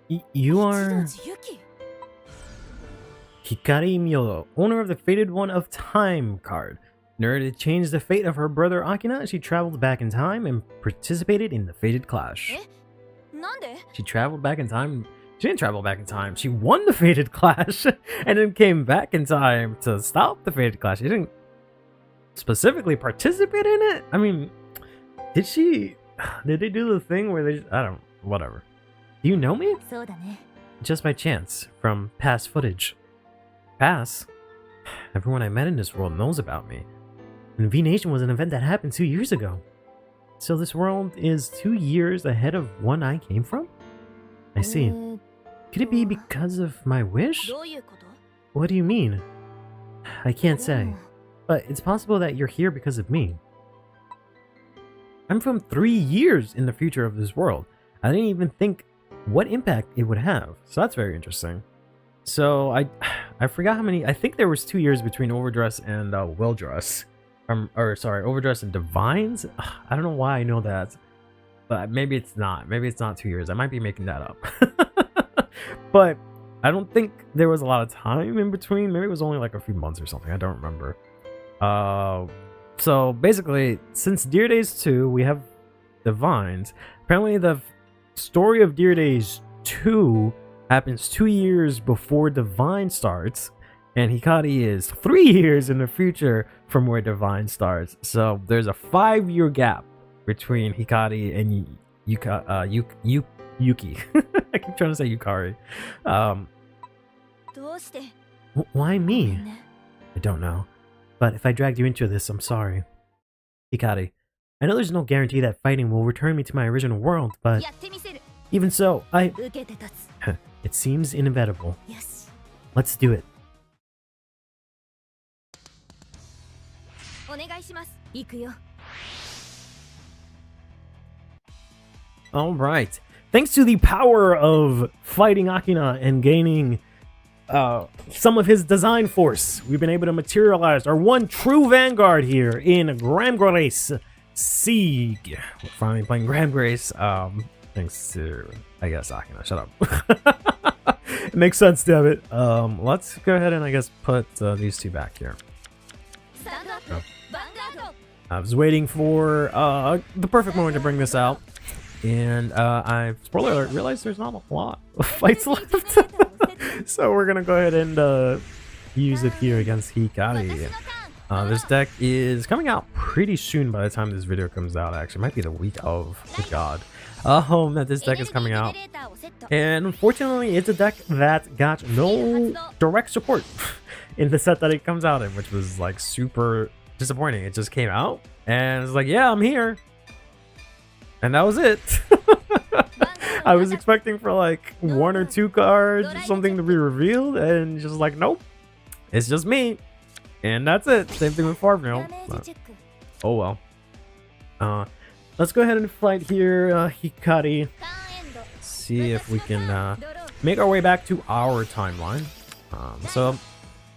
You are Hikari Myo, owner of the Fated One of Time card. In order to change the fate of her brother Akina, she traveled back in time and participated in the Fated Clash. She traveled back in time? She didn't travel back in time. She won the Fated Clash and then came back in time to stop the Fated Clash. She didn't specifically participate in it? I mean, did she? Did they do the thing where they... I don't... Whatever. Do you know me? Just by chance, from past footage. Pass? Everyone I met in this world knows about me. And V-Nation was an event that happened 2 years ago. So this world is 2 years ahead of one I came from? I see. Could it be because of my wish? What do you mean? I can't say. But it's possible that you're here because of me. I'm from 3 years in the future of this world. I didn't even think what impact it would have. So that's very interesting. So I forgot how many. I think there was 2 years between Overdress and Willdress. Or sorry, Overdress and Divines. I don't know why I know that, but maybe it's not. Maybe it's not 2 years. I might be making that up. But I don't think there was a lot of time in between. Maybe it was only like a few months or something. I don't remember. So basically, since Dear Days 2, we have Divines. Apparently, the story of Dear Days 2 happens 2 years before Divine starts, and Hikari is 3 years in the future from where Divine starts. So there's a 5-year gap between Hikari and Yuki. I keep trying to say Yukari. Why me? I don't know. But if I dragged you into this, I'm sorry. Hikari, I know there's no guarantee that fighting will return me to my original world, but even so, it seems inevitable. Yes. Let's do it. Alright. Thanks to the power of fighting Akina and gaining some of his design force, we've been able to materialize our one true Vanguard here in Grand Grace Siege. We're finally playing Grand Grace. Thanks to, I guess, Akina. Shut up. It makes sense, damn it. Let's go ahead and I guess put these two back here. Oh. I was waiting for the perfect moment to bring this out, and I, spoiler alert, realized there's not a lot of fights left. So we're gonna go ahead and use it here against Hikari. This deck is coming out pretty soon by the time this video comes out. Actually, it might be the week of. Good God. That this deck is coming out, and unfortunately it's a deck that got no direct support in the set that it comes out in, which was like super disappointing. It just came out and it's like, yeah, I'm here, and that was it. I was expecting for like 1 or 2 cards or something to be revealed, and just like, nope, it's just me, and that's it. Same thing with Farmville. Oh well. Let's go ahead and fight here, Hikari. See if we can make our way back to our timeline. So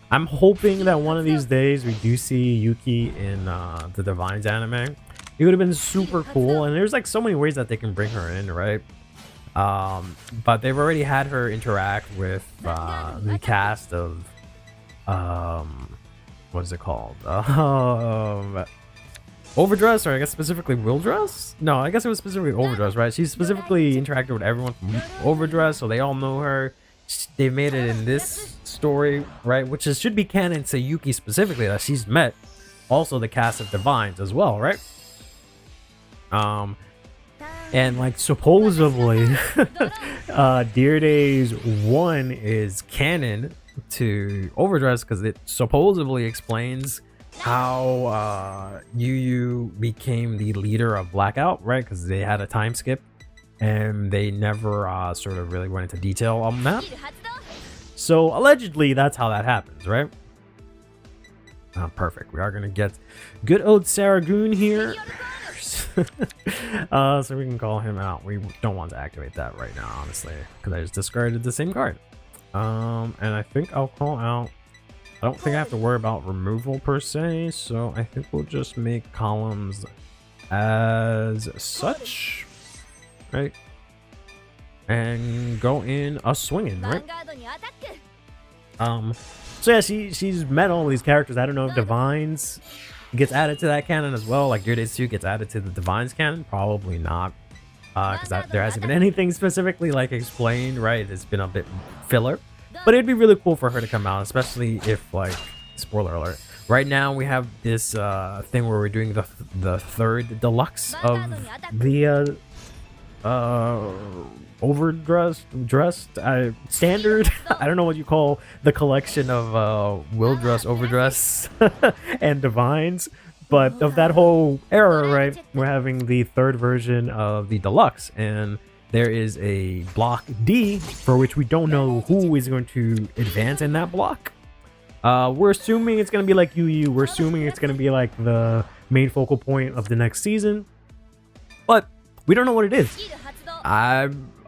I'm hoping that one of these days we do see Yuki in the Divines anime. It would have been super cool, and there's like so many ways that they can bring her in, right? But they've already had her interact with the cast of what is it called? Overdress, or I guess specifically Willdress? No, I guess it was specifically Overdress, right? She's specifically interacted with everyone from Overdress, so they all know her. They've made it in this story, right? Which should be canon to Yuki specifically, that she's met also the cast of Divines as well, right? And like supposedly Dear Days 1 is canon to Overdress because it supposedly explains how Yu became the leader of Blackout, right? Because they had a time skip and they never sort of really went into detail on that. So allegedly that's how that happens, right? Perfect. We are gonna get good old Saragoon here. So we can call him out. We don't want to activate that right now, honestly, because I just discarded the same card. And I think I'll call out. I don't think I have to worry about removal per se, so I think we'll just make columns as such, right? and go in a swinging, right? So yeah, she's met all these characters. I don't know if Divines gets added to that canon as well. Like Gear 2 gets added to the Divines canon, probably not, because there hasn't been anything specifically like explained, right? It's been a bit filler, but it'd be really cool for her to come out, especially if, like, spoiler alert, right now we have this thing where we're doing the third deluxe of the dressed standard. I don't know what you call the collection of will dress, overdress, and divines, but of that whole era, right? We're having the third version of the deluxe, and there is a block D for which we don't know who is going to advance in that block. We're assuming it's going to be like Yu. We're assuming it's going to be like the main focal point of the next season, but we don't know what it is.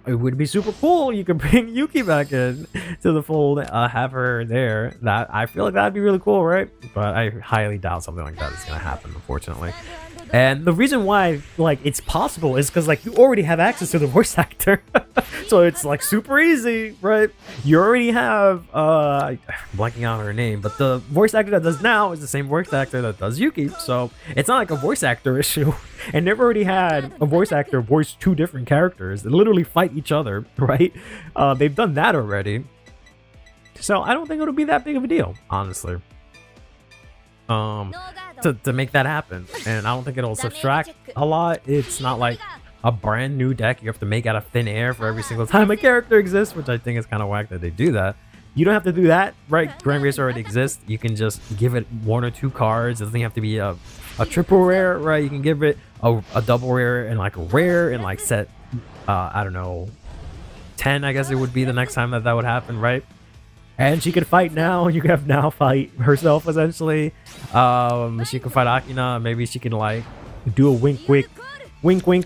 It would be super cool. You could bring Yuki back in to the fold, have her there. That, I feel like that'd be really cool, right? But I highly doubt something like that is going to happen, unfortunately. And the reason why, like, it's possible is because, like, you already have access to the voice actor. So it's, like, super easy, right? You already have, blanking out her name, but the voice actor that does now is the same voice actor that does Yuki. So it's not like a voice actor issue. And they've already had a voice actor voice two different characters that literally fight each other, right? They've done that already. So I don't think it'll be that big of a deal, honestly. To make that happen, and I don't think it'll subtract a lot. It's not like a brand new deck you have to make out of thin air for every single time a character exists, which I think is kind of whack that they do that. You don't have to do that, right? Grand Race already exists. You can just give it one or two cards. It doesn't have to be a triple rare, right? You can give it a double rare and like a rare and like set I don't know, 10, I guess it would be the next time that would happen, right? And she could fight now. You could have now fight herself, essentially. She could fight Akina. Maybe she can, like, do a wink,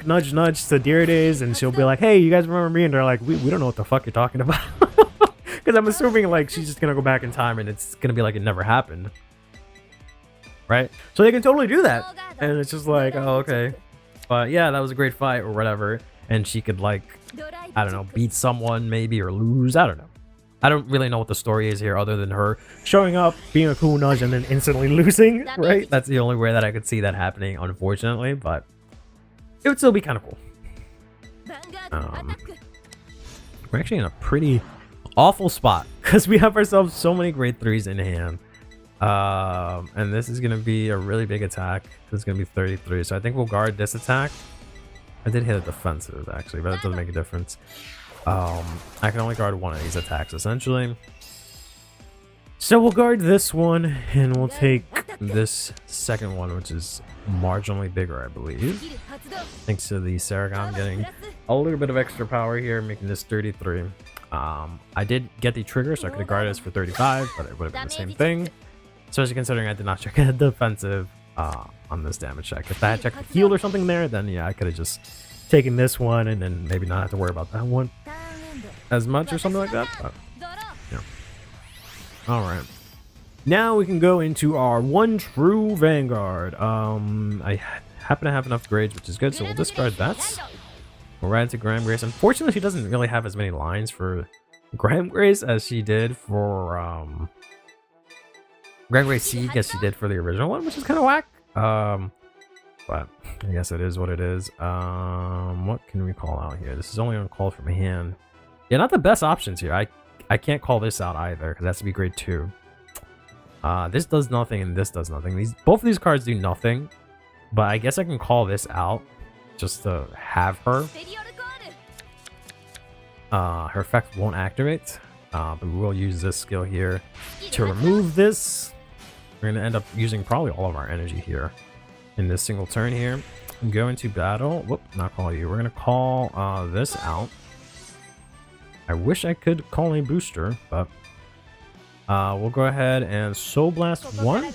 nudge, nudge to Deerdays, and she'll be like, hey, you guys remember me? And they're like, we don't know what the fuck you're talking about. Because I'm assuming, like, she's just going to go back in time, and it's going to be like it never happened. Right? So they can totally do that. And it's just like, oh, okay. But, yeah, that was a great fight or whatever. And she could, like, I don't know, beat someone maybe or lose. I don't know. I don't really know what the story is here other than her showing up, being a cool nudge, and then instantly losing, right? That's the only way that I could see that happening, unfortunately, but it would still be kind of cool. We're actually in a pretty awful spot because we have ourselves so many grade 3s in hand. And this is going to be a really big attack. It's going to be 33, so I think we'll guard this attack. I did hit a defensive, actually, but it doesn't make a difference. I can only guard one of these attacks, essentially. So we'll guard this one, and we'll take this second one, which is marginally bigger, I believe. Thanks to the Saragon getting a little bit of extra power here, making this 33. I did get the trigger, so I could have guarded this for 35, but it would have been the same thing. Especially considering I did not check a defensive on this damage check. If I had checked the heal or something there, then yeah, I could have just taken this one and then maybe not have to worry about that one as much or something like that. But, yeah. All right. Now we can go into our one true Vanguard. I happen to have enough grades, which is good, so we'll discard that. We'll ride into Graham Grace. Unfortunately, she doesn't really have as many lines for Graham Grace as she did for Graham Grace Sieg as she did for the original one, which is kind of whack. But I guess it is what it is. What can we call out here? This is only on call from hand. Yeah, not the best options here. I can't call this out either because it has to be grade 2. This does nothing and this does nothing. Both of these cards do nothing, but I guess I can call this out just to have her. Her effect won't activate, but we will use this skill here to remove this. We're going to end up using probably all of our energy here in this single turn here. Go into battle. Whoop, not call you. We're going to call this out. I wish I could call a booster, but we'll go ahead and Soul Blast 1.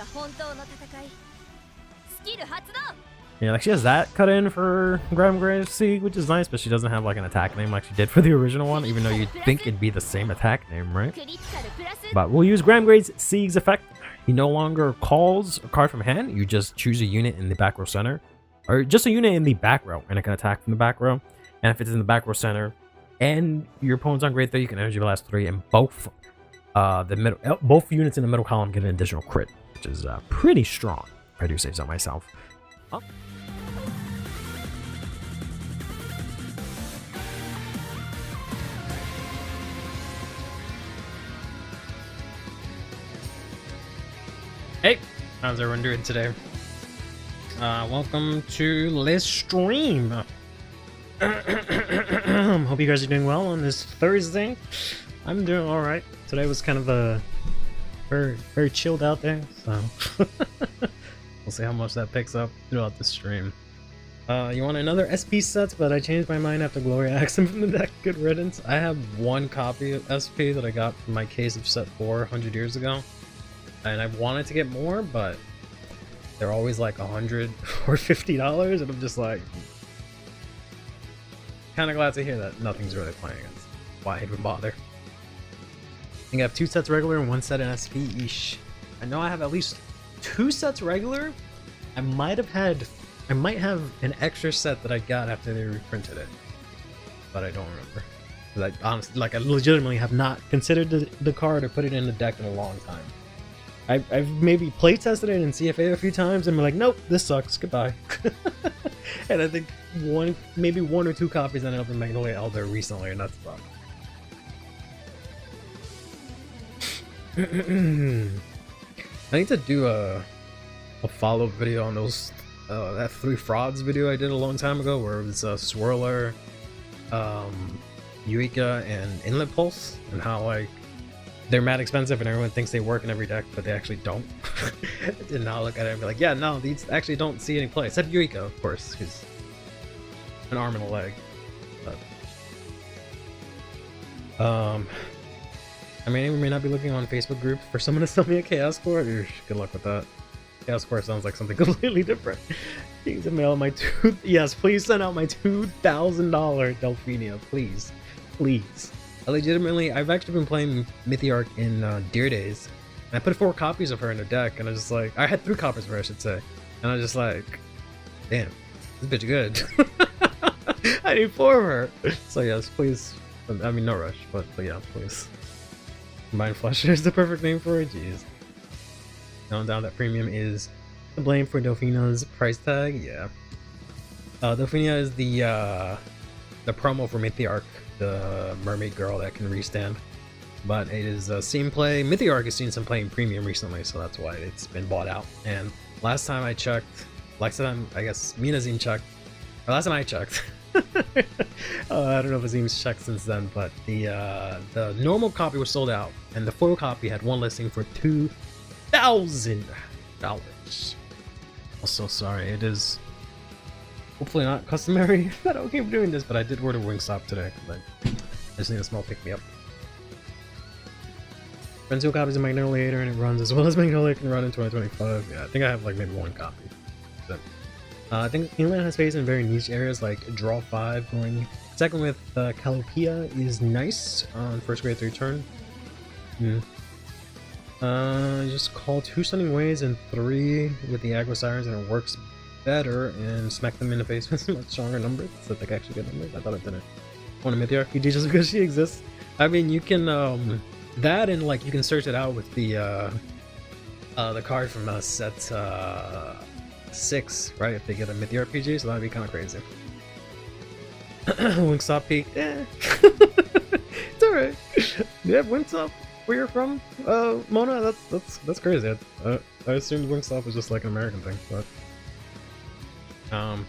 Yeah, like she has that cut in for Graham Grace Sieg, which is nice, but she doesn't have like an attack name like she did for the original one, even though you'd think it'd be the same attack name, right? But we'll use Graham Grace Sieg's effect. He no longer calls a card from hand. You just choose a unit in the back row center, or just a unit in the back row, and it can attack from the back row. And if it's in the back row center, and your opponent's on grade 3, you can energy blast 3, and both both units in the middle column get an additional crit, which is pretty strong, if I do say so myself. Oh. Hey, how's everyone doing today? Welcome to this stream. Hope you guys are doing well on this Thursday. I'm doing all right. Today was kind of a very chilled out there, so we'll see how much that picks up throughout the stream. You want another SP set, but I changed my mind after Gloria asked him from the deck. Good riddance. I have one copy of SP that I got from my case of set 4 100 years ago, and I wanted to get more, but they're always like $100 or $50, and I'm just like, kind of glad to hear that nothing's really playing against. Why even bother? I think I have 2 sets regular and 1 set in SP each. I know I have at least 2 sets regular. I might have an extra set that I got after they reprinted it, but I don't remember. Because I honestly, like, I legitimately have not considered the card or put it in the deck in a long time. I've maybe play tested it in CFA a few times and been like, nope, this sucks, goodbye. And I think maybe one or 2 copies ended up in Magnolia Elder recently, and that's the problem. I need to do a follow-up video on those that 3 frauds video I did a long time ago, where it was Swirler, Eureka, and Inlet Pulse, and how like they're mad expensive and everyone thinks they work in every deck, but they actually don't. I did not look at it and be like, yeah, no, these actually don't see any play. Except Eureka, of course, who's an arm and a leg. But, I mean, we may not be looking on Facebook groups for someone to sell me a Chaos Core. Good luck with that. Chaos Core sounds like something completely different. You can mail my yes, please send out my $2,000 Delphenia, please, please. I've actually been playing Mythiarch in Deer Days, and I put 4 copies of her in the deck, and I was just like, I had 3 copies of her, I should say, and I was just like, damn, this bitch good. I need 4 of her. So yes, please. I mean, no rush, but yeah, please. Mind Flusher is the perfect name for it. Jeez. Down that premium is the blame for Delphina's price tag. Yeah. Delphina is the promo for Mythiarch, the mermaid girl that can restand. But it is seen play. Mythiarch has seen some play in premium recently, so that's why it's been bought out. And last time I checked, I guess Minazine checked. Or last time I checked. I don't know if Azim's checked since then, but the normal copy was sold out, and the foil copy had one listing for $2,000. I'm so sorry. It is hopefully not customary that I'll keep doing this, but I did order Wingstop today because I just need a small pick me up. Runs 2 copies of Magnolia, and it runs as well as Magnolia can run in 2025. Yeah, I think I have like maybe 1 copy. So, I think England has space in very niche areas like Draw 5. Going second with Calliopeia is nice on first grade 3 turn. Just call 2 Stunning Waves and 3 with the Aggro Sirens, and it works better, and smack them in the face with much stronger numbers so that they actually get numbers. I thought it didn't. I want to Mythiarch RPG just because she exists. I mean, you can that, and like you can search it out with the card from set 6, right? If they get a Mythiarch RPG, so that'd be kind of crazy. Wingstop peak, it's alright. Yeah, Wingstop. Where you're from, Mona? That's crazy. I assumed Wingstop was just like an American thing, but I'm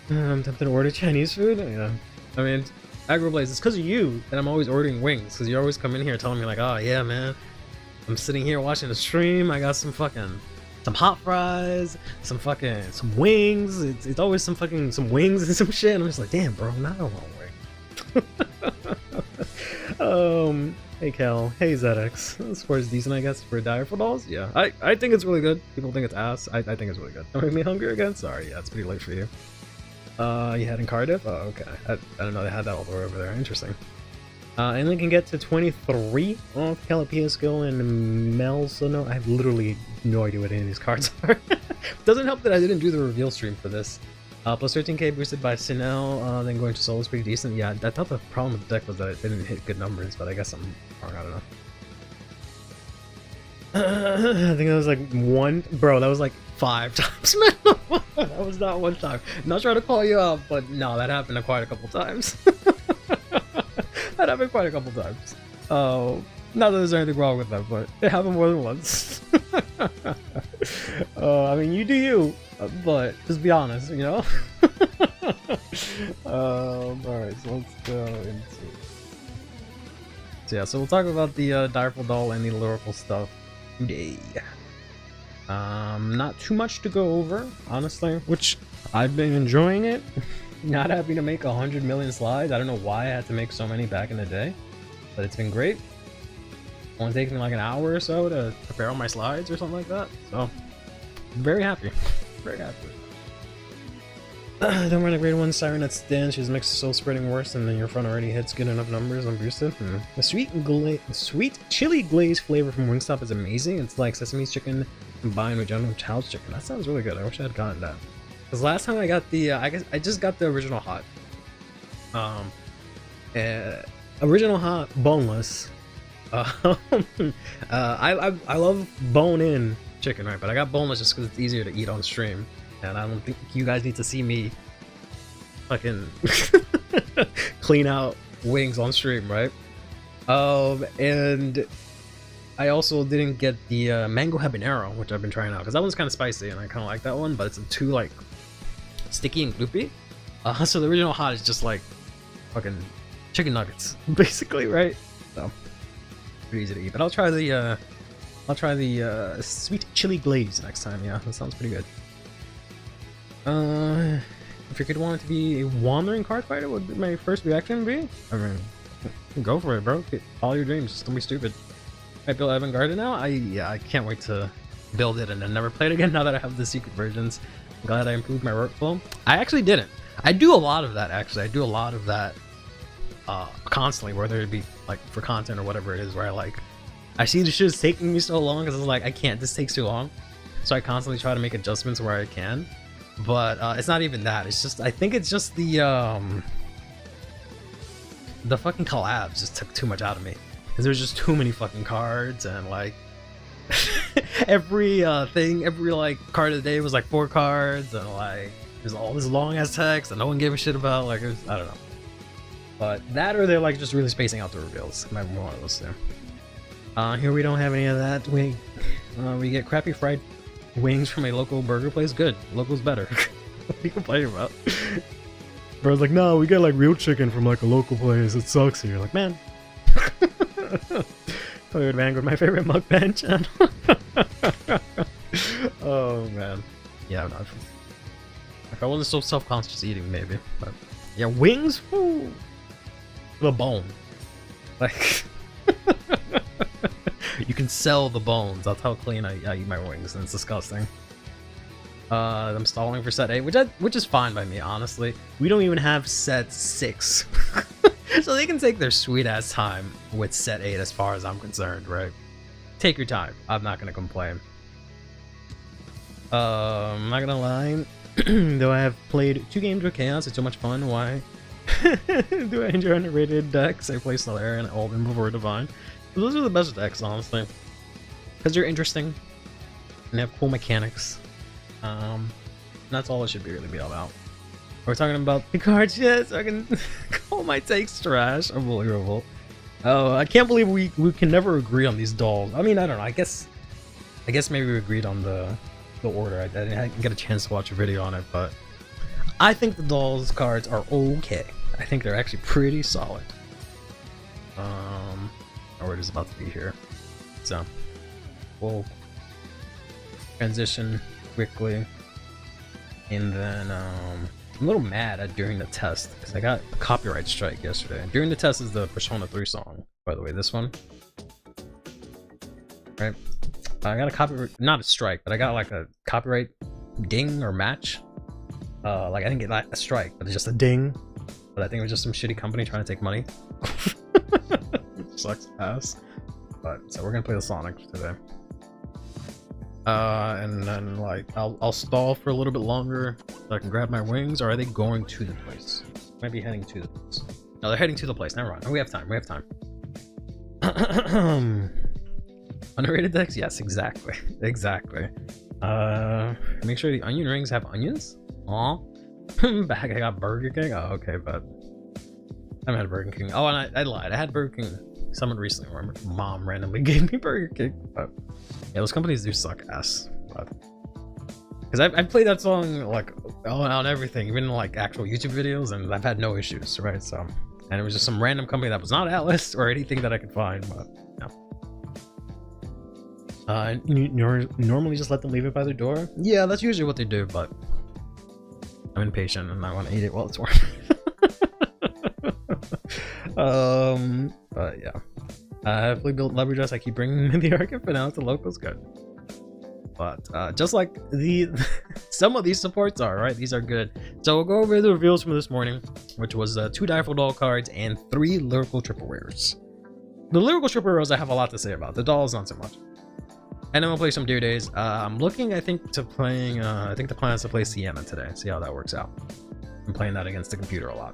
tempted to order Chinese food. Yeah, I mean, Agroblaze, it's because of you that I'm always ordering wings, because you always come in here telling me like, oh yeah, man, I'm sitting here watching the stream. I got some hot fries, some wings. It's always some wings and some shit. And I'm just like, damn, bro, now I want a wing. Hey Cal, hey ZX. This score is decent, I guess, for Direful Dolls. Yeah, I think it's really good. People think it's ass. I think it's really good. Don't make me hungry again? Sorry, yeah, it's pretty late for you. You had in Cardiff? Oh, okay. I don't know they had that all the way over there. Interesting. And they can get to 23 off Calliopeia skill and Mel, so no, I have literally no idea what any of these cards are. Doesn't help that I didn't do the reveal stream for this. Plus 13k boosted by Sinel, then going to solo is pretty decent. Yeah, I thought the problem with the deck was that it didn't hit good numbers, but I guess I'm wrong, I don't know. I think that was like one, bro, that was like 5 times, man. That was not one time. I'm not trying to call you out, but no, that happened quite a couple times. That happened quite a couple times. Oh, not that there's anything wrong with that, but it happened more than once. I mean, you do you, but just be honest, you know? Alright, so let's go into... So yeah, so we'll talk about the Direful Doll and the lyrical stuff today. Not too much to go over, honestly, which I've been enjoying it. Not having to make 100 million slides. I don't know why I had to make so many back in the day, but it's been great. Only taking me like an hour or so to prepare all my slides or something like that. So, very happy. Very happy. Don't run a grade 1 Siren at stand. She's mixed soul spreading worse, and then your front already hits good enough numbers on boosted. The sweet chili glaze flavor from Wingstop is amazing. It's like sesame chicken combined with General Child's chicken. That sounds really good. I wish I had gotten that. Because last time I got the, I guess I just got the original hot. Original hot, boneless. I love bone-in chicken, right? But I got boneless just because it's easier to eat on stream, and I don't think you guys need to see me fucking clean out wings on stream, right? And I also didn't get the mango habanero, which I've been trying out because that one's kind of spicy, and I kind of like that one, but it's too like sticky and gloopy. So the original hot is just like fucking chicken nuggets, basically, right? So pretty easy to eat, but I'll try the sweet chili glaze next time. Yeah, that sounds pretty good. If you could want it to be a wandering card fighter, what would my first reaction be? I mean, go for it, bro. Get all your dreams. Just don't be stupid. I built Avant-Garde now. I can't wait to build it and then never play it again. Now that I have the secret versions, I'm glad I improved my workflow. I actually didn't. I do a lot of that actually. I do a lot of that constantly, whether it be like for content or whatever it is, where I see the shit is taking me so long because it's like I can't. This takes too long, so I constantly try to make adjustments where I can. But it's not even that. It's just I think it's just the fucking collabs just took too much out of me. Because there's just too many fucking cards, and like every every like card of the day was like 4 cards, and like there's all this long ass text that no one gave a shit about. Like I don't know. But that, or they're like just really spacing out the reveals. Might be one of those two. Here we don't have any of that. We get crappy fried wings from a local burger place. Good, local's better. What are you complaining about? Bro's like, no, we get like real chicken from like a local place. It sucks here. Like, man. CurlyHairedVanguard, my favorite mukbang channel. Oh man, yeah. No, if I wasn't so self-conscious eating, maybe. But yeah, wings. Woo. The bone, like you can sell the bones. That's how clean I eat my wings, and it's disgusting. I'm stalling for set 8, which is fine by me, honestly. We don't even have set 6, so they can take their sweet ass time with set 8 as far as I'm concerned, right? Take your time. I'm not gonna complain. I'm not gonna lie. Though I have played 2 games with Chaos, it's so much fun. Why? Do I enjoy underrated decks? I play Solera and Alden before Divine. Those are the best decks, honestly, because they're interesting and they have cool mechanics. That's all it should really be all about. We're talking about the cards, yes. I can call my takes trash. Unbelievable. Oh, I can't believe we can never agree on these dolls. I mean, I don't know. I guess maybe we agreed on the order. I didn't get a chance to watch a video on it, but I think the dolls cards are okay. I think they're actually pretty solid. Or it is about to be here, so we'll transition quickly. And then I'm a little mad at during the test because I got a copyright strike yesterday. During the test is the Persona 3 song, by the way, this one, right? I got a copyright, not a strike, but I got like a copyright ding or match. Like I didn't get like a strike, but it's just a ding. But I think it was just some shitty company trying to take money. Sucks ass. But so we're gonna play the Sonic today. And then like I'll stall for a little bit longer so I can grab my wings, or are they going to the place? Might be heading to the place. No, they're heading to the place. Never mind. We have time. We have time. Underrated decks? Yes, exactly. Exactly. Make sure the onion rings have onions. Aw. Back, I got Burger King. Oh, okay, but I haven't had Burger King. Oh, and I lied. I had Burger King someone recently. Remember, mom randomly gave me Burger King. But yeah, those companies do suck ass. But because I played that song like on everything, even in like actual YouTube videos, and I've had no issues, right? So, and it was just some random company that was not Atlas or anything that I could find, but yeah. You normally just let them leave it by the door. Yeah, that's usually what they do, but I'm impatient and I want to eat it while it's warm. But yeah, I heavily built leverage as I keep bringing in the archive, but now it's the locals good. But just like some of these supports are, right? These are good. So we'll go over the reveals from this morning, which was 2 Direful Doll cards and 3 Lyrical Triple Rares. The Lyrical Triple Rares I have a lot to say about. The dolls not so much. And then we'll play some Deer Days. I'm looking, I think, to playing. I think the plan is to play Siana today. See how that works out. I'm playing that against the computer a lot.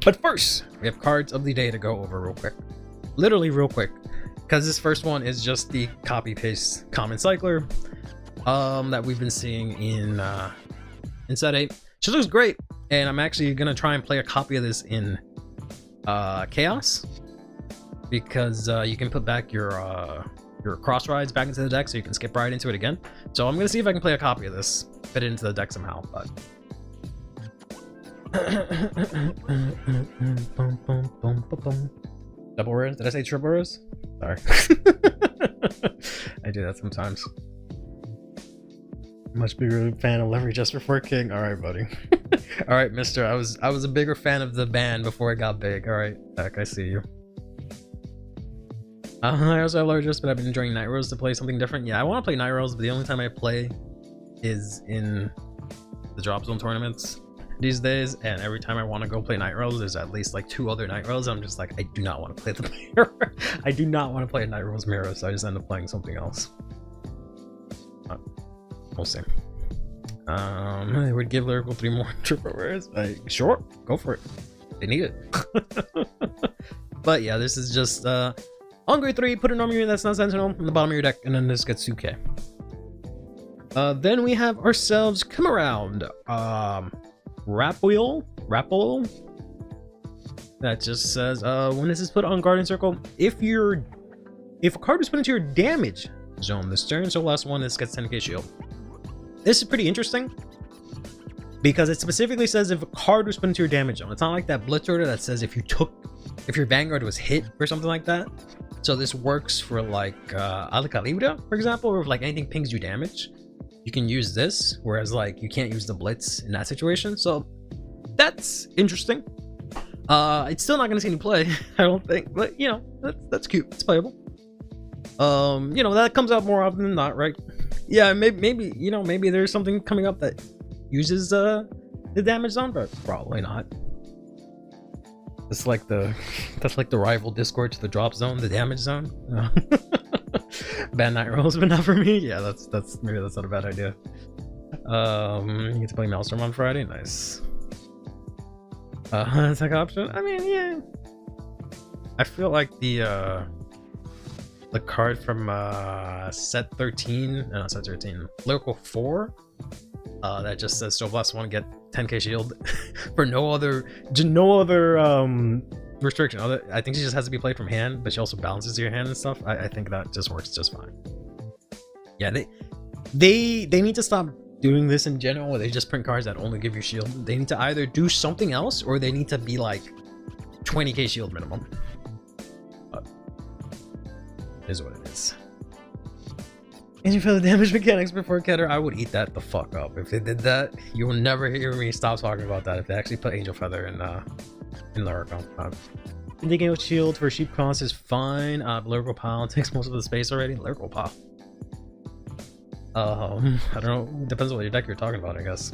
But first, we have cards of the day to go over real quick. Literally real quick. Because this first one is just the copy-paste common cycler that we've been seeing in set 8. She looks great, and I'm actually gonna try and play a copy of this in Chaos, because you can put back your cross rides back into the deck, so you can skip right into it again. So I'm gonna see if I can play a copy of this, fit it into the deck somehow. But double rares? Did I say triple rares? Sorry. I do that sometimes. Much bigger fan of Leverage just before King. All right, buddy. All right, mister. I was a bigger fan of the band before it got big. All right, Beck, I see you. I also have Leverage, but I've been enjoying Night Rose to play something different. Yeah, I want to play Night Rose, but the only time I play is in the Drop Zone tournaments these days, and every time I want to go play Night Rose, there's at least like 2 other Night Rose. I'm just like, I do not want to play the mirror. I do not want to play a Night Rose mirror, so I just end up playing something else. We'll see. They would give Lyrical 3 more triple rares. Sure, go for it. They need it. But yeah, this is just on grade 3, put a normal unit that's not sentinel on the bottom of your deck, and then this gets 2k. Then we have ourselves come around. Rapwheel that just says when this is put on Guardian Circle, if a card was put into your damage zone this turn, so last one, this gets 10k shield. This is pretty interesting because it specifically says if a card was put into your damage zone. It's not like that Blitz order that says if your Vanguard was hit or something like that. So this works for like Ala Calibra, for example, or if like anything pings you damage, you can use this, whereas like you can't use the Blitz in that situation. So that's interesting. It's still not gonna see any play, I don't think, but you know, that's cute. It's playable. You know, that comes out more often than not, right? Yeah, maybe you know, maybe there's something coming up that uses the damage zone, but probably not. It's like that's like the rival Discord to the drop zone, the damage zone. Bad Night Rolls, but not for me. Yeah, that's maybe that's not a bad idea. You get to play Maelstrom on Friday. Nice. Second option. I mean, yeah. I feel like the card from set 13, no, set 13, Lyrical 4, that just says so blast 1 get 10k shield for no other restriction. I think she just has to be played from hand, but she also balances your hand and stuff. I think that just works just fine. Yeah, they need to stop doing this in general, where they just print cards that only give you shield. They need to either do something else, or they need to be like 20k shield minimum. But it is what it is. And you feel the damage mechanics before Keter, I would eat that the fuck up. If they did that, you will never hear me stop talking about that. If they actually put Angel Feather in Lyrical. Thinking with shield for sheep cost is fine. Lyrical Pile takes most of the space already. Lyrical Pile. I don't know. Depends on what your deck you're talking about, I guess.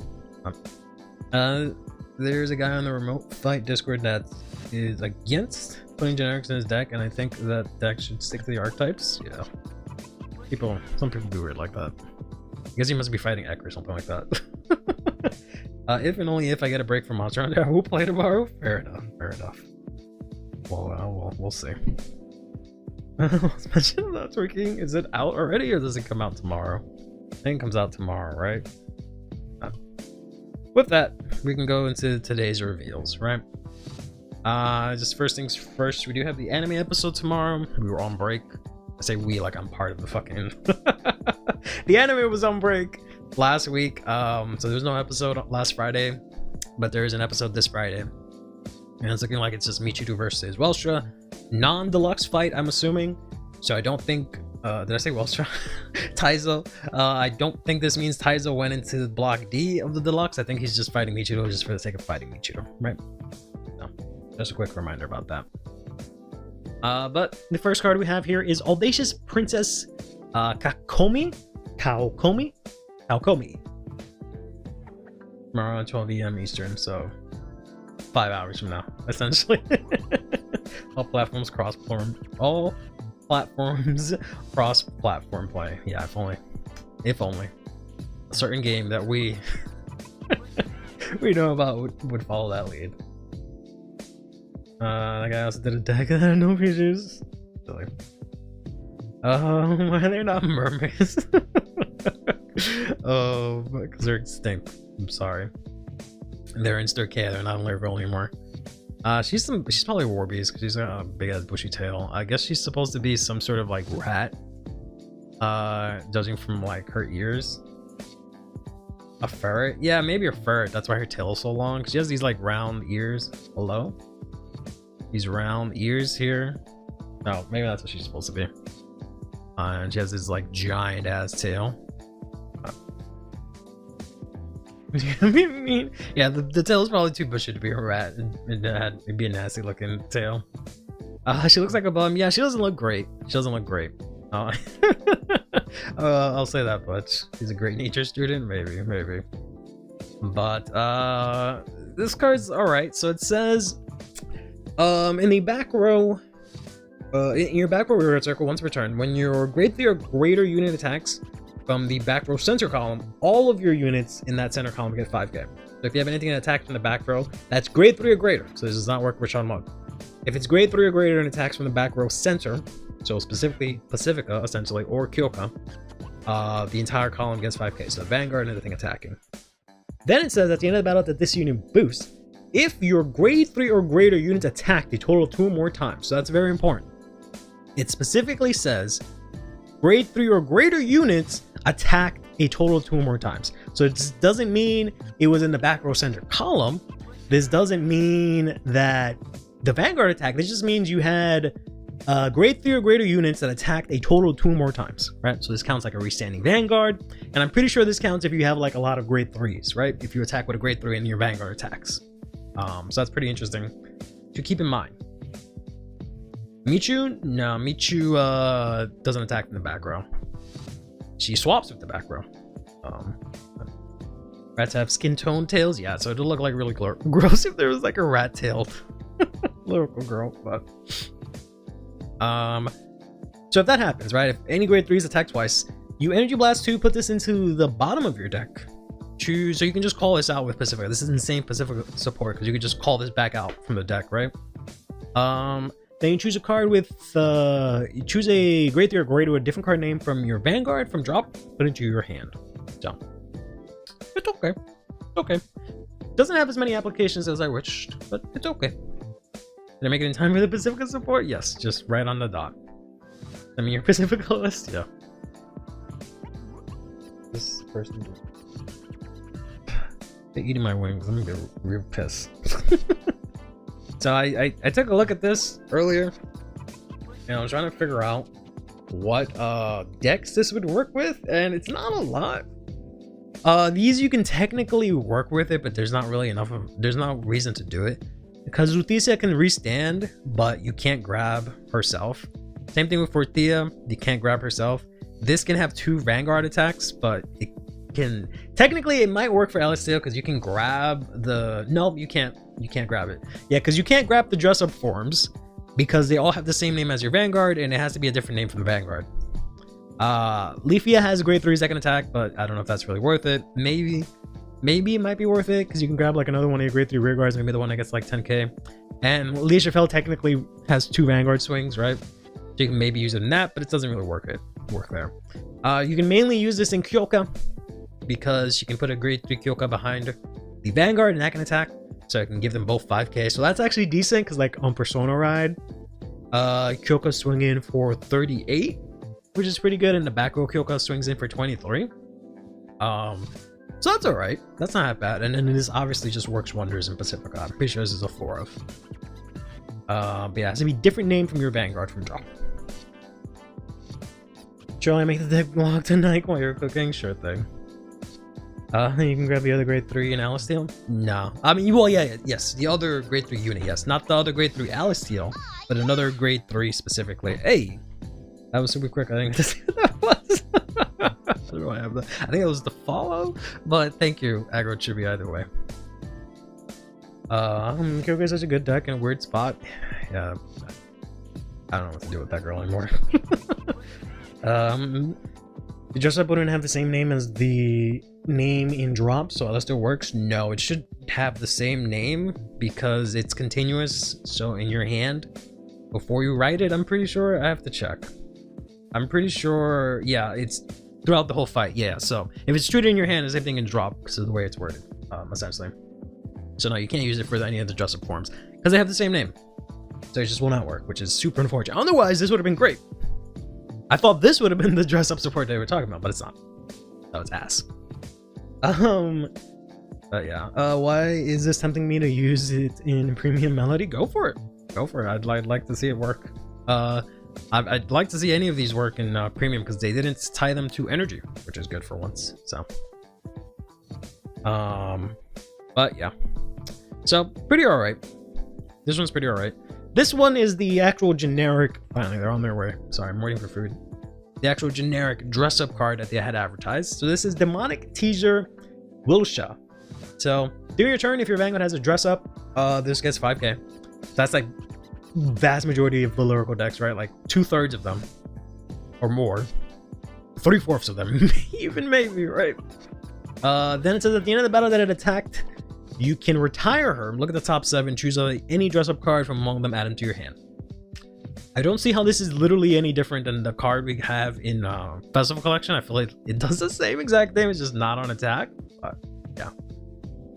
There's a guy on the remote fight Discord that is against putting generics in his deck, and I think that deck should stick to the archetypes. Yeah. Some people do weird like that. I guess he must be fighting Ek or something like that. If and only if I get a break from Monster Hunter, I will play tomorrow. Fair enough. Fair enough. Well, we'll see. Suspension not working. Is it out already, or does it come out tomorrow? I think it comes out tomorrow, right? With that, we can go into today's reveals, right? Just first things first, we do have the anime episode tomorrow. We were on break. I say we like I'm part of the fucking the anime was on break last week. So there was no episode last Friday, but there is an episode this Friday, and it's looking like it's just Michiru versus Welstra, non-deluxe fight, I'm assuming. So I don't think did I say Welstra? Taizo. I don't think this means Taizo went into block D of the deluxe. I think he's just fighting Michiru just for the sake of fighting Michiru, right? No, just a quick reminder about that. But the first card we have here is Audacious Princess Kaokomi. Tomorrow at 12 AM Eastern, so 5 hours from now, essentially. All platforms cross-platform. All platforms cross-platform play. Yeah, if only a certain game that we we know about would follow that lead. That guy also did a deck that had no features. Silly. Why are they not mermaids? Oh, because they're extinct. I'm sorry. They're in Sturkea. They're not in Lerville anymore. She's probably Warbeast because she's got a big ass bushy tail. I guess she's supposed to be some sort of like rat. Judging from like her ears. A ferret? Yeah, maybe a ferret. That's why her tail is so long. She has these like round ears. Hello? These round ears here. Oh, maybe that's what she's supposed to be. And she has this like giant ass tail. I mean, yeah, the tail is probably too bushy to be a rat, and it'd be a nasty looking tail. She looks like a bum. Yeah, she doesn't look great. I'll say that much. She's a great nature student, maybe. But this card's all right. So it says, in the back row, in your back row reward circle, once per turn, when your grade 3 or greater unit attacks from the back row center column, all of your units in that center column get 5k. So if you have anything attacked from the back row, that's grade 3 or greater. So this does not work for Sean Mug. If it's grade 3 or greater and attacks from the back row center, so specifically Pacifica, essentially, or Kyoka, the entire column gets 5k. So Vanguard and everything attacking. Then it says at the end of the battle that this unit boosts if your grade 3 or greater units attacked a total of 2 more times. So that's very important. It specifically says grade 3 or greater units attacked a total of 2 more times. So it doesn't mean it was in the back row center column. This doesn't mean that the Vanguard attack. This just means you had grade 3 or greater units that attacked a total of 2 more times, right? So this counts like a restanding Vanguard, and I'm pretty sure this counts if you have like a lot of grade 3s, right? If you attack with a grade 3 and your Vanguard attacks. So that's pretty interesting to keep in mind. Michiru? No, Michiru doesn't attack from the back row. She swaps with the back row. Rats have skin tone tails, yeah, so it'll look like really gross if there was like a rat-tailed lyrical girl, but so if that happens, right, if any grade 3s attack twice, you Energy Blast 2, put this into the bottom of your deck. Choose, so you can just call this out with Pacifica. This is insane Pacifica support because you can just call this back out from the deck, right? Then you choose a card with you choose a grade 3 or greater with a different card name from your Vanguard from drop, put it into your hand. So it's okay. Okay. Doesn't have as many applications as I wished, but it's okay. Did I make it in time for the Pacifica support? Yes, just right on the dot. Send me your Pacifica list, yeah. This person they're eating my wings. I'm gonna get real pissed. So I took a look at this earlier, and I was trying to figure out what decks this would work with, and it's not a lot. These you can technically work with it, but there's not really enough of, there's no reason to do it because Lutetia can restand, but you can't grab herself. Same thing with Fortia, you can't grab herself. This can have 2 Vanguard attacks, but it can technically it might work for Elisteel because you can grab the you can't grab it. Yeah, because you can't grab the dress up forms because they all have the same name as your Vanguard, and it has to be a different name from the Vanguard. Leafia has grade 3s that can attack, but I don't know if that's really worth it. Maybe. maybe it might be worth it because you can grab like another one of your grade 3 rear guards, maybe the one that gets like 10k. And Alicia Fell technically has 2 Vanguard swings, right? So you can maybe use it in that, but it doesn't really work there. You can mainly use this in Kyoka because you can put a grade 3 Kyoka behind the Vanguard and that can attack. So I can give them both 5k. So that's actually decent because like on Persona Ride, Kyoka swing in for 38, which is pretty good, and the back row Kyoka swings in for 23. So that's all right. That's not that bad. And then this obviously just works wonders in Pacifica. I'm pretty sure this is a 4 of. But yeah, it's gonna be a different name from your Vanguard from drop. Shall I make the deck vlog tonight while you're cooking? Sure thing. You can grab the other grade 3 in Alisteal? No. I mean, well, yes. The other grade 3 unit, yes. Not the other grade 3 Alisteal, but another grade 3 specifically. Hey! That was super quick, I think. That was. I don't know why I have that. I think it was the follow, but thank you, Aggro Chibi, either way. Kyoka is such a good deck in a weird spot. Yeah. I don't know what to do with that girl anymore. The dress up wouldn't have the same name as the name in drop, so that still works. No, it should have the same name because it's continuous. So in your hand, before you write it, I'm pretty sure. I have to check. I'm pretty sure. Yeah, it's throughout the whole fight. Yeah, so if it's treated in your hand, the same thing in drop because of the way it's worded, essentially. So no, you can't use it for any of the dress up forms because they have the same name. So it just will not work, which is super unfortunate. Otherwise, this would have been great. I thought this would have been the dress up support they were talking about, but it's not. That was ass. But yeah. Why is this tempting me to use it in Premium Melody? Go for it. Go for it. I'd like to see it work. I'd like to see any of these work in Premium because they didn't tie them to energy, which is good for once. So, but yeah. So pretty alright. This one's pretty alright. This one is the actual generic. Finally, they're on their way. Sorry, I'm waiting for food. The actual generic dress-up card that they had advertised. So this is Demonic Teaser Wilsha. So during your turn, if your Vanguard has a dress-up, this gets 5k. That's like vast majority of the lyrical decks, right? Like 2/3 of them, or more. 3/4 of them, even maybe, right? Then it says at the end of the battle that it attacked, you can retire her. Look at the top 7, choose any dress-up card from among them, add them to your hand. I don't see how this is literally any different than the card we have in Festival Collection. I feel like it does the same exact thing, it's just not on attack. But yeah.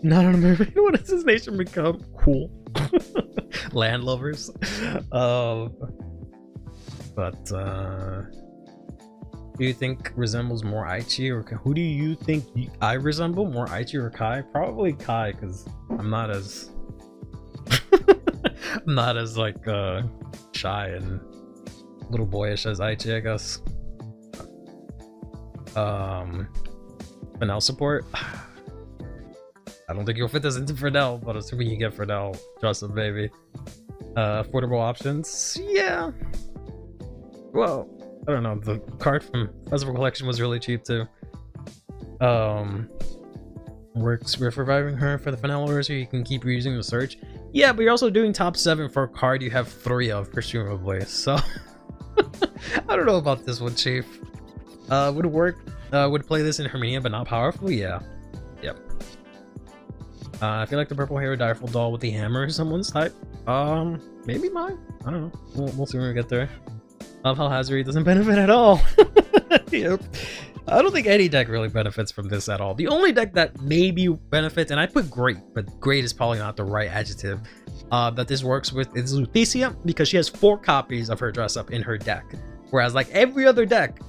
Not on a mermaid. What does this nation become? Cool. Landlovers. Do you think resembles more Aichi, or who do you think I resemble more, Aichi or Kai? Probably Kai, because I'm not as I'm not as like shy and little boyish as Aichi, I guess. Fennel support. I don't think you'll fit this into Fennel, but assuming you get Fennel, trust him, baby. Affordable options, yeah. Well, I don't know, the card from Festival Collection was really cheap too. Works with reviving her for the Fennel orders, so you can keep reusing the search. Yeah, but you're also doing top 7 for a card you have 3 of, presumably, so I don't know about this one, Chief. Would it work? Would play this in Herminia but not powerful? Yeah. Yep. I feel like the purple hair direful doll with the hammer is someone's type. Maybe mine? I don't know. We'll see when we get there. Love how Hazard doesn't benefit at all. Yep. I don't think any deck really benefits from this at all. The only deck that maybe benefits, and I put great, but great is probably not the right adjective, that this works with is Lutetia, because she has 4 copies of her dress up in her deck. Whereas like every other deck,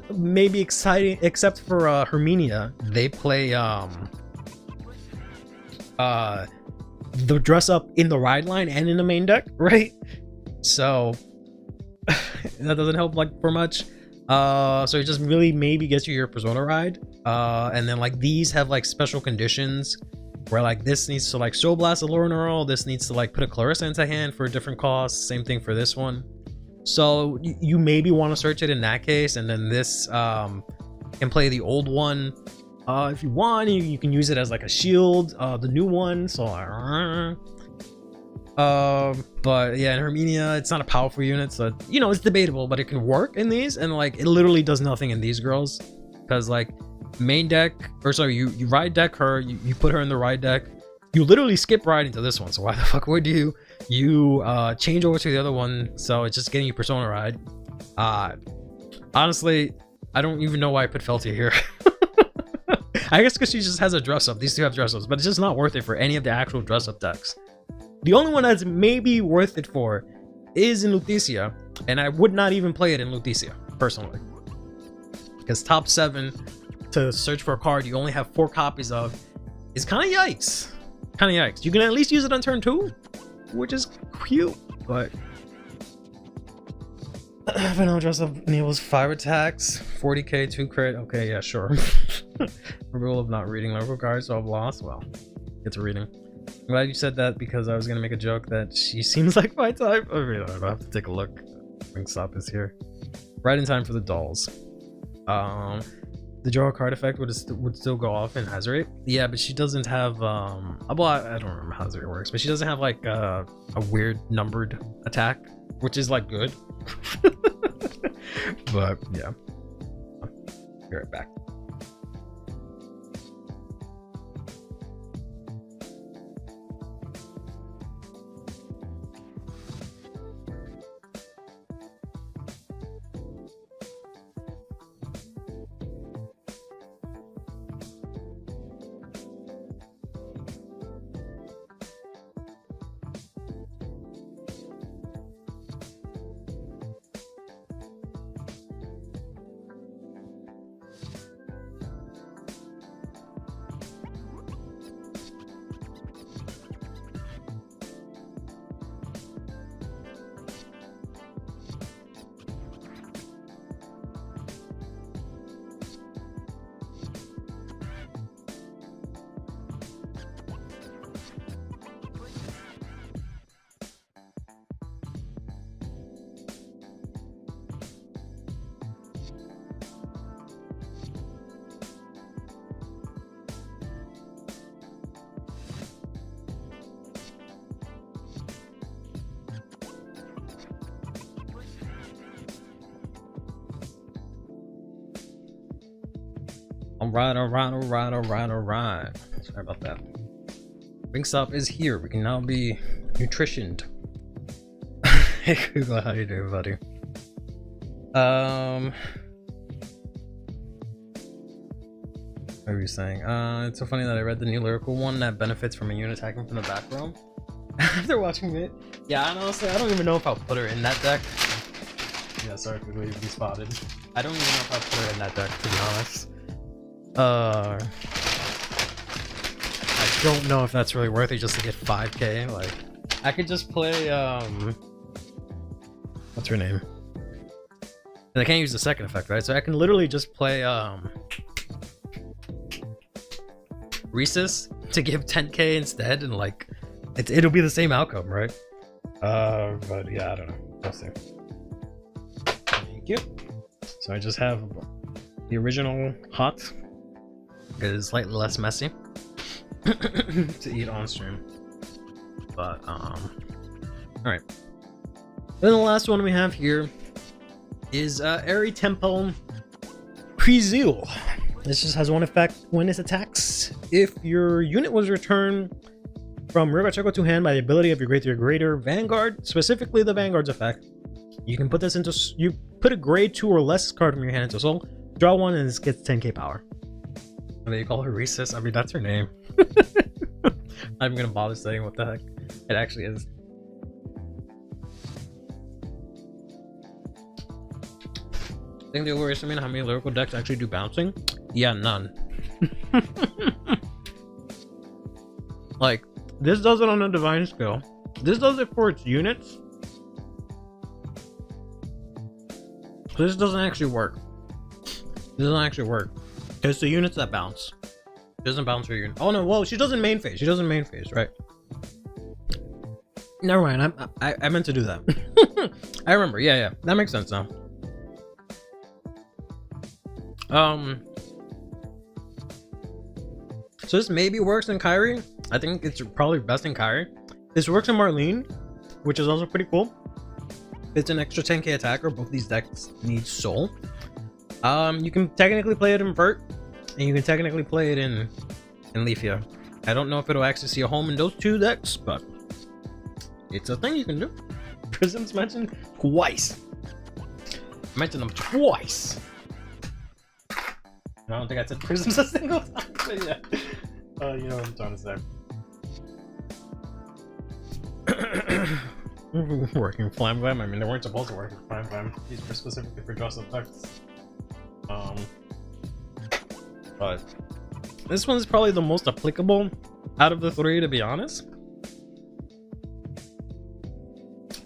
maybe exciting except for Herminia, they play the dress up in the ride line and in the main deck, right? So that doesn't help like for much. So it just really maybe gets you your Persona ride, and then like these have like special conditions where like this needs to like Soul Blast a Lauren Earl, this needs to like put a Clarissa into hand for a different cost, same thing for this one. So you maybe want to search it in that case, and then this can play the old one if you want. You can use it as like a shield, the new one. So but yeah, in Herminia it's not a powerful unit, so you know it's debatable, but it can work in these, and like it literally does nothing in these girls because like main deck, or sorry, you ride deck her, you put her in the ride deck. You literally skip right into this one, so why the fuck would you change over to the other one? So it's just getting you Persona ride. Honestly, I don't even know why I put Feltia here. I guess because she just has a dress up. These two have dress ups, but it's just not worth it for any of the actual dress up decks. The only one that's maybe worth it for is in Lutetia, and I would not even play it in Lutetia personally, because top 7 to search for a card you only have 4 copies of is kind of yikes. You can at least use it on turn 2, which is cute, but vanilla dress up enables 5 attacks, 40k, 2 crit. Okay, yeah, sure. Rule of not reading local cards, so I've lost. Well, it's a reading. I'm glad you said that, because I was gonna make a joke that she seems like my type. I mean, I'll have to take a look. Wingstop is here. Right in time for the dolls. The draw a card effect would still go off in Hazard. Yeah, but she doesn't have well, I don't remember how Hazard works, but she doesn't have like a weird numbered attack, which is like good. But yeah, be right back. Alright. Sorry about that. Wingstop is here. We can now be nutritioned. Hey Google, how you doing, buddy? What are you saying? It's so funny that I read the new lyrical one that benefits from a unit attacking from the back row. After watching it, yeah, and honestly, I don't even know if I'll put her in that deck. Yeah, sorry if you'd be spotted. I don't even know if I'll put her in that deck, to be honest. I don't know if that's really worth it just to get 5k. Like, I could just play what's her name? And I can't use the second effect, right? So I can literally just play Rhesus to give 10k instead, and like it'll be the same outcome, right? But yeah, I don't know. We'll see. Thank you. So I just have the original hot. It is slightly less messy to eat on stream, but all right. Then the last one we have here is Airy Tempo Prezeal. This just has one effect when it attacks. If your unit was returned from river check to hand by the ability of your greater Vanguard, specifically the Vanguard's effect, you can put this into, you put a grade 2 or less card from your hand into soul, draw one, and this gets 10k power. And they call her Rhesus. I mean, that's her name. I'm not even gonna bother saying what the heck it actually is. I think they overestimate how many lyrical decks actually do bouncing. Yeah, none. Like, this does it on a divine skill. This does it for its units. This doesn't actually work. This doesn't actually work. It's the units that bounce. It doesn't bounce her unit. Oh no, well, she doesn't main phase. She doesn't main phase, right? Never mind. I meant to do that. I remember. Yeah, that makes sense now. So this maybe works in Kyrie. I think it's probably best in Kyrie. This works in Marlene, which is also pretty cool. It's an extra 10k attacker. Both these decks need soul. You can technically play it in Vert. and you can technically play it in Lethia. I don't know if it'll actually see a home in those two decks, but it's a thing you can do. Prisms mentioned twice. Mentioned them twice. I don't think I said prisms a single time, but yeah. You know what I'm trying to say. Working Flam Glam. I mean, they weren't supposed to work in Flam Glam. These were specifically for dress up decks. But this one's probably the most applicable out of the three, to be honest.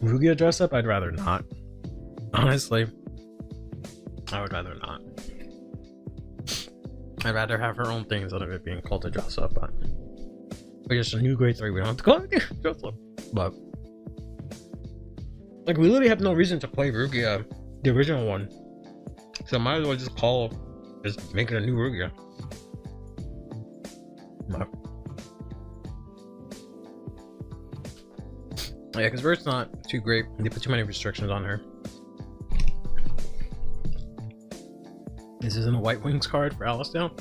Rugia dress up, I'd rather not. Honestly, I would rather not. I'd rather have her own thing instead of it being called a dress up. But we're just a new grade 3. We don't have to call it dress up. But like, we literally have no reason to play Rugia, the original one. So might as well just make it a new Rugia. But yeah, because Vert's not too great. They put too many restrictions on her. This isn't a White Wings card for Alicedale.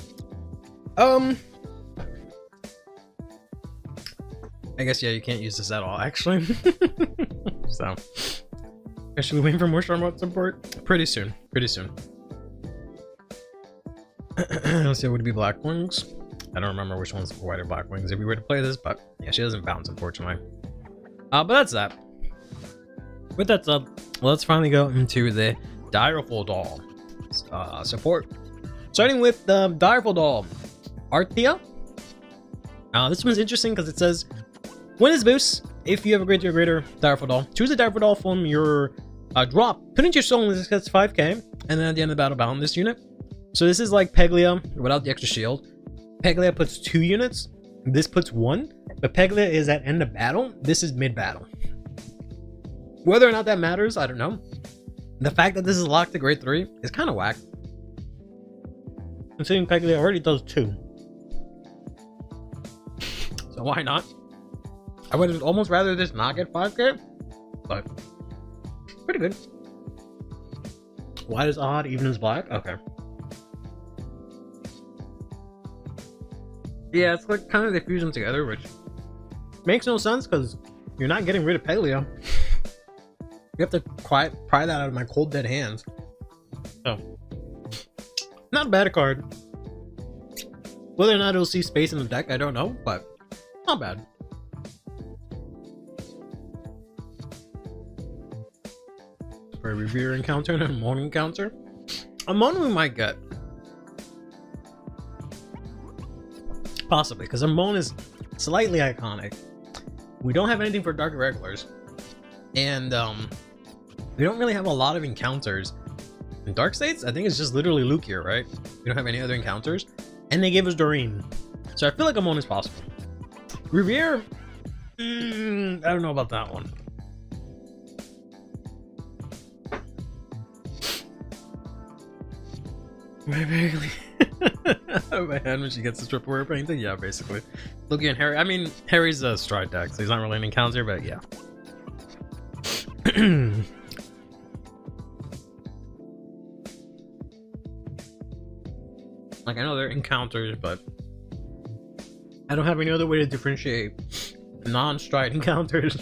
I guess, yeah, you can't use this at all, actually. So, should we wait for more Stormbolt support? Pretty soon. Let's see, it would be Black Wings. I don't remember which one's White or Black Wings if we were to play this, but yeah, she doesn't bounce, unfortunately. But that's that. With that said, let's finally go into the Direful Doll support. Starting with the Direful Doll, Arthea. This one's interesting because it says, when it's boost, if you have a greater Direful Doll, choose a Direful Doll from your drop, put into your soul, and this gets 5k, and then at the end of the battle, bound this unit. So this is like Peglia without the extra shield. Peglia puts 2 units, this puts 1, but Peglia is at end of battle, this is mid battle. Whether or not that matters, I don't know. The fact that this is locked to grade 3 is kind of whack, considering Peglia already does 2. So why not? I would almost rather this not get 5k, but pretty good. White is odd, even as black? Okay. Yeah, it's like kind of they fuse them together, which makes no sense because you're not getting rid of Peglia. You have to pry that out of my cold dead hands. So, not a bad card. Whether or not it'll see space in the deck, I don't know, but not bad. For a Revere encounter and a Moan encounter. A Moan we might get. Possibly, because a Moan is slightly iconic. We don't have anything for Dark Regulars. And we don't really have a lot of encounters. In Dark States, I think it's just literally Luke here, right? We don't have any other encounters. And they gave us Doreen. So I feel like a Moan is possible. Revere? I don't know about that one. Basically, out of my hand when she gets the triple rare painting? Yeah, basically. Loki and Harry. I mean, Harry's a stride deck, so he's not really an encounter, but yeah. Like, I know they're encounters, but I don't have any other way to differentiate non-stride encounters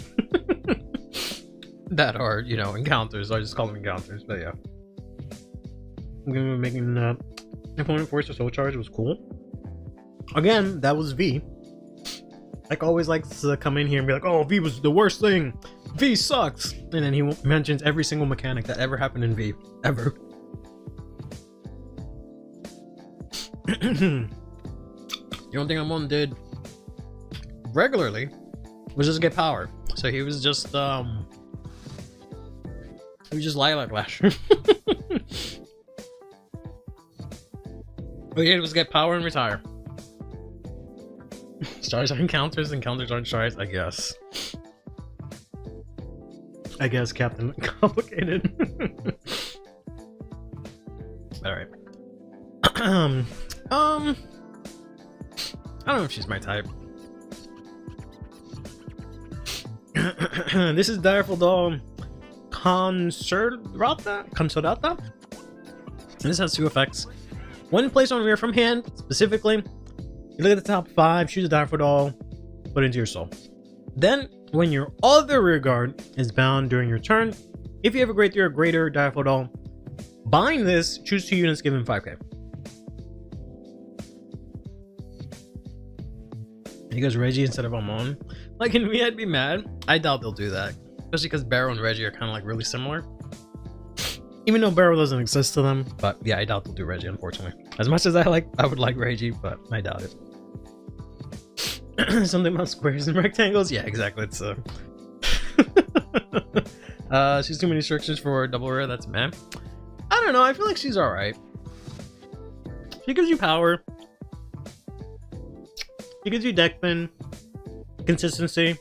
that are, you know, encounters. So I just call them encounters, but yeah. I'm gonna be making opponent force or soul charge was cool. Again, that was V. Like, always likes to come in here and be like, oh, V was the worst thing. V sucks. And then he mentions every single mechanic that ever happened in V. Ever. The only thing Amon did regularly was just get power. So he was just Lilac Lasher. What he did was get power and retire. Stars are encounters aren't stars, I guess. Captain Complicated. Alright. I don't know if she's my type. This is Direful Doll Consolata. This has 2 effects. When placed on mirror from hand, specifically, you look at the top 5, choose a direful doll, put it into your soul. Then, when your other rear guard is bound during your turn, if you have a grade 3 or greater direful doll, bind this, choose 2 units, give them 5k. You guys Reggie instead of Amon? Like in me, I'd be mad. I doubt they'll do that. Especially because Barrow and Reggie are kind of like really similar. Even though Barrow doesn't exist to them. But yeah, I doubt they'll do Reggie, unfortunately. As much as I would like Reggie, but I doubt it. Something about squares and rectangles? Yeah, exactly. It's she's too many restrictions for double rare, that's meh. I don't know, I feel like she's alright. She gives you power. She gives you deck spin, consistency.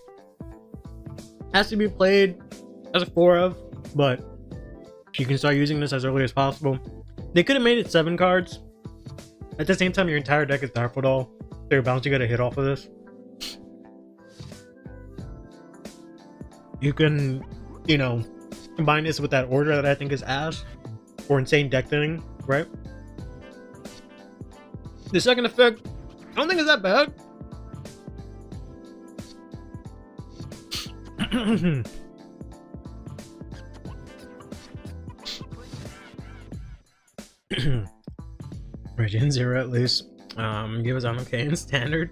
Has to be played as a 4 of, but you can start using this as early as possible. They could have made it 7 cards. At the same time, your entire deck is direful doll. So you're bound to get a hit off of this. You can, you know, combine this with that order that I think is ass for insane deck thinning, right? The second effect, I don't think it's that bad. Regen 0 at least. Give us on okay and standard.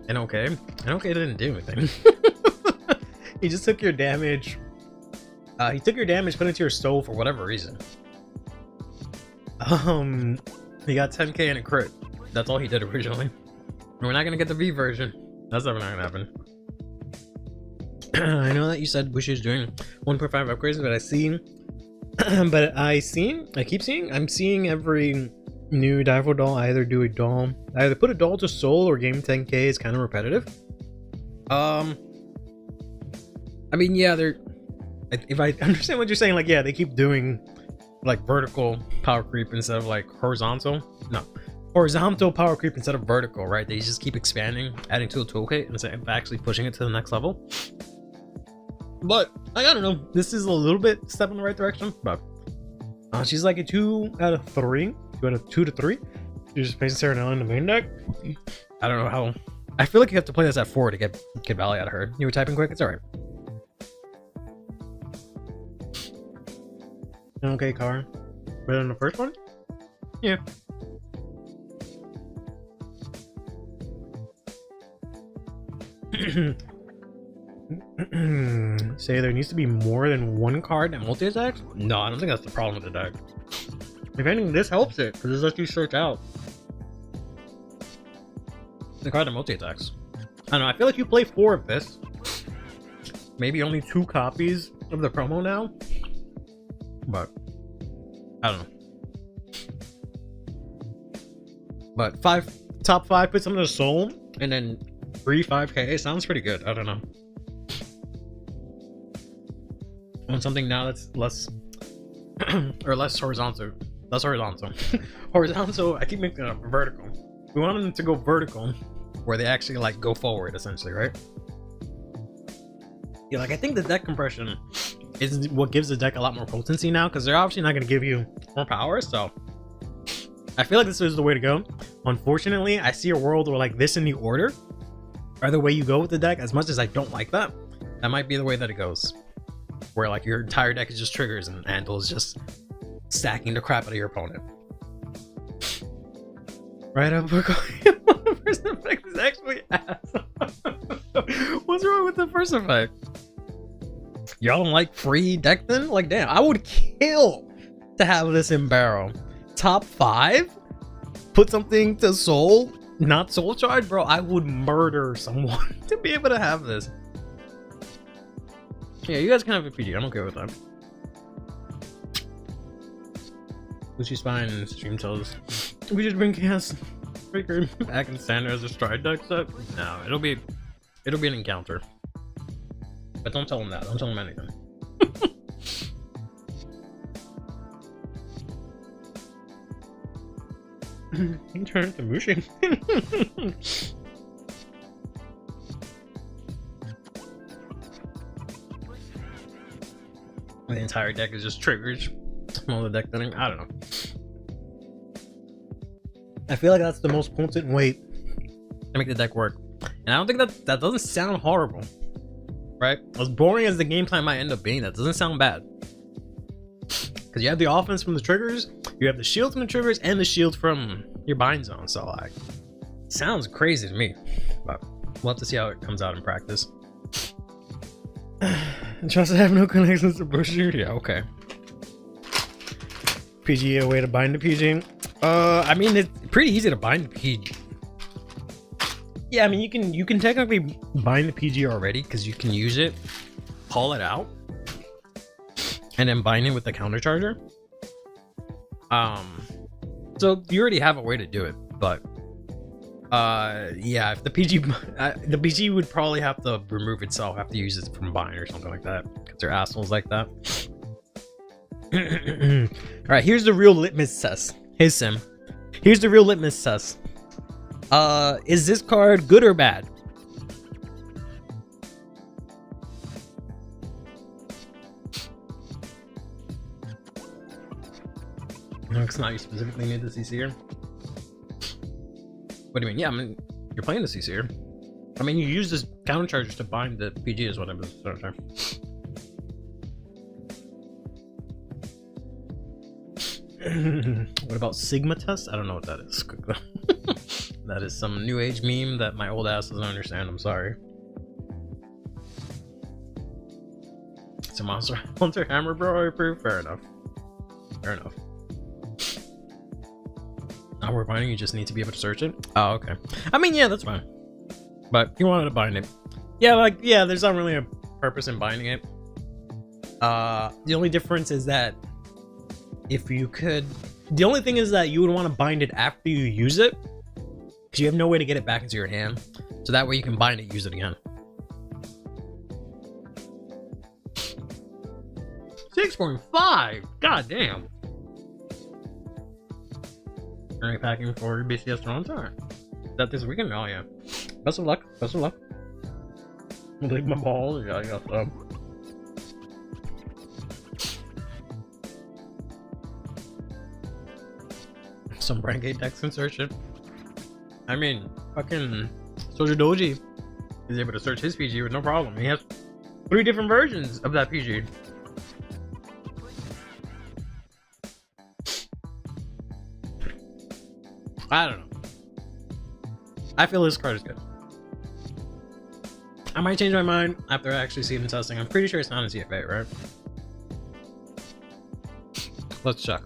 And okay. And okay didn't do anything. He just took your damage. He took your damage, put it into your soul for whatever reason. He got 10k and a crit. That's all he did originally. We're not gonna get the V version. That's never not gonna happen. I know that you said Bush is doing 1.5 upgrades, but I'm seeing every new direful doll either do a doll, either put a doll to soul or game 10k is kind of repetitive. I mean, yeah, if I understand what you're saying, like, yeah, they keep doing like vertical power creep instead of like horizontal. No, horizontal power creep instead of vertical, right? They just keep expanding, adding to a toolkit instead of actually pushing it to the next level. But I don't know, this is a little bit step in the right direction. But she's like a 2 out of 3, 2 out of 2 to 3. You're just placing Serenella in the main deck. I don't know how. I feel like you have to play this at 4 to get value out of her. You were typing quick, it's alright. Okay, car. Better than the first one? Yeah. Say there needs to be more than one card that multi-attacks? No, I don't think that's the problem with the deck. If anything, this helps it, because this lets you search out the card that multi-attacks. I don't know, I feel like you play 4 of this. Maybe only 2 copies of the promo now. But I don't know. But top 5 puts them in the soul, and then 3 5k sounds pretty good. I don't know. Want something now that's less or less horizontal. Less horizontal. Horizontal, I keep making it up vertical. We want them to go vertical where they actually like go forward essentially, right? Yeah, like I think the deck compression is what gives the deck a lot more potency now, because they're obviously not going to give you more power, so I feel like this is the way to go. Unfortunately, I see a world where like this in the order or the way you go with the deck, as much as I don't like that, that might be the way that it goes. Where like your entire deck is just triggers and Andal is just stacking the crap out of your opponent. Right up, the first effect is actually ass. What's wrong with the first effect? Y'all don't like free deck then? Like, damn, I would kill to have this in barrel. Top 5? Put something to soul? Not soul charge? Bro, I would murder someone to be able to have this. Yeah, you guys can have a PD. I'm okay with that. Lucy's fine and stream tells we just bring Chaos Breaker back in standard as a stride deck set. No, it'll be an encounter. But don't tell him that. Don't tell him anything. Turn to Mushi. The entire deck is just triggers. All the deck thinning. I don't know. I feel like that's the most potent way to make the deck work. And I don't think that doesn't sound horrible. Right? As boring as the gameplay might end up being, that doesn't sound bad. Because you have the offense from the triggers, you have the shield from the triggers, and the shield from your bind zone. So like, sounds crazy to me. But we'll have to see how it comes out in practice. Trust I have no connections to Busher. Yeah, okay. PG, a way to bind a PG. I mean, it's pretty easy to bind a PG. Yeah, I mean, you can technically bind the PG already because you can use it, call it out, and then bind it with the countercharger. So you already have a way to do it, but yeah, if the PG would probably have to remove itself, have to use it from bind or something like that, because they're assholes like that. All right, here's the real litmus test. Hey Sim, here's the real litmus test. Is this card good or bad? No, it's not. You specifically need the CC here. What do you mean? Yeah, I mean, you're playing the CC here. I mean, you use this countercharge to bind the PG is what I'm saying. What about Sigma test? I don't know what that is. That is some new age meme that my old ass doesn't understand. I'm sorry. It's a monster hunter hammer, bro. I approve. Fair enough. Fair enough. Now we're binding. You just need to be able to search it. Oh, okay. I mean, yeah, that's fine. But you wanted to bind it. Yeah, like, yeah. There's not really a purpose in binding it. The only difference is that if you could, the only thing is that you would want to bind it after you use it, because you have no way to get it back into your hand. So that way you can bind it, use it again. 6.5. God damn. Alright, packing for BCS Toronto. Is that this weekend? Oh yeah. Best of luck. Best of luck. Leave my balls. Yeah, I got some. Some Renegade decks can search it. I mean, fucking Soja Doji is able to search his PG with no problem. He has 3 different versions of that PG. I don't know. I feel this card is good. I might change my mind after I actually see the testing. I'm pretty sure it's not a CFA, right? Let's check.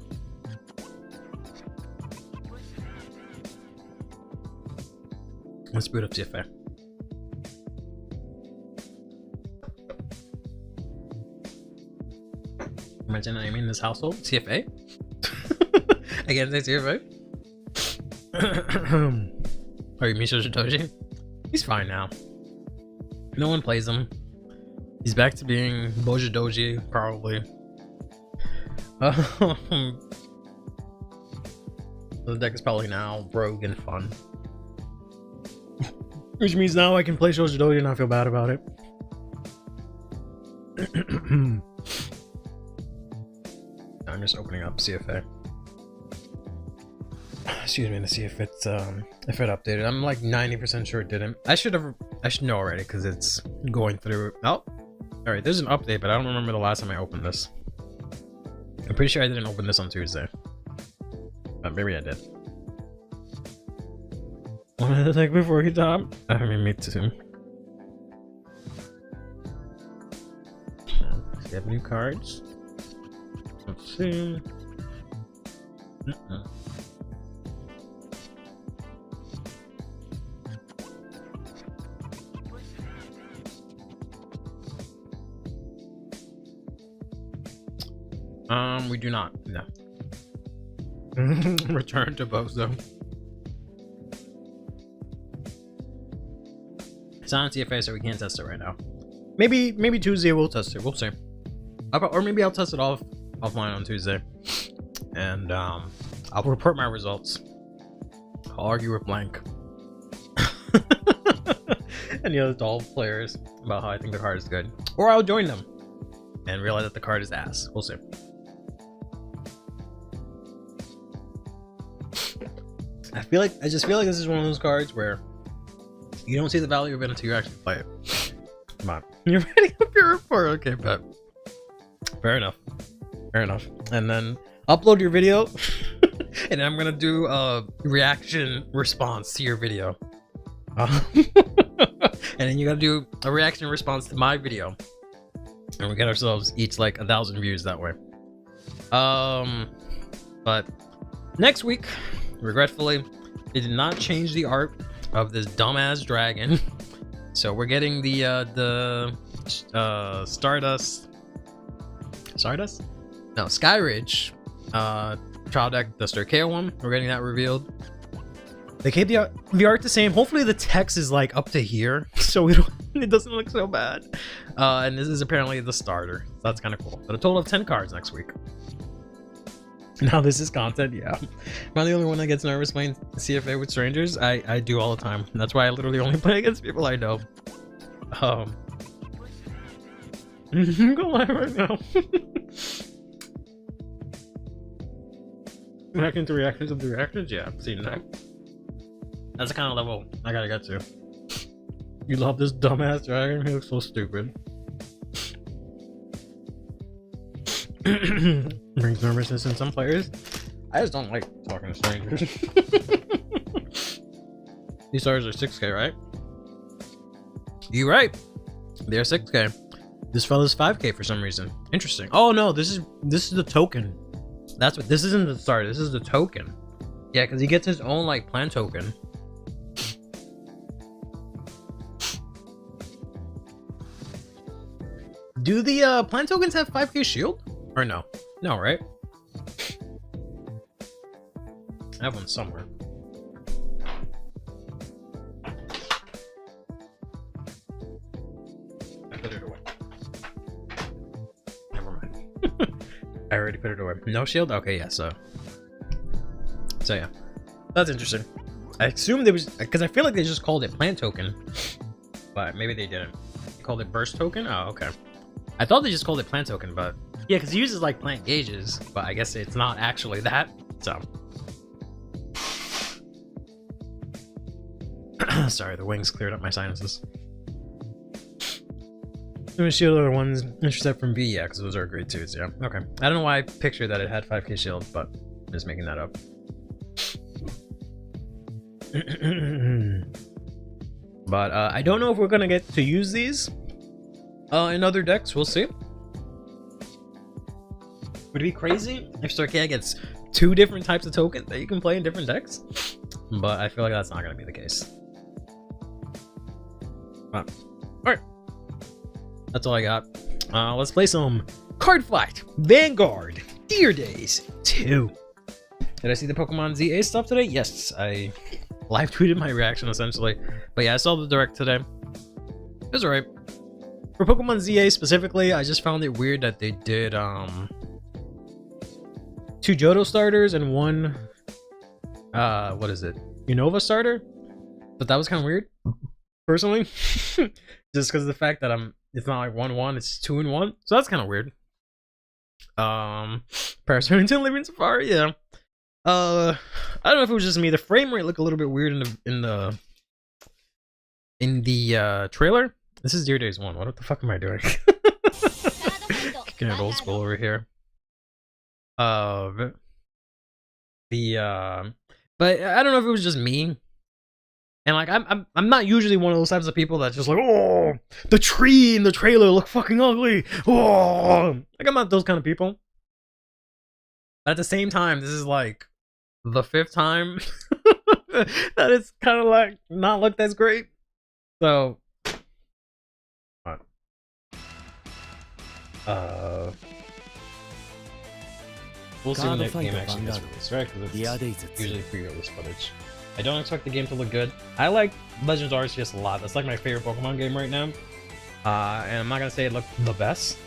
Let's boot up CFA. Imagine I mean this household. CFA? I can't say CFA. Oh, you mean Shoshitoji? He's fine now. No one plays him. He's back to being Boja Doji, probably. The deck is probably now rogue and fun. Which means now I can play Soja Doji and not feel bad about it. I'm just opening up, see if it excuse me, to see if it updated. I'm like 90% sure it didn't. I should know already because it's going through. Oh, all right. There's an update, but I don't remember the last time I opened this. I'm pretty sure I didn't open this on Tuesday, but maybe I did. Wanted to take before you top? I mean, me too. Let's get new cards. Let's see. We do not. No. Return to Bozo. It's on TFA, so we can't test it right now. Maybe Tuesday we'll test it. We'll see. Or maybe I'll test it offline on Tuesday, and I'll report my results. I'll argue with Blank and the other doll players about how I think the card is good, or I'll join them and realize that the card is ass. We'll see. I just feel like this is one of those cards where you don't see the value of it until you actually play it. Come on, you're writing up your report, okay? But fair enough, fair enough. And then upload your video, and I'm gonna do a reaction response to your video. And then you gotta do a reaction response to my video, and we get ourselves each like 1,000 views that way. But next week, regretfully, they did not change the art of this dumbass dragon, so we're getting the Skyridge trial deck, the Sturkeo one. We're getting that revealed. They kept the art the same. Hopefully the text is like up to here, so it doesn't look so bad. And this is apparently the starter. So that's kind of cool. But a total of 10 cards next week. Now this is content, yeah. Am I the only one that gets nervous playing CFA with strangers? I do all the time. That's why I literally only play against people I know. I'm gonna lie right now. Back into reactions of the reactions? Yeah, I've seen that. That's the kind of level I gotta get to. You love this dumbass dragon? He looks so stupid. Brings nervousness in some players. I just don't like talking to strangers. These stars are 6k, right? You're right. They're 6k. This fella's 5k for some reason. Interesting. Oh no, this is the token. That's what this isn't the starter. This is the token. Yeah, because he gets his own like plan token. Do the plant tokens have 5k shield? Or no? No, right? I have one somewhere. I put it away. Never mind. I already put it away. No shield? Okay, yeah, so yeah. That's interesting. I assumed it was, because I feel like they just called it plant token. But maybe they didn't. They called it burst token? Oh, okay. I thought they just called it plant token, but yeah, because it uses like plant gauges, but I guess it's not actually that. So sorry, the wings cleared up my sinuses. Shield are the ones intercept from B, yeah, because those are grade 2s, yeah. Okay. I don't know why I pictured that it had 5k shield, but I'm just making that up. But I don't know if we're gonna get to use these in other decks. We'll see. Would it be crazy if Sturkeo gets 2 different types of tokens that you can play in different decks? But I feel like that's not going to be the case. Alright. That's all I got. Let's play some Card Fight Vanguard Deer Days 2. Did I see the Pokemon ZA stuff today? Yes, I live tweeted my reaction essentially. But yeah, I saw the direct today. It was alright. For Pokemon ZA specifically, I just found it weird that they did 2 Johto starters and 1 what is it, Unova starter. But that was kind of weird personally. Just because of the fact that it's not like 1-1, it's 2-in-1, so that's kind of weird. Parasol Living Safari, yeah. I don't know if it was just me. The frame rate looked a little bit weird in the trailer. This is Deer Days 1. What the fuck am I doing? Kicking it old school over here. But I don't know if it was just me. And like I'm not usually one of those types of people that's just like, oh, the tree in the trailer look fucking ugly. Oh, like I'm not those kind of people. But at the same time, this is like the 5th time that it's kind of like not looked as great. So we'll see when the game actually gets released, right? Because it's usually pre-release footage. I don't expect the game to look good. I like Legends Arceus a lot. That's like my favorite Pokemon game right now. And I'm not gonna say it looked the best,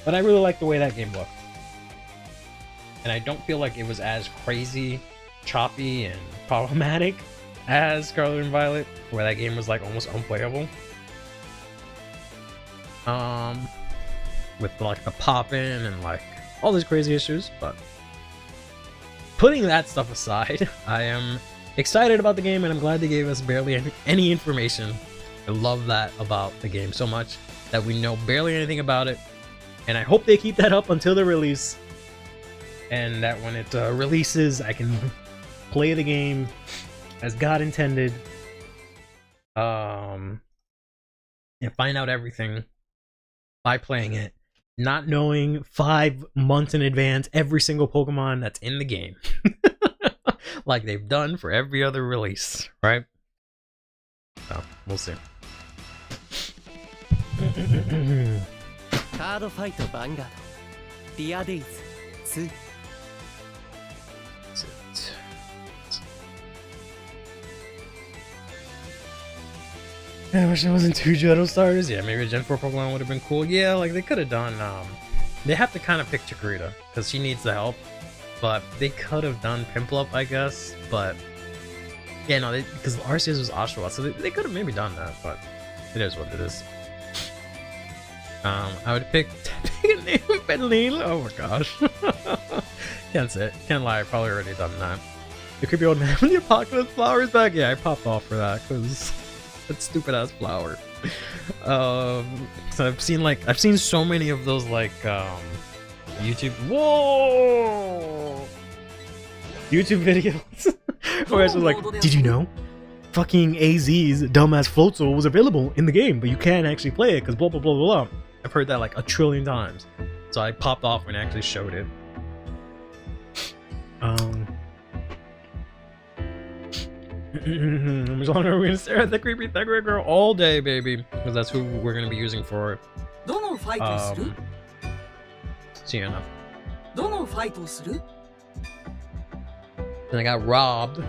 but I really like the way that game looked. And I don't feel like it was as crazy, choppy, and problematic as Scarlet and Violet, where that game was like almost unplayable. With like the pop-in and like all these crazy issues, but putting that stuff aside, I am excited about the game, and I'm glad they gave us barely any information. I love that about the game so much, that we know barely anything about it, and I hope they keep that up until the release, and that when it releases, I can play the game as God intended, and find out everything by playing it, not knowing 5 months in advance every single Pokemon that's in the game. Like they've done for every other release, right? So, we'll see. CurlyHairedVanguard Dear Days 2 That's it. I wish it wasn't 2 Johto starters. Yeah, maybe a Gen 4 Pokemon would have been cool. Yeah, like they could have done, they have to kind of pick Chikorita, because she needs the help. But they could have done Piplup, I guess. But yeah, no, because Arceus was Oshawott, so they could have maybe done that. But it is what it is. I would pick a name Benlil. Oh my gosh, can't say it. Can't lie. I've probably already done that. The creepy old man with the apocalypse flowers back. Yeah, I popped off for that because that stupid ass flower. So I've seen so many of those like YouTube YouTube videos where it's just like, did you know fucking AZ's dumbass Floatzel was available in the game, but you can't actually play it because blah blah blah blah blah. I've heard that like a trillion times, so I popped off when I actually showed it. As long as we're gonna stare at the creepy Thagrid girl all day, baby, because that's who we're gonna be using for Siana. And I got robbed.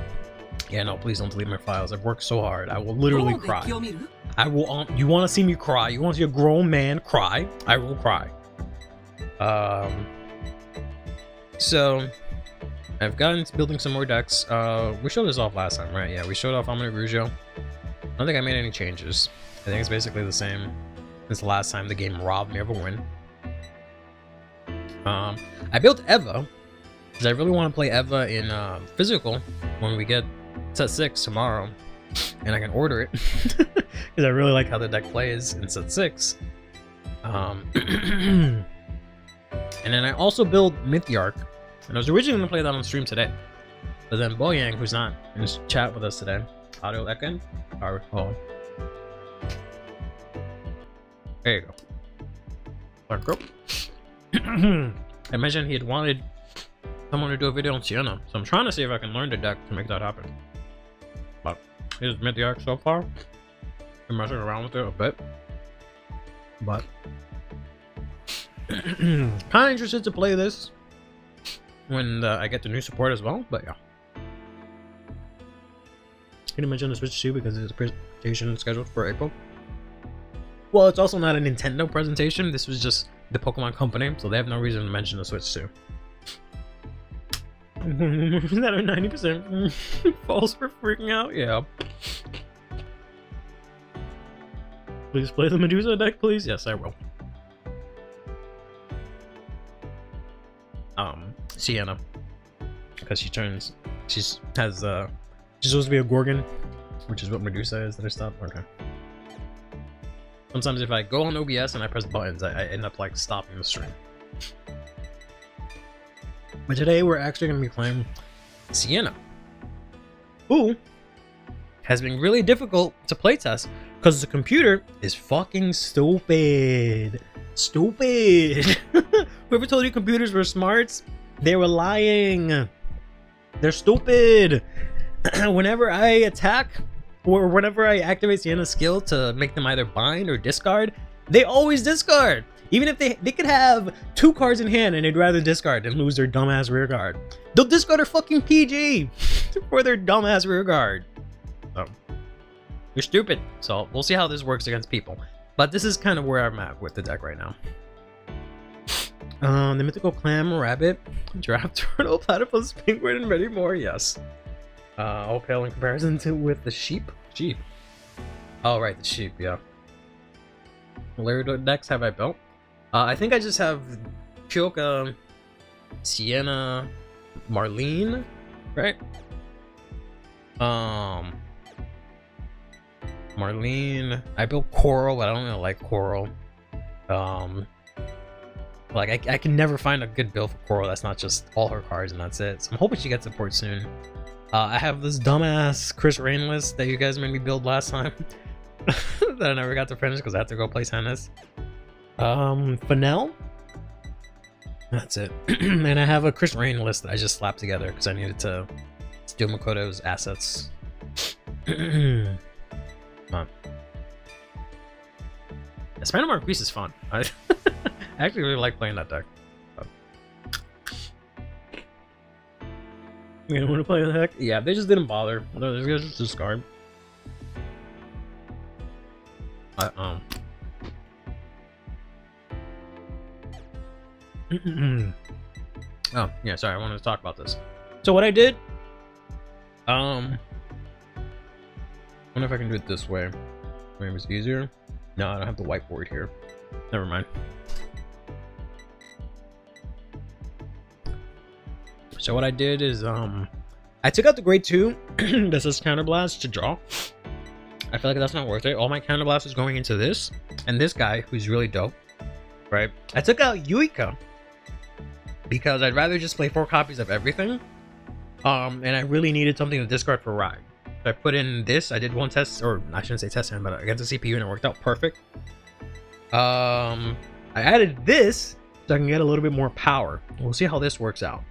Yeah, no, please don't delete my files. I've worked so hard. I will literally cry. I will. You want to see me cry? You want to see a grown man cry? I will cry. So I've gotten to building some more decks. We showed this off last time, right? Yeah, we showed off Omni Rougeau. I don't think I made any changes. I think it's basically the same since the last time the game robbed me of a win. I built Eva because I really want to play Eva in physical when we get set 6 tomorrow, and I can order it because I really like how the deck plays in set 6. And then I also built Mythiarch, and I was originally going to play that on stream today, but then Boyang, who's not in this chat with us today, Audio Ekin, there you go. I mentioned he had wanted someone to do a video on Siana, so I'm trying to see if I can learn the deck to make that happen. But here's Mythiarch so far. I'm messing around with it a bit, but kind of interested to play this when I get the new support as well. But yeah, can you mention the Switch 2 because there's a presentation scheduled for April? Well, it's also not a Nintendo presentation. This was just the Pokemon Company, so they have no reason to mention the Switch 2. That are 90% false for freaking out. Yeah. Please play the Medusa deck, please. Yes, I will. Siana, because she's supposed to be a Gorgon, which is what Medusa is. That I stopped. Okay. Sometimes if I go on OBS and I press buttons, I end up like stopping the stream. But today we're actually going to be playing Siana, who has been really difficult to playtest because the computer is fucking stupid. Stupid. Whoever told you computers were smarts, they were lying. They're stupid. Whenever I attack or whenever I activate Siana's skill to make them either bind or discard, they always discard. Even if they could have 2 cards in hand and they'd rather discard than lose their dumbass rear guard. They'll discard their fucking PG for their dumbass rear guard. So, you're stupid. So we'll see how this works against people. But this is kind of where I'm at with the deck right now. The mythical clam, rabbit, giraffe, turtle, platypus, penguin, and many more. Yes. All pale in comparison to with the sheep. Sheep. Oh right, the sheep. Yeah. What layer decks have I built? I think I just have Kyoka, Siana, Marlene, right? Marlene. I built Coral, but I don't really like Coral. Like I can never find a good build for Coral that's not just all her cards and that's it. So I'm hoping she gets support soon. I have this dumbass Chris Rain list that you guys made me build last time that I never got to finish because I had to go play tennis. Fennel. That's it. And I have a Chris Rain list that I just slapped together because I needed to steal Makoto's assets. Come on. Spider Marquise is fun. I actually really like playing that deck. You don't want to play the deck? Yeah, they just didn't bother. They're just discard. Oh yeah, sorry, I wanted to talk about this. So what I did, I wonder if I can do it this way. Maybe it's easier. No, I don't have the whiteboard here. Never mind. So what I did is I took out the grade 2 this is counterblast to draw. I feel like that's not worth it. All my counterblast is going into this and this guy who's really dope, right? I took out Yuika because I'd rather just play 4 copies of everything, and I really needed something to discard for Ride. So I put in this. I did one test, or I shouldn't say test, but against the CPU, and it worked out perfect. I added this so I can get a little bit more power. We'll see how this works out.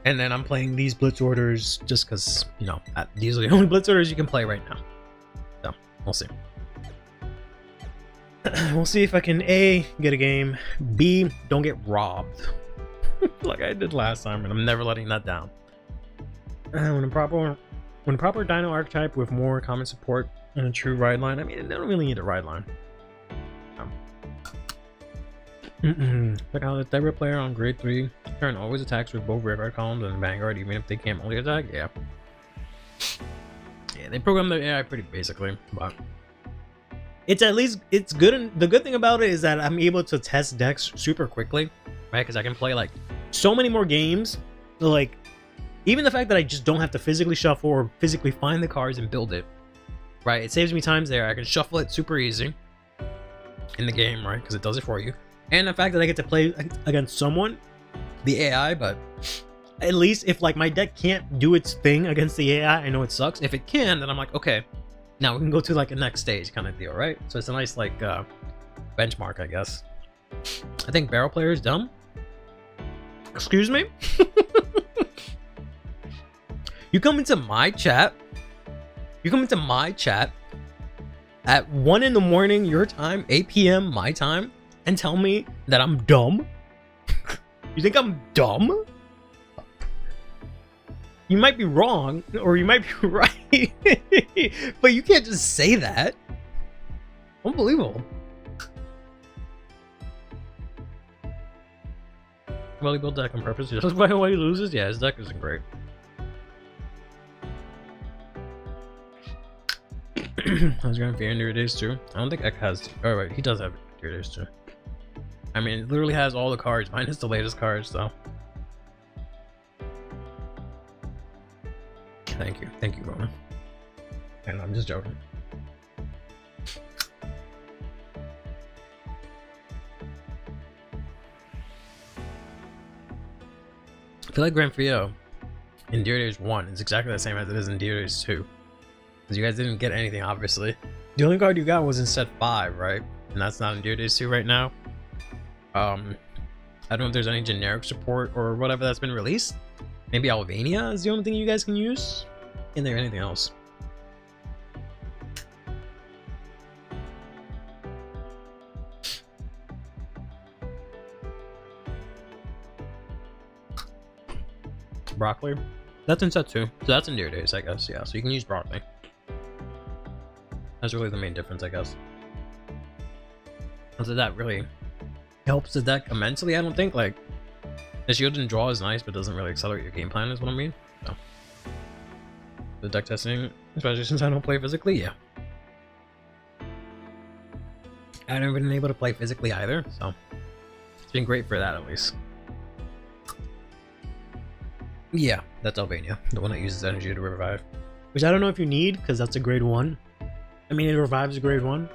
And then I'm playing these blitz orders just because, you know, these are the only blitz orders you can play right now. So we'll see. We'll see if I can A, get a game, B, don't get robbed like I did last time, and I'm never letting that down. When a proper Dino archetype with more common support and a true ride line, I mean, they don't really need a ride line. Check out the Thera player on grade 3. Turn always attacks with both Rearguard columns and Vanguard, even if they can't only attack. Yeah, they program the AI pretty basically, but it's at least it's good. And the good thing about it is that I'm able to test decks super quickly, right? Because I can play like so many more games. So, like, even the fact that I just don't have to physically shuffle or physically find the cards and build it, right? It saves me times there. I can shuffle it super easy in the game, right? Because it does it for you. And the fact that I get to play against someone, the AI, but at least if like my deck can't do its thing against the AI, I know it sucks. If it can, then I'm like, okay, now we can go to like a next stage kind of deal, right? So it's a nice like benchmark, I guess. I think Barrel Player is dumb. Excuse me? You come into my chat at 1 in the morning your time, 8 p.m. my time, and tell me that I'm dumb? You think I'm dumb? You might be wrong, or you might be right, but you can't just say that. Unbelievable. Well, he built deck on purpose just by why he loses. Yeah, his deck isn't great. I was going for Endure Days too. I don't think Ek has. Oh wait, he does have Endure Days too. I mean, it literally has all the cards, minus the latest cards, though. Thank you, Roman. And I'm just joking. I feel like Grand Frio in Endure Days 1 is exactly the same as it is in Endure Days 2. Because you guys didn't get anything, obviously. The only card you got was in set 5, right? And that's not in Endure Days 2 right now. I don't know if there's any generic support or whatever that's been released. Maybe Alvania is the only thing you guys can use. Isn't there anything else? Broccoli? That's in set 2. So that's in Deer Days, I guess. Yeah, so you can use broccoli. That's really the main difference, I guess. So that really helps the deck immensely, I don't think. Like, the shield and draw is nice, but doesn't really accelerate your game plan, is what I mean. So, the deck testing, especially since I don't play physically, yeah. I haven't been able to play physically either, so it's been great for that at least. Yeah, that's Albania, the one that uses energy to revive. Which I don't know if you need, because that's a grade 1. I mean, it revives a grade 1.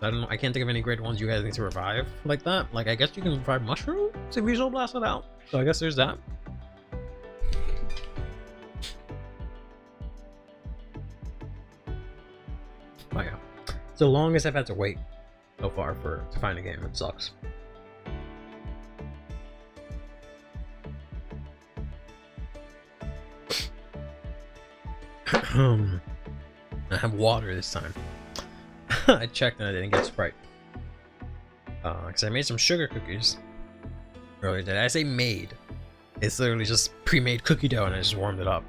I don't know. I can't think of any grade 1s you guys need to revive like that. Like, I guess you can revive mushrooms if you Soul Blast it out. So I guess there's that. Oh yeah. It's the longest I've had to wait so far to find a game. It sucks. I have water this time. I checked and I didn't get Sprite. Because I made some sugar cookies earlier today. I say made. It's literally just pre-made cookie dough and I just warmed it up.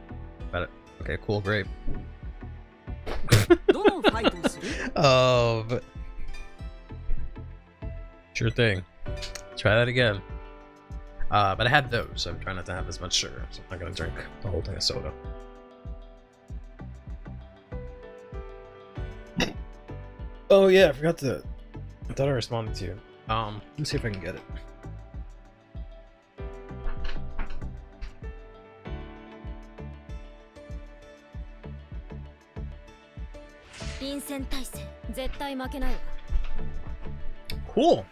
But okay, cool, great. But sure thing. Try that again. But I had those, so I'm trying not to have as much sugar. So I'm not gonna drink the whole thing of soda. Oh yeah, I thought I responded to you. Let's see if I can get it. Cool.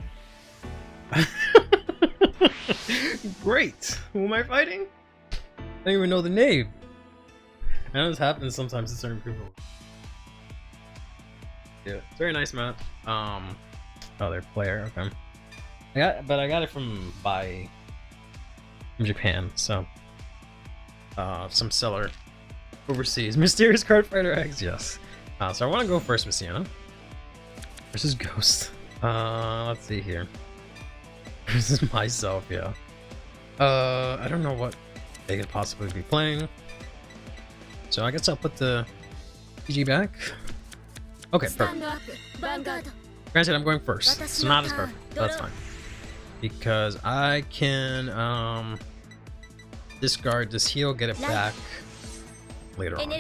Great. Who am I fighting? I don't even know the name. I know this happens sometimes to certain people. Yeah, it's very nice map. Oh, they're player. Okay. I got it from Japan. So, some seller overseas. Mysterious card fighter X. Yes. So I want to go first with Siana versus Ghost. Let's see here. This is myself. Yeah. I don't know what they could possibly be playing. So I guess I'll put the PG back. Okay, perfect. Granted, I'm going first. It's not as perfect. That's fine. Because I can discard this heal, get it back later on.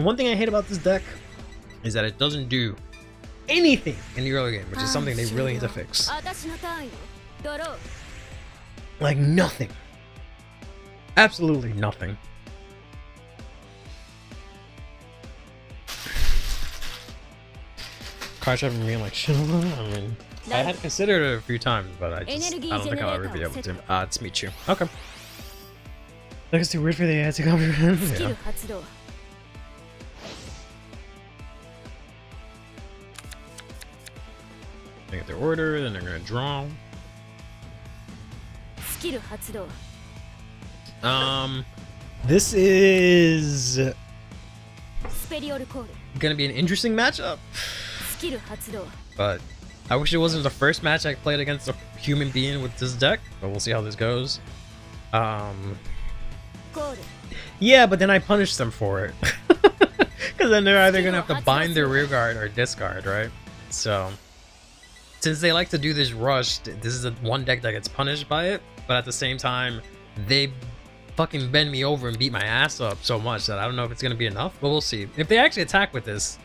One thing I hate about this deck is that it doesn't do anything in the early game, which is something they really need to fix. Like nothing. Absolutely nothing. Card having me like shit. I mean, I had considered it a few times, but I don't think I'll ever be able to. It's Michu. Okay. Like it's too weird for the AI to comprehend. Yeah. They get their order, then they're gonna draw. This is gonna be an interesting matchup. But I wish it wasn't the first match I played against a human being with this deck, but we'll see how this goes. Yeah, but then I punished them for it. Because then they're either gonna have to bind their rear guard or discard, right? So since they like to do this rush, this is the one deck that gets punished by it, but at the same time, they fucking bend me over and beat my ass up so much that I don't know if it's gonna be enough, but we'll see. If they actually attack with this,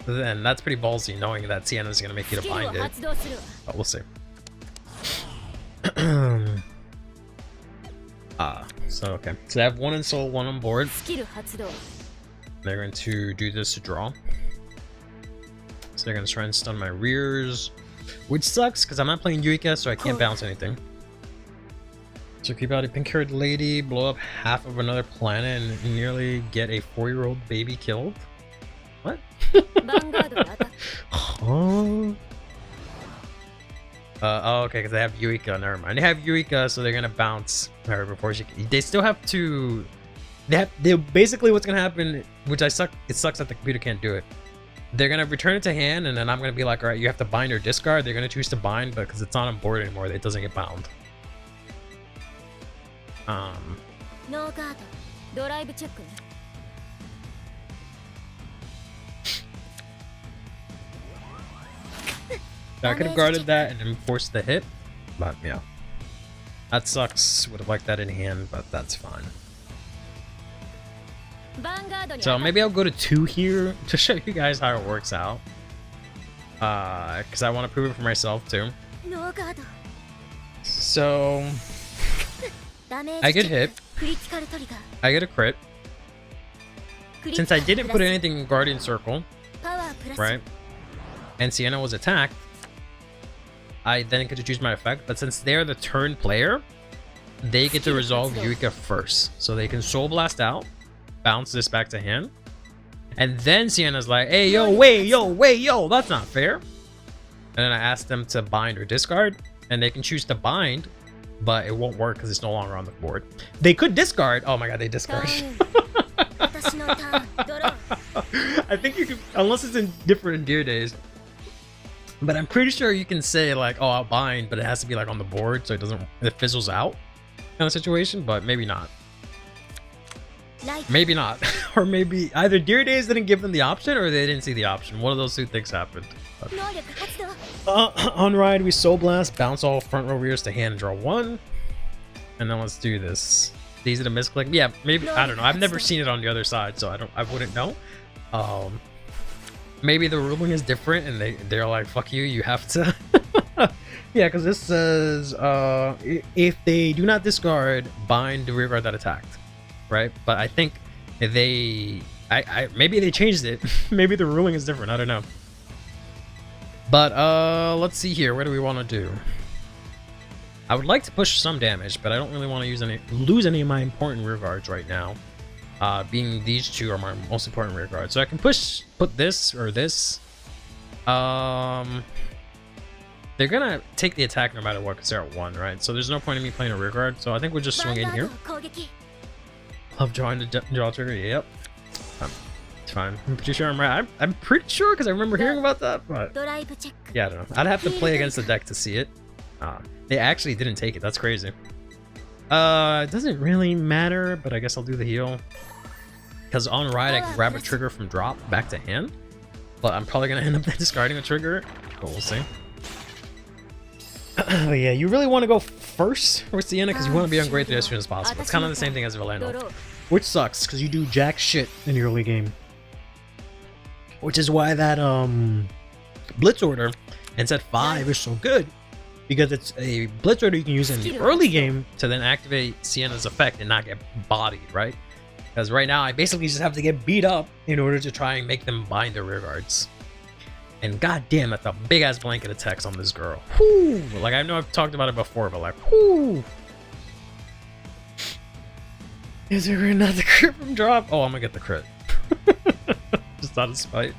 then that's pretty ballsy, knowing that Siana is gonna make you to bind it. But we'll see. So okay. So they have one in soul, one on board. They're going to do this to draw. So they're gonna try and stun my rears, which sucks because I'm not playing Yuika, so I can't bounce anything. So keep out a pink-haired lady, blow up half of another planet, and nearly get a 4-year-old baby killed. What? Huh? Oh, okay, because they have Yuika. Never mind. They have Yuika, so they're gonna bounce her before she. They still have to. They basically what's gonna happen, which it sucks that the computer can't do it. They're gonna return it to hand, and then I'm gonna be like, all right, you have to bind or discard. They're gonna choose to bind, but because it's not on board anymore, it doesn't get bound. I could have guarded that and then forced the hit, but yeah, that sucks. Would have liked that in hand, but that's fine. So maybe I'll go to 2 here to show you guys how it works out, because I want to prove it for myself too. So I get hit. I get a crit. Since I didn't put anything in Guardian Circle, right? And Siana was attacked, I then get to choose my effect. But since they're the turn player, they get to resolve Eureka first. So they can Soul Blast out, bounce this back to hand. And then Sienna's like, hey, yo, wait, yo, that's not fair. And then I asked them to bind or discard. And they can choose to bind, but it won't work because it's no longer on the board. They could discard. Oh my god, they discard. I think you can, unless it's in different Deer Days. But I'm pretty sure you can say like, oh, I'll bind, but it has to be like on the board so it fizzles out kind of situation, but maybe not. Maybe not. Or maybe either Deer Days didn't give them the option or they didn't see the option. One of those two things happened. On ride, we Soul Blast, bounce all front row rears to hand and draw one. And then let's do this. Easy to misclick. Yeah, maybe, I don't know. I've never seen it on the other side, so I wouldn't know. Maybe the ruling is different and they're like, fuck you, you have to. Yeah, because this says if they do not discard, bind the rear guard that attacked. Right? But I think maybe they changed it. Maybe the ruling is different. I don't know. But let's see here. What do we want to do? I would like to push some damage, but I don't really want to lose any of my important rear guards right now. Being these two are my most important rear guards. So I can put this or this. They're gonna take the attack no matter what because they're at 1, right? So there's no point in me playing a rear guard. So I think we'll just swing in here. Love drawing the draw trigger. Yep. It's fine. I'm pretty sure I'm right. I'm pretty sure because I remember hearing about that. But yeah, I don't know. I'd have to play against the deck to see it. They actually didn't take it. That's crazy. It doesn't really matter, but I guess I'll do the heal. Because on ride, I can grab a trigger from drop back to hand. But I'm probably going to end up discarding a trigger. But we'll see. Yeah, you really want to go first with Siana because you want to be on grade 3 as soon as possible. It's kind of the same thing as Valeno. Which sucks because you do jack shit in the early game. Which is why that Blitz Order in set 5 is so good. Because it's a Blitz Order you can use in the early game to then activate Siana's effect and not get bodied, right? Because right now I basically just have to get beat up in order to try and make them bind their rear guards. And goddamn, that's a big ass blanket of text on this girl. Whew. Like I know I've talked about it before, but like, whoo. Is there another crit from drop? Oh, I'm gonna get the crit. Just out of spite.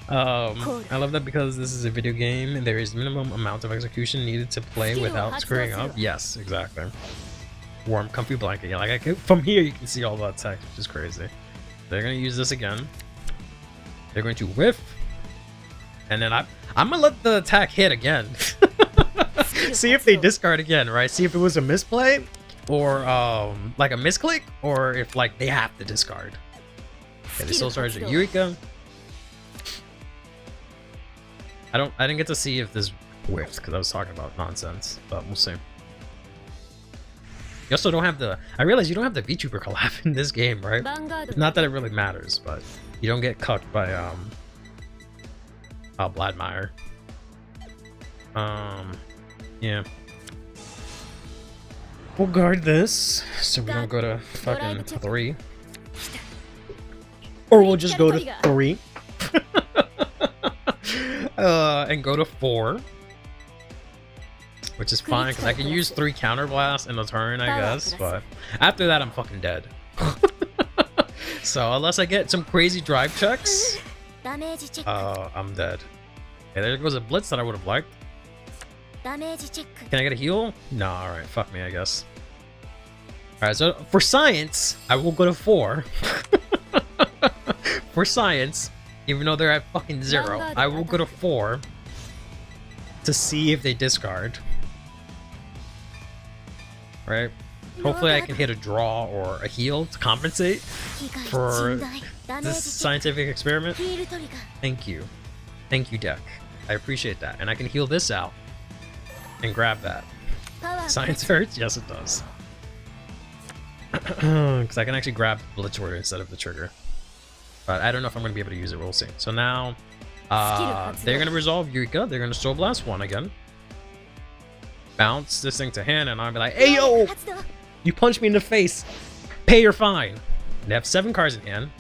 I love that because this is a video game and there is minimum amount of execution needed to play without screwing up. Yes, exactly. Warm, comfy blanket. Yeah, like from here you can see all that text, which is crazy. They're gonna use this again. They're going to whiff. And then I'm gonna let the attack hit again. See if they discard again, right? See if it was a misplay or like a misclick, or if like they have to discard. Okay, they still charge a Eureka. I didn't get to see if this whiffed because I was talking about nonsense, but we'll see. You also don't have I realize you don't have the VTuber collab in this game, right? Not that it really matters, but you don't get cucked by Bladmeyer. Yeah. We'll guard this so we don't go to fucking 3. Or we'll just go to 3. And go to 4. Which is fine because I can use 3 counter blasts in a turn, I guess. But after that, I'm fucking dead. So unless I get some crazy drive checks, I'm dead. Okay, there goes a blitz that I would have liked. Can I get a heal? No, alright, fuck me, I guess. Alright, so for science, I will go to 4. For science, even though they're at fucking 0, I will go to 4 to see if they discard. Right? Hopefully I can hit a draw or a heal to compensate for this scientific experiment. Thank you. Thank you, deck. I appreciate that. And I can heal this out and grab that. Science hurts? Yes, it does. Because I can actually grab Blitz Order instead of the trigger. But I don't know if I'm going to be able to use it. We'll see. So now they're going to resolve Eureka. They're going to Soul Blast 1 again. Bounce this thing to hand, and I'll be like, hey, yo! You punch me in the face. Pay your fine. They have 7 cards in hand.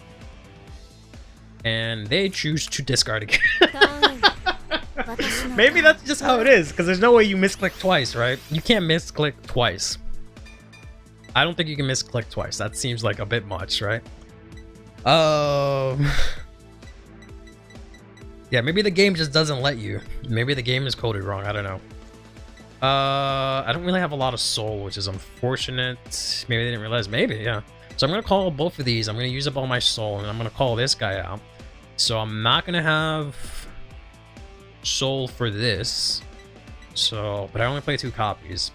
And they choose to discard again. Maybe that's just how it is, because there's no way you misclick twice, right? You can't misclick twice. I don't think you can misclick twice. That seems like a bit much, right? Yeah, maybe the game just doesn't let you. Maybe the game is coded wrong. I don't know. I don't really have a lot of soul, which is unfortunate. Maybe they didn't realize. Maybe, yeah. So I'm gonna call both of these. I'm gonna use up all my soul, and I'm gonna call this guy out. So I'm not gonna have soul for this. So, but I only play 2 copies.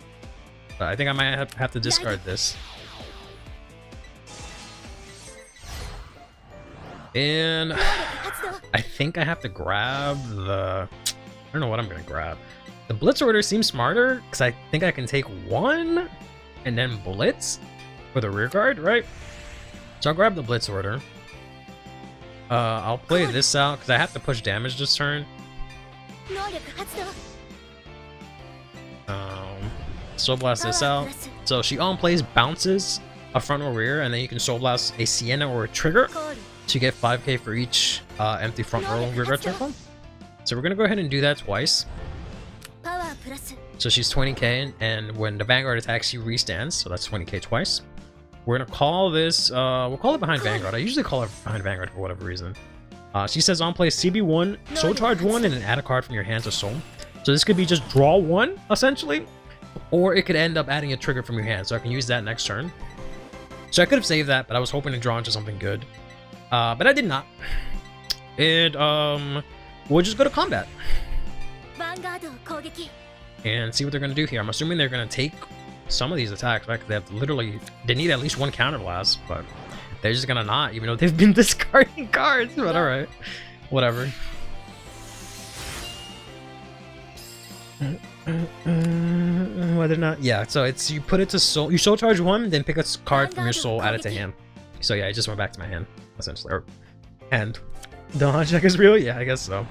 But I think I might have to discard this. And I think I have to grab the... I don't know what I'm gonna grab. The Blitz Order seems smarter, because I think I can take 1 and then Blitz for the rear guard, right? So I'll grab the Blitz Order. I'll play this out, because I have to push damage this turn. Soul Blast this out. So she on plays bounces a front or rear, and then you can Soul Blast a Siana or a Trigger to get 5k for each empty front row rear guard circle. So we're gonna go ahead and do that twice. So she's 20k, and when the Vanguard attacks, she restands, so that's 20k twice. We're gonna call this, we'll call it Behind Vanguard. I usually call it Behind Vanguard for whatever reason. She says on play CB1, Soul Charge 1, and then add a card from your hand to Soul. So this could be just draw 1, essentially, or it could end up adding a trigger from your hand, so I can use that next turn. So I could have saved that, but I was hoping to draw into something good. But I did not. And we'll just go to combat. And see what they're gonna do here. I'm assuming they're gonna take some of these attacks, right? They have they need at least 1 counter blast, but they're just gonna not, even though they've been discarding cards. But alright, whatever. Whether or not, yeah. So it's you put it to soul. You soul charge 1, then pick a card from your soul, add it to hand. So yeah, it just went back to my hand essentially. And the launch check is real. Yeah, I guess so.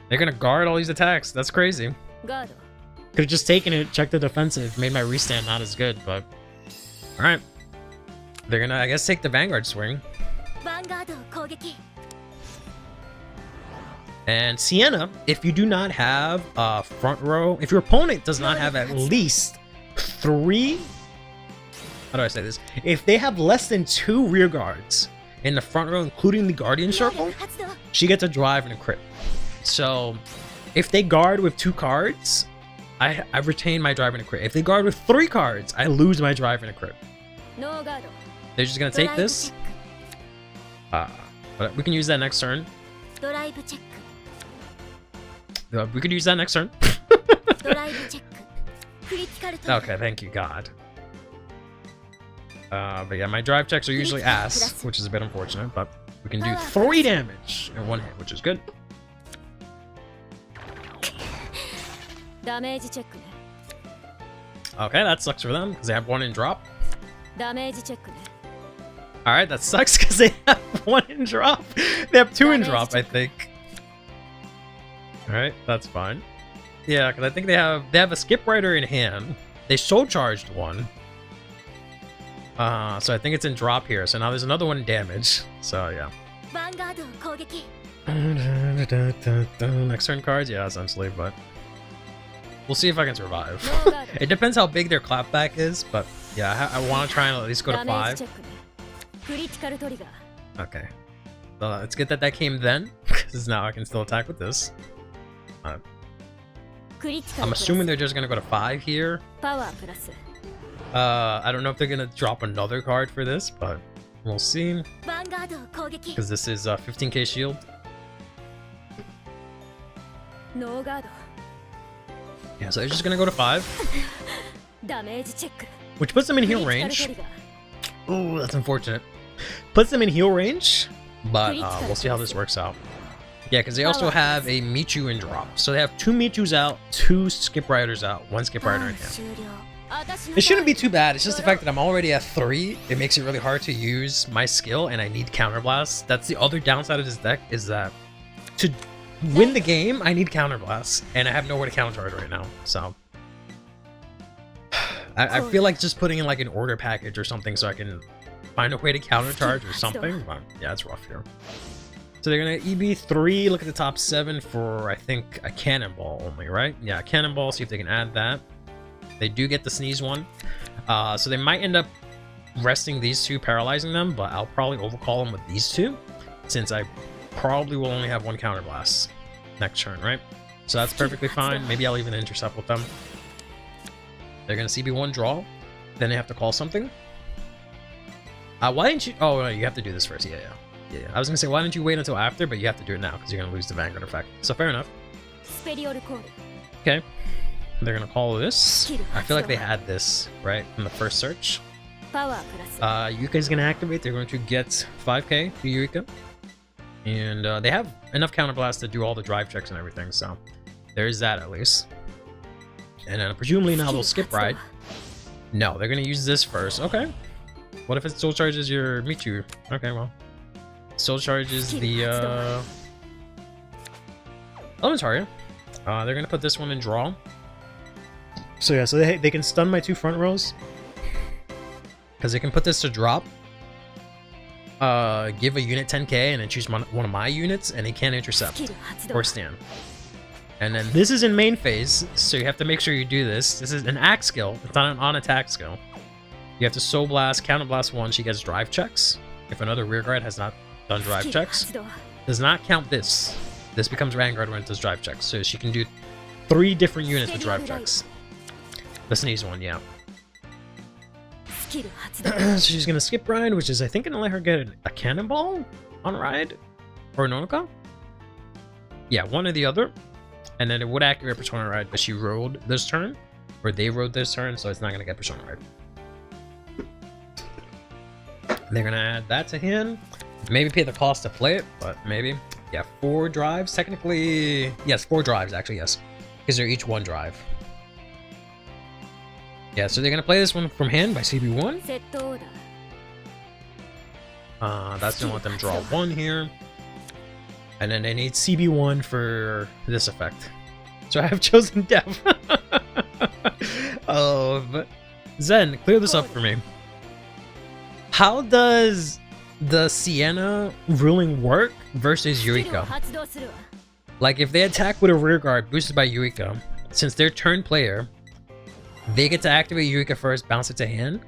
They're gonna guard all these attacks. That's crazy. Could have just taken it, checked the defensive, made my restand not as good, but alright. They're gonna, I guess, take the Vanguard swing. And Siana, if you do not have a front row, if your opponent does not have at least 3, how do I say this? If they have less than 2 rear guards in the front row, including the Guardian Circle, she gets a drive and a crit. So if they guard with 2 cards, I retain my drive and a crit. If they guard with 3 cards, I lose my drive and a crit. They're just gonna take this. But we can use that next turn. We could use that next turn. Okay, thank you, God. But yeah, my drive checks are usually ass, which is a bit unfortunate, but we can do 3 damage in 1 hit, which is good. Okay, that sucks for them because they have 1 in drop. Alright, that sucks because they have 1 in drop. They have 2 in drop, I think. Alright, that's fine. Yeah, because I think they have a Skip Rider in hand. They soul charged 1. So I think it's in drop here. So now there's another 1 in damage. So yeah. Next turn cards, yeah, essentially, but we'll see if I can survive. It depends how big their clapback is, but yeah, I want to try and at least go to 5. Okay. So it's good that that came then, because now I can still attack with this. I'm assuming they're just going to go to 5 here. I don't know if they're going to drop another card for this, but we'll see. Because this is 15k shield. Yeah, so they're just gonna go to 5. Which puts them in heal range. Oh, that's unfortunate. Puts them in heal range, but we'll see how this works out. Yeah, because they also have a Michu in drop. So they have 2 Michus out, 2 Skip Riders out, 1 Skip Rider in hand. It shouldn't be too bad. It's just the fact that I'm already at 3. It makes it really hard to use my skill, and I need Counterblast. That's the other downside of this deck, is that to win the game, I need Counterblast, and I have nowhere to countercharge right now. So I feel like just putting in like an order package or something so I can find a way to countercharge or something. But yeah, it's rough here. So they're gonna EB3, look at the top 7 for, I think, a cannonball only, right? Yeah, cannonball, see if they can add that. They do get the sneeze one. So they might end up resting these two, paralyzing them, but I'll probably overcall them with these two, since I probably will only have one counterblast next turn, right? So that's perfectly fine. Maybe I'll even intercept with them. They're gonna CB1 draw, then they have to call something. Why didn't you? Oh, no, you have to do this first. Yeah. I was gonna say, why didn't you wait until after? But you have to do it now because you're gonna lose the Vanguard effect. So fair enough. Okay. They're gonna call this. I feel like they had this right from the first search. Yuka's gonna activate. They're going to get 5k to Eureka, and they have enough counterblast to do all the drive checks and everything. So there's that at least. And then presumably now they'll skip ride. No, they're gonna use this first. Okay. What if it soul charges your Michu? Okay, well. Soul charges the Elementaria. They're gonna put this one in draw. So yeah, so they can stun my 2 front rows. Because they can put this to drop. Give a unit 10k and then choose one of my units, and they can't intercept or stand. And then this is in main phase, so you have to make sure you do this. This is an act skill, it's not an on-attack skill. You have to Soul Blast, Counterblast 1, she gets drive checks. If another rearguard has not done drive checks, does not count this. This becomes Vanguard when it does drive checks. So she can do 3 different units with drive checks. The sneeze one, yeah. So she's gonna skip ride, which is I think gonna let her get a cannonball on ride? Or Nonoka? Yeah, one or the other. And then it would activate Persona Ride, but she rode this turn. Or they rode this turn, so it's not gonna get Persona Ride. They're gonna add that to hand. Maybe pay the cost to play it, but maybe. Yeah, 4 drives. Technically, yes, 4 drives actually, yes. Because they're each 1 drive. Yeah, so they're gonna play this one from hand by CB1. That's gonna let them draw 1 here. And then they need CB1 for this effect. So I have chosen Death. But Zen, clear this up for me. How does the Siana ruling work versus Eureka? Like, if they attack with a rearguard boosted by Eureka, since they're turn player, they get to activate Eureka first, bounce it to hand.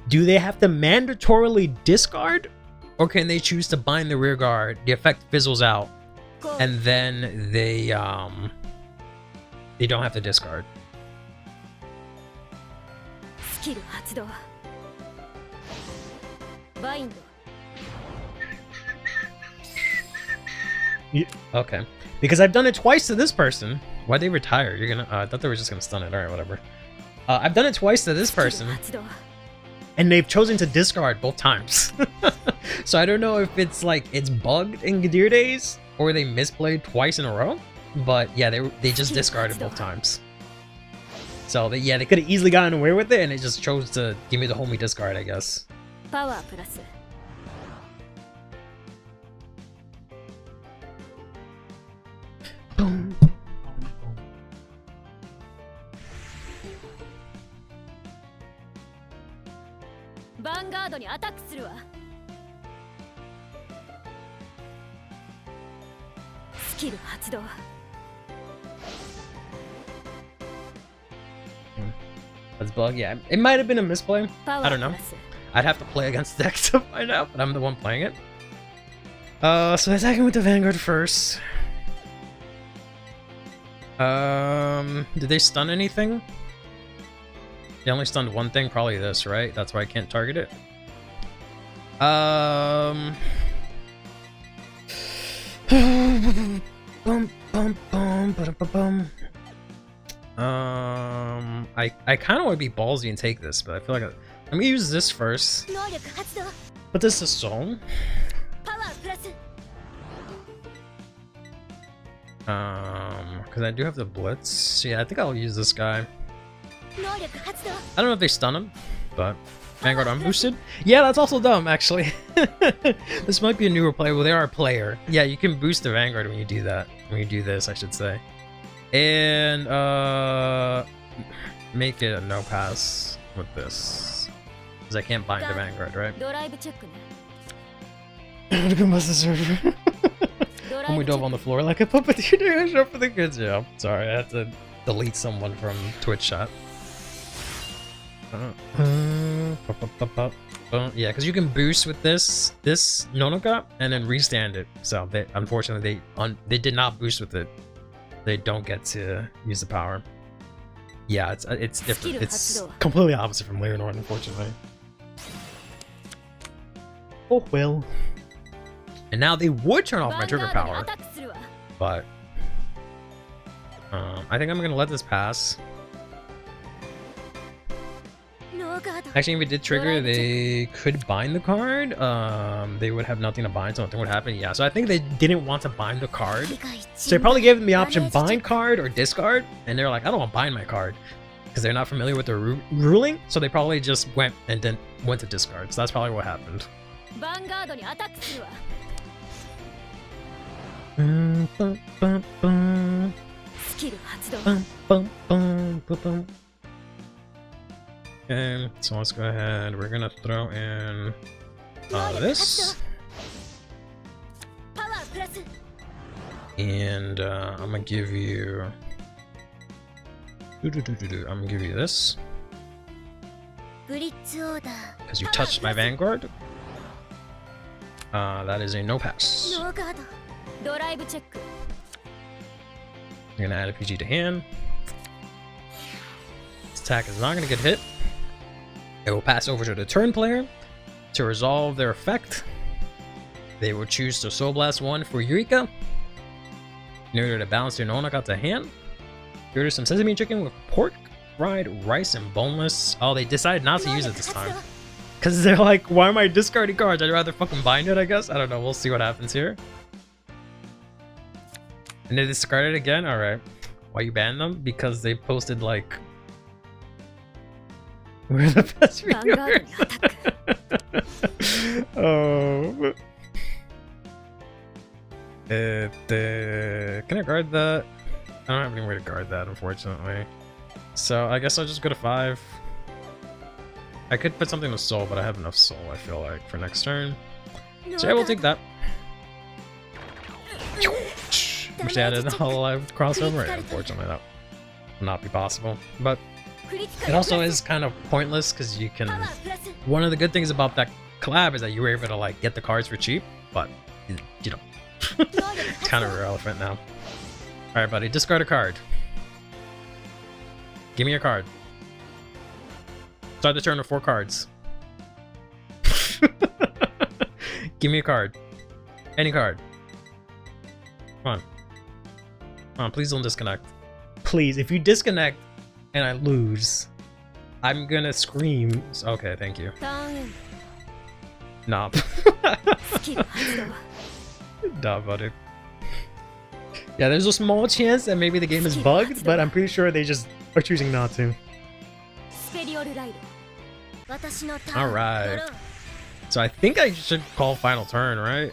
Do they have to mandatorily discard? Or can they choose to bind the rearguard, the effect fizzles out, and then they don't have to discard? Yeah, okay. Because I've done it twice to this person. Why'd they retire? You're gonna I thought they were just gonna stun it. Alright, whatever. I've done it twice to this person. And they've chosen to discard both times. So I don't know if it's like it's bugged in Gadir days or they misplayed twice in a row. But yeah, they just discarded both times. So they could have easily gotten away with it, and they just chose to give me the homie discard, I guess. Boom. Vanguard にアタックするわ。スキル発動。That's bug, yeah. It might have been a misplay. I don't know. I'd have to play against the deck to find out, but I'm the one playing it. So attacking with the Vanguard first. Did they stun anything? They only stunned one thing, probably this, right? That's why I can't target it. I kind of want to be ballsy and take this, but I feel like I'm gonna use this first. Put this to soul. Because I do have the blitz. Yeah, I think I'll use this guy. I don't know if they stun him, but Vanguard unboosted. Yeah, that's also dumb, actually. This might be a newer player. Well, they are a player. Yeah, you can boost the Vanguard when you do that. When you do this, I should say. And make it a no pass with this. Because I can't bind the Vanguard, right? ドライブチェックね Look at the server. ドラ When イ we ブチェ dove ッ on ク the floor like a puppeteer doing a show for the kids. Yeah, sorry, I had to delete someone from Twitch chat. Yeah, because you can boost with this Nonoka and then restand it. So they unfortunately they did not boost with it. They don't get to use the power. Yeah, it's different. It's completely opposite from Leonard, unfortunately. Oh well. And now they would turn off my trigger power, but I think I'm gonna let this pass. Actually, if we did trigger, they could bind the card. They would have nothing to bind, so nothing would happen. Yeah, so I think they didn't want to bind the card. So they probably gave them the option bind card or discard, and they're like, I don't want to bind my card because they're not familiar with the ruling. So they probably just went and then went to discard. So that's probably what happened. ヴァンガードにアタックするわ スキル発動 Okay, so let's go ahead. We're gonna throw in this, パワープラス and I'm gonna give you. I'm gonna give you this ブリッツオーダー because you touched my Vanguard. That is a no pass. ノーガードドライブチェック You're gonna add a PG to hand. This attack is not gonna get hit. It will pass over to the turn player. To resolve their effect, they will choose to Soul Blast 1 for Eureka. In order to balance their Nonaka to hand, order some sesame chicken with pork, fried rice, and boneless. Oh, they decided not to use it this time. Because they're like, why am I discarding cards? I'd rather fucking bind it, I guess. I don't know. We'll see what happens here. And they discarded it again? Alright. Why you banned them? Because they posted like... We're the best reviewers. Oh. Can I guard that? I don't have any way to guard that, unfortunately. So I guess I'll just go to 5. I could put something with soul, but I have enough soul, I feel like, for next turn. So yeah, we'll take that. Wish they added a Hololive crossover. Yeah, unfortunately, that will not be possible. But it also is kind of pointless because you can. One of the good things about that collab is that you were able to like get the cards for cheap, but you don't. It's kind of irrelevant now. All right, buddy, discard a card. Give me a card. Start the turn with 4 cards. Give me a card. Any card. Come on. Come on, please don't disconnect. Please, if you disconnect and I lose, I'm gonna scream. Okay, thank you. Nah. Nah, buddy. Yeah, there's a small chance that maybe the game is bugged, but I'm pretty sure they just are choosing not to. Alright. So I think I should call final turn, right?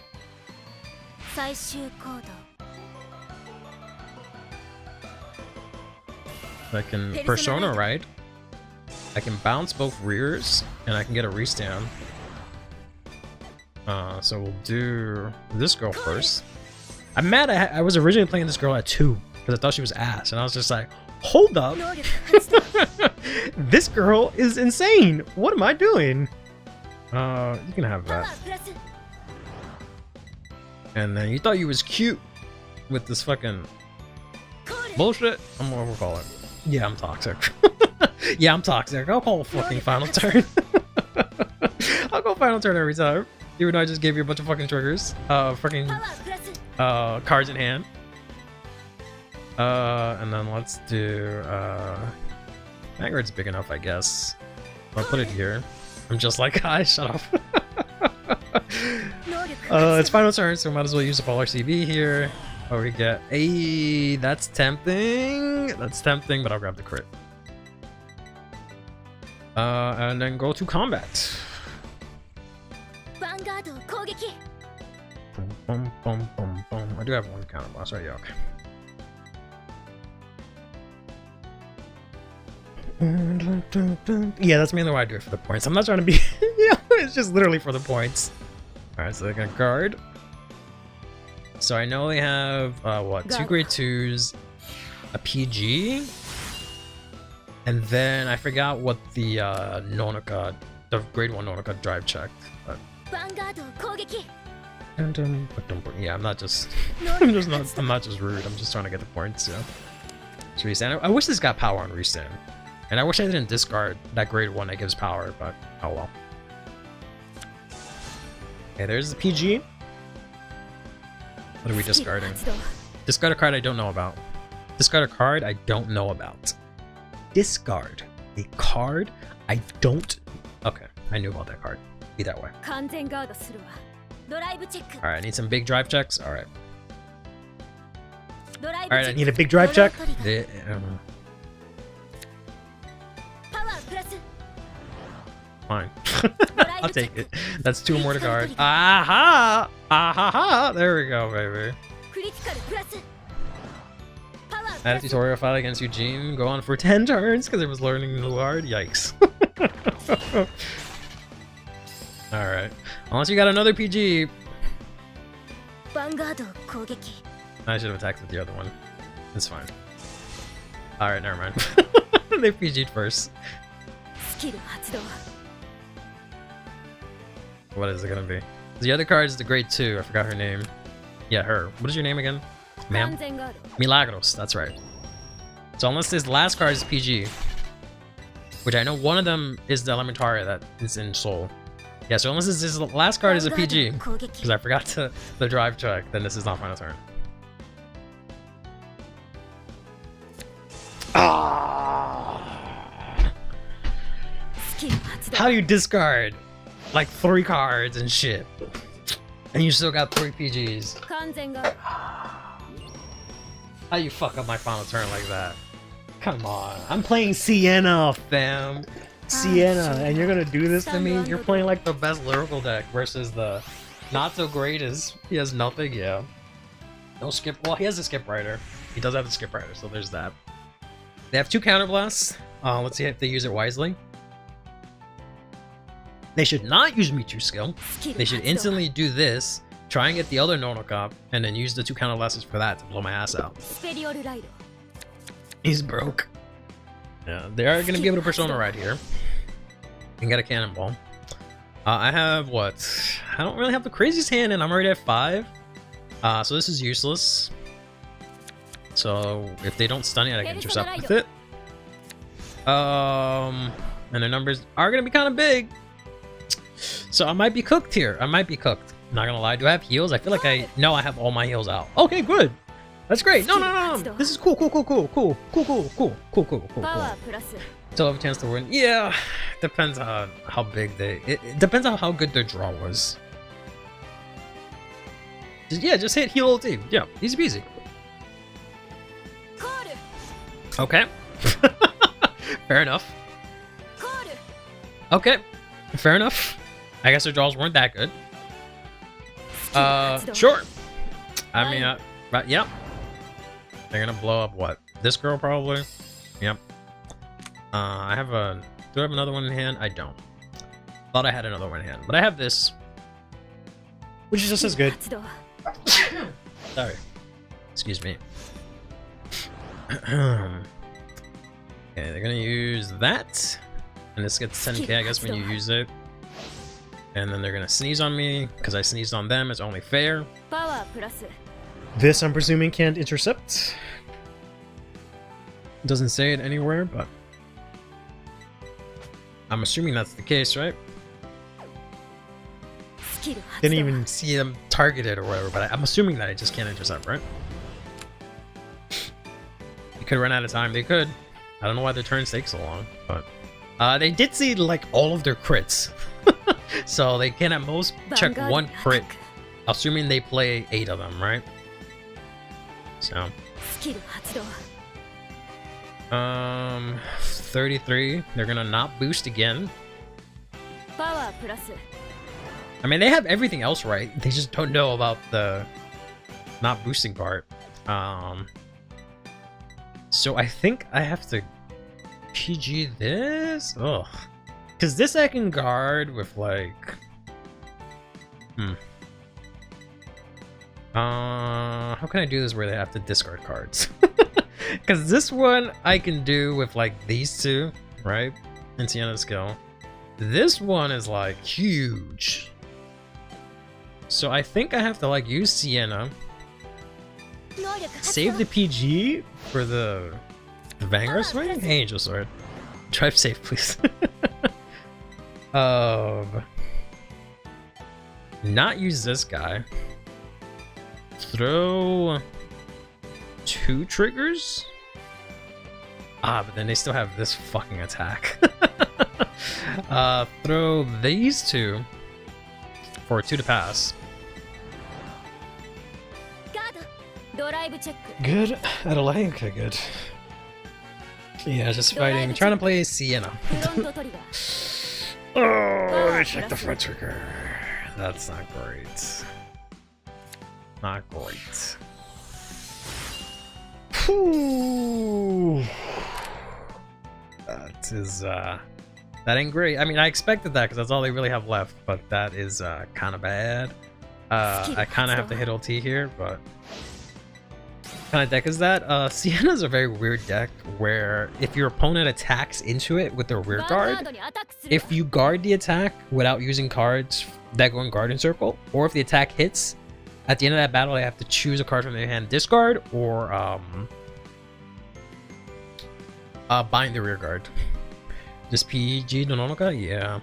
I can Persona, right? I can bounce both rears, and I can get a restand. So we'll do this girl first. I'm mad I was originally playing this girl at 2, because I thought she was ass, and I was just like, hold up! This girl is insane! What am I doing? You can have that. And then you thought you was cute with this fucking bullshit? I'm gonna call it. Yeah, I'm toxic. Yeah, I'm toxic. I'll call a fucking final turn. I'll go final turn every time. Even though I just gave you a bunch of fucking triggers. Fucking cards in hand. And then let's do Vanguard's big enough, I guess. I'll put it here. I'm just like, hi, shut up. It's final turn, so we might as well use a Polar CB here. Oh, we get a that's tempting. That's tempting, but I'll grab the crit. And then go to combat. Boom, boom, boom, boom. I do have one counter blast, right? Yeah, okay. Yeah, that's mainly why I do it for the points. I'm not trying to be. Yeah, it's just literally for the points. All right, so they're gonna guard. So I know they have what, 2 grade 2s, a PG, and then I forgot what the Nonoka, the grade 1 Nonoka drive checked. But... yeah, I'm not just I'm not just rude. I'm just trying to get the points. Yeah. So restand. I wish this got power on restand, and I wish I didn't discard that grade 1 that gives power. But oh well. Okay, there's the PG. What are we discarding? Discard a card I don't know about. Discard a card I don't know about. Discard a card I don't. Okay, I knew about that card. Be that way. Alright, I need some big drive checks. Alright. Alright, I need a big drive check. Yeah, fine. I'll take it. That's 2 more to guard. Aha! Aha! There we go, baby. Add a tutorial fight against Eugene. Go on for 10 turns because it was learning the Lard. Yikes. Alright. Unless you got another PG. I should have attacked with the other one. It's fine. Alright, never mind. They PG'd first. What is it gonna be? The other card is the grade 2. I forgot her name. Yeah, her. What is your name again? Ma'am? Milagros, that's right. So unless this last card is PG, which I know one of them is the Elementaria that is in Soul. Yeah, so unless this last card is a PG, because I forgot the drive check, then this is not final turn. Ah! How do you discard like 3 cards and shit, and you still got 3 PGs? How you fuck up my final turn like that? Come on, I'm playing Siana, fam. Siana, and you're gonna do this to me? You're playing like the best lyrical deck versus the not so great as he has nothing. Yeah, no skip. Well, he has a skip rider. He does have a skip rider, so there's that. They have 2 counterblasts. Let's see if they use it wisely. They should not use Michu skill. They should instantly do this, try and get the other Nonokop, and then use the 2 counterblasts for that to blow my ass out. He's broke. Yeah, they are going to be able to Persona right here. And get a Cannonball. I have what? I don't really have the craziest hand, and I'm already at 5. So this is useless. So if they don't stun it, I can intercept with it. And their numbers are going to be kind of big. So I might be cooked here. I might be cooked. Not gonna lie. Do I have heals? I feel like I have all my heals out. Okay, good. That's great. No. This is cool. Still have a chance to win. Yeah. Depends on how big it depends on how good their draw was. Just hit heal team. Yeah, easy peasy. Okay. Fair enough. Okay. Fair enough. I guess their draws weren't that good. Sure. I mean, but yep. They're gonna blow up what? This girl probably. Yep. Do I have another one in hand? I don't. Thought I had another one in hand, but I have this, which is just as good. Sorry. Excuse me. Okay, they're gonna use that, and this gets 10k, I guess, when you use it. And then they're gonna sneeze on me because I sneezed on them. It's only fair. This, I'm presuming, can't intercept. Doesn't say it anywhere, but I'm assuming that's the case, right? Didn't even see them targeted or whatever, but I'm assuming that I just can't intercept, right? They could run out of time. They could. I don't know why their turns take so long, but they did see like all of their crits. So they can at most check 1 crit, assuming they play 8 of them, right? So 33. They're gonna not boost again. I mean, they have everything else right. They just don't know about the not boosting part. So I think I have to PG this? Ugh. Because this I can guard with like... how can I do this where they have to discard cards? Because this one I can do with like these two, right? And Siana's skill. This one is like huge. So I think I have to like use Siana. Save the PG for the Vanguard swing? Hey, Angel Sword. Drive safe, please. Not use this guy. Throw 2 triggers? Ah, but then they still have this fucking attack. Throw these 2 for 2 to pass. Good. Adelaide? Okay, good. Yeah, just fighting. Trying to play Siena. Oh, check the front trigger. That's not great. Not great. Whew. That is, that ain't great. I mean, I expected that because that's all they really have left, but that is kind of bad. I kind of have to hit ulti here, but... What kind of deck is that? Siena's a very weird deck where if your opponent attacks into it with their rear guard, if you guard the attack without using cards that go in guard and circle, or if the attack hits, at the end of that battle they have to choose a card from their hand, discard, or bind the rear guard. Just PG Dononoka? Yeah.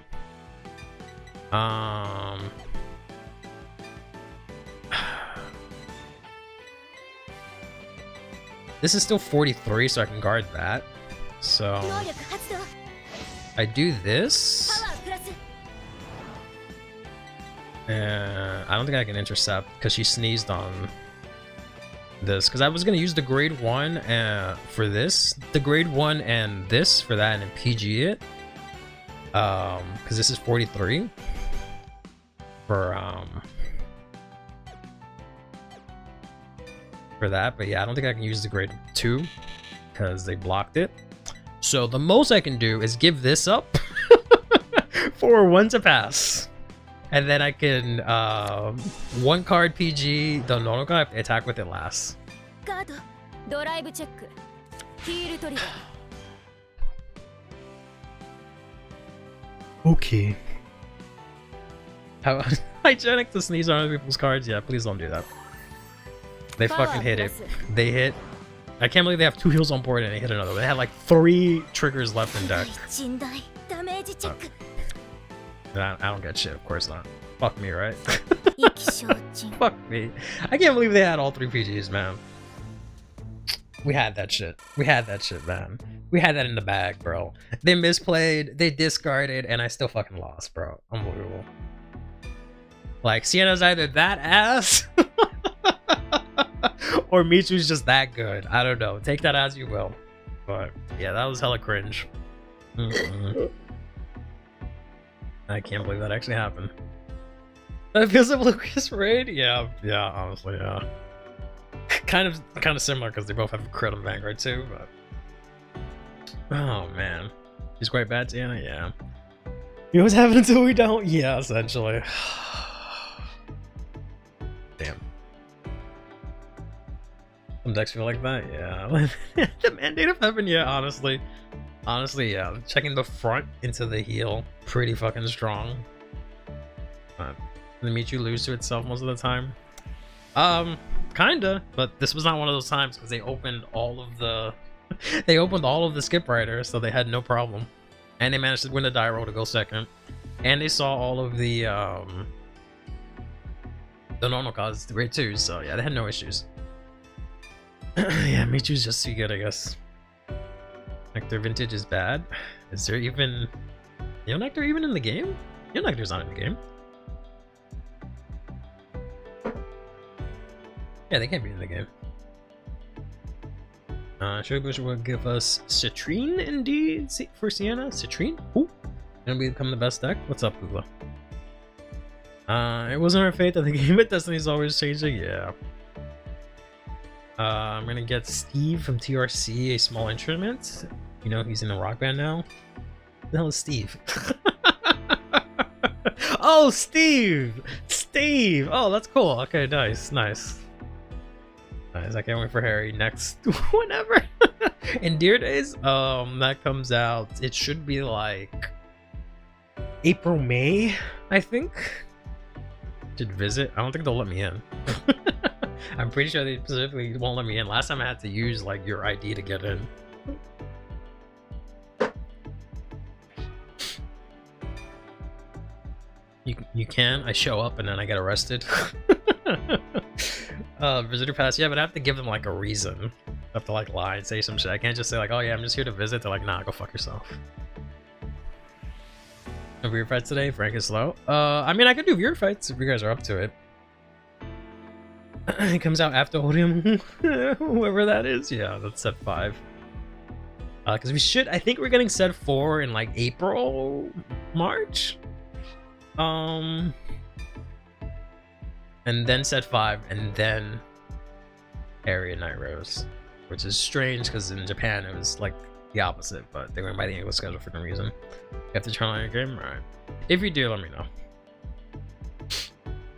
This is still 43, so I can guard that. So I do this. I don't think I can intercept because she sneezed on this. Because I was gonna use the grade 1 for this, the grade 1 and this for that, and then PG it. Because this is 43 for that, but yeah, I don't think I can use the grade 2 because they blocked it. So the most I can do is give this up for 1 to pass, and then I can 1 card PG the Nonoka attack with it last. Okay. How hygienic to sneeze on other people's cards? Yeah, please don't do that. They fucking hit it. They hit. I can't believe they have 2 heals on board and they hit another. They had like 3 triggers left in deck. I don't get shit, of course not. Fuck me, right? Fuck me. I can't believe they had all 3 PGs, man. We had that shit. We had that shit, man. We had that in the bag, bro. They misplayed, they discarded, and I still fucking lost, bro. Unbelievable. Like, Siena's either that ass or Michu's just that good. I don't know. Take that as you will. But yeah, that was hella cringe. I can't believe that actually happened. That feels like Lucas raid? Yeah, honestly, yeah. kind of similar because they both have crit on Vanguard too, but oh man. She's quite bad, Siana? Yeah. You always have it until we don't? Yeah, essentially. Damn. Some decks feel like that, yeah. The Mandate of Heaven, yeah, honestly, yeah. Checking the front into the heel, pretty fucking strong. The Michu lose to itself most of the time. Kinda, but this was not one of those times because they opened all of the skip riders, so they had no problem. And they managed to win the die roll to go second. And they saw all of the normal causes to grade 2, so yeah, they had no issues. Yeah, Michu's just too good, I guess. Nectar Vintage is bad. Is there even Neo Nectar even in the game? Neo Nectar's not in the game. Yeah, they can't be in the game. Shogubush will give us Citrine indeed for Siana. Citrine? Ooh. Gonna become the best deck? What's up, Google? It wasn't our fate that the game at Destiny's always changing. Yeah. I'm gonna get Steve from TRC a small instrument. You know he's in a rock band now? Who the hell is Steve? Oh, Steve! Steve! Oh, that's cool. Okay, nice, nice. Nice. I can't wait for Harry next whenever. In Deer Days, that comes out. It should be like April, May, I think. Should visit. I don't think they'll let me in. I'm pretty sure they specifically won't let me in. Last time I had to use like your ID to get in. You can. I show up and then I get arrested. Visitor pass. Yeah, but I have to give them like a reason. I have to like lie and say some shit. I can't just say like, oh yeah, I'm just here to visit. They're like, nah, go fuck yourself. No viewer fights today. Frank is slow. I mean, I could do viewer fights if you guys are up to it. It comes out after Odium, whoever that is. Yeah, that's set 5. Because we should. I think we're getting set 4 in like April, March. And then set 5, and then Harry and Night Rose, which is strange because in Japan it was like the opposite, but they went by the English schedule for no reason. You have to try on your game, alright? If you do, let me know.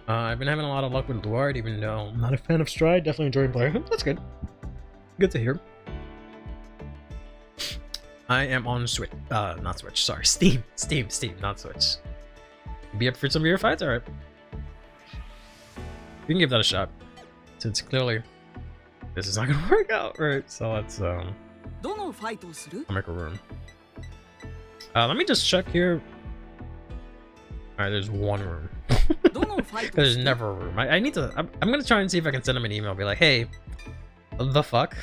I've been having a lot of luck with Luard, even though I'm not a fan of Stride. Definitely enjoying playing him. That's good. Good to hear. I am on Switch. Not Switch. Sorry, Steam, not Switch. Be up for some of your fights? Alright. We can give that a shot. Since clearly this is not gonna work out, right? So let's I'll make a room. Let me just check here. Alright, there's one room. There's never a room. I need to I'm gonna try and see if I can send him an email, be like, hey, the fuck?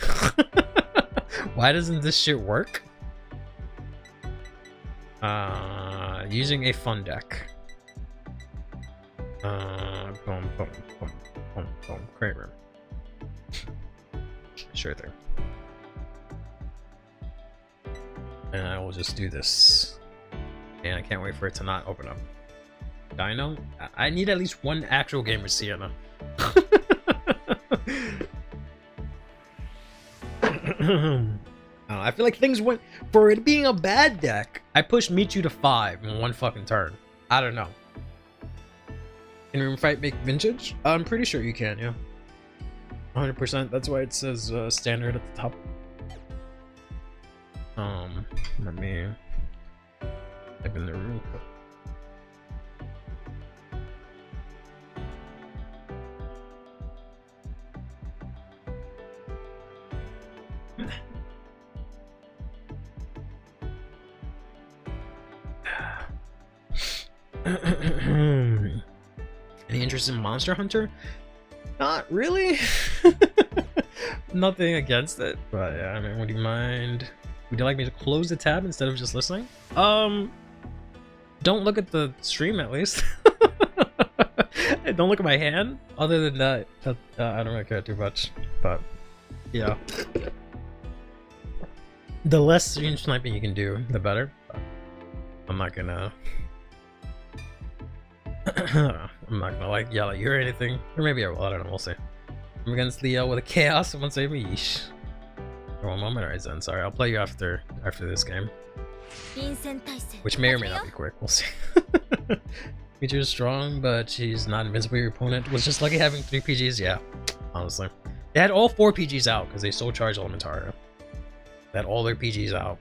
Why doesn't this shit work? Using a fun deck. Boom, boom, boom, boom, boom. Great room. Sure thing. And I will just do this. And I can't wait for it to not open up. Dino? I need at least one actual game with Siana. I feel like things went... For it being a bad deck, I pushed Michu to 5 in one fucking turn. I don't know. Can room fight make vintage? I'm pretty sure you can, yeah. 100%. That's why it says standard at the top. Let me type in the real quick. Any interest in Monster Hunter? Not really. Nothing against it, but yeah, I mean, would you mind? Would you like me to close the tab instead of just listening? Don't look at the stream at least. Don't look at my hand. Other than that, I don't really care too much. But yeah, the less stream sniping you can do, the better. But I'm not gonna. I'm not gonna like yell at you or anything, or maybe I will. I don't know. We'll see. I'm against Leo with a chaos. Someone save me. Yeesh. For one moment, alright then. Sorry, I'll play you after this game, which may or may not be quick. We'll see. Michu is strong, but she's not invincible. Your opponent was just lucky having 3 PGs. Yeah, honestly, they had all 4 PGs out because they soul charged Elementaria. They had all their PGs out,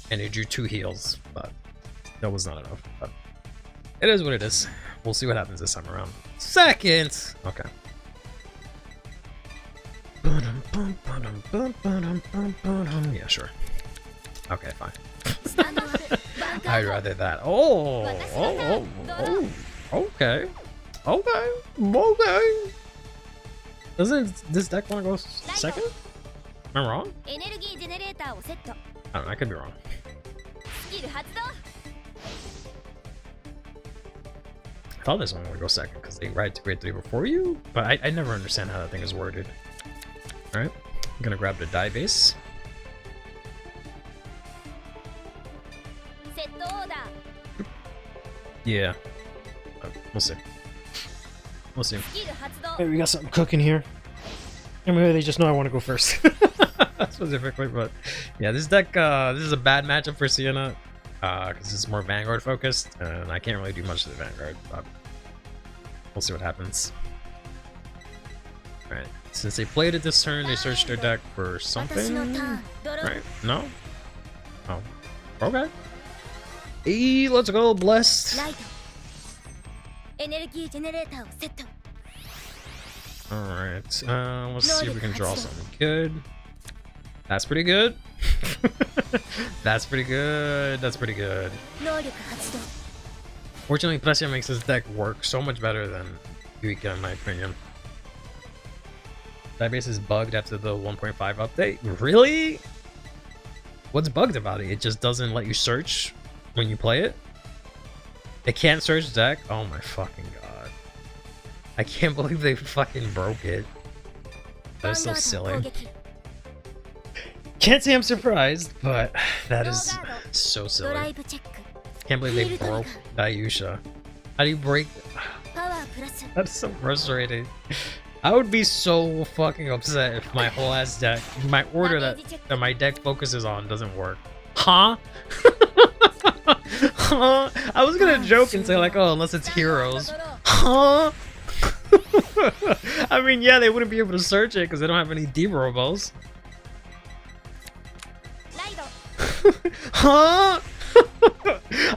and they drew 2 heals, but that was not enough. But it is what it is. We'll see what happens this time around. Second! Okay. Yeah, sure. Okay, fine. I'd rather that. Oh, okay. Doesn't this deck want to go second? Am I wrong? I don't know, I could be wrong. I thought this one would go second because they ride to grade 3 before you, but I never understand how that thing is worded. Alright, I'm gonna grab the die base. Yeah, we'll see. We'll see. Maybe we got something cooking here. Or maybe they just know I want to go first. That's specifically, but yeah, this deck, this is a bad matchup for Siana, because it's more Vanguard focused, and I can't really do much to the Vanguard, but we'll see what happens. Alright, since they played it this turn, they searched their deck for something. Right? No? Oh. Okay. Hey, let's go, blessed. エネルギージェネレーターをセット。 Alright, let's see if we can draw something good. That's pretty good. That's pretty good. That's pretty good. 能力発動。 Fortunately, Plessia makes this deck work so much better than Yuika, in my opinion. That base is bugged after the 1.5 update. Really? What's bugged about it? It just doesn't let you search when you play it? It can't search deck? Oh my fucking god. I can't believe they fucking broke it. That is so silly. Can't say I'm surprised, but that is so silly. Can't believe they broke Dayusha. How do you break? パワープラス。 That's so frustrating. I would be so fucking upset if my whole ass deck, my order that my deck focuses on doesn't work. Huh? Huh? I was gonna joke and say like, oh, unless it's heroes. Huh? I mean, yeah, they wouldn't be able to search it because they don't have any D-robos. Huh?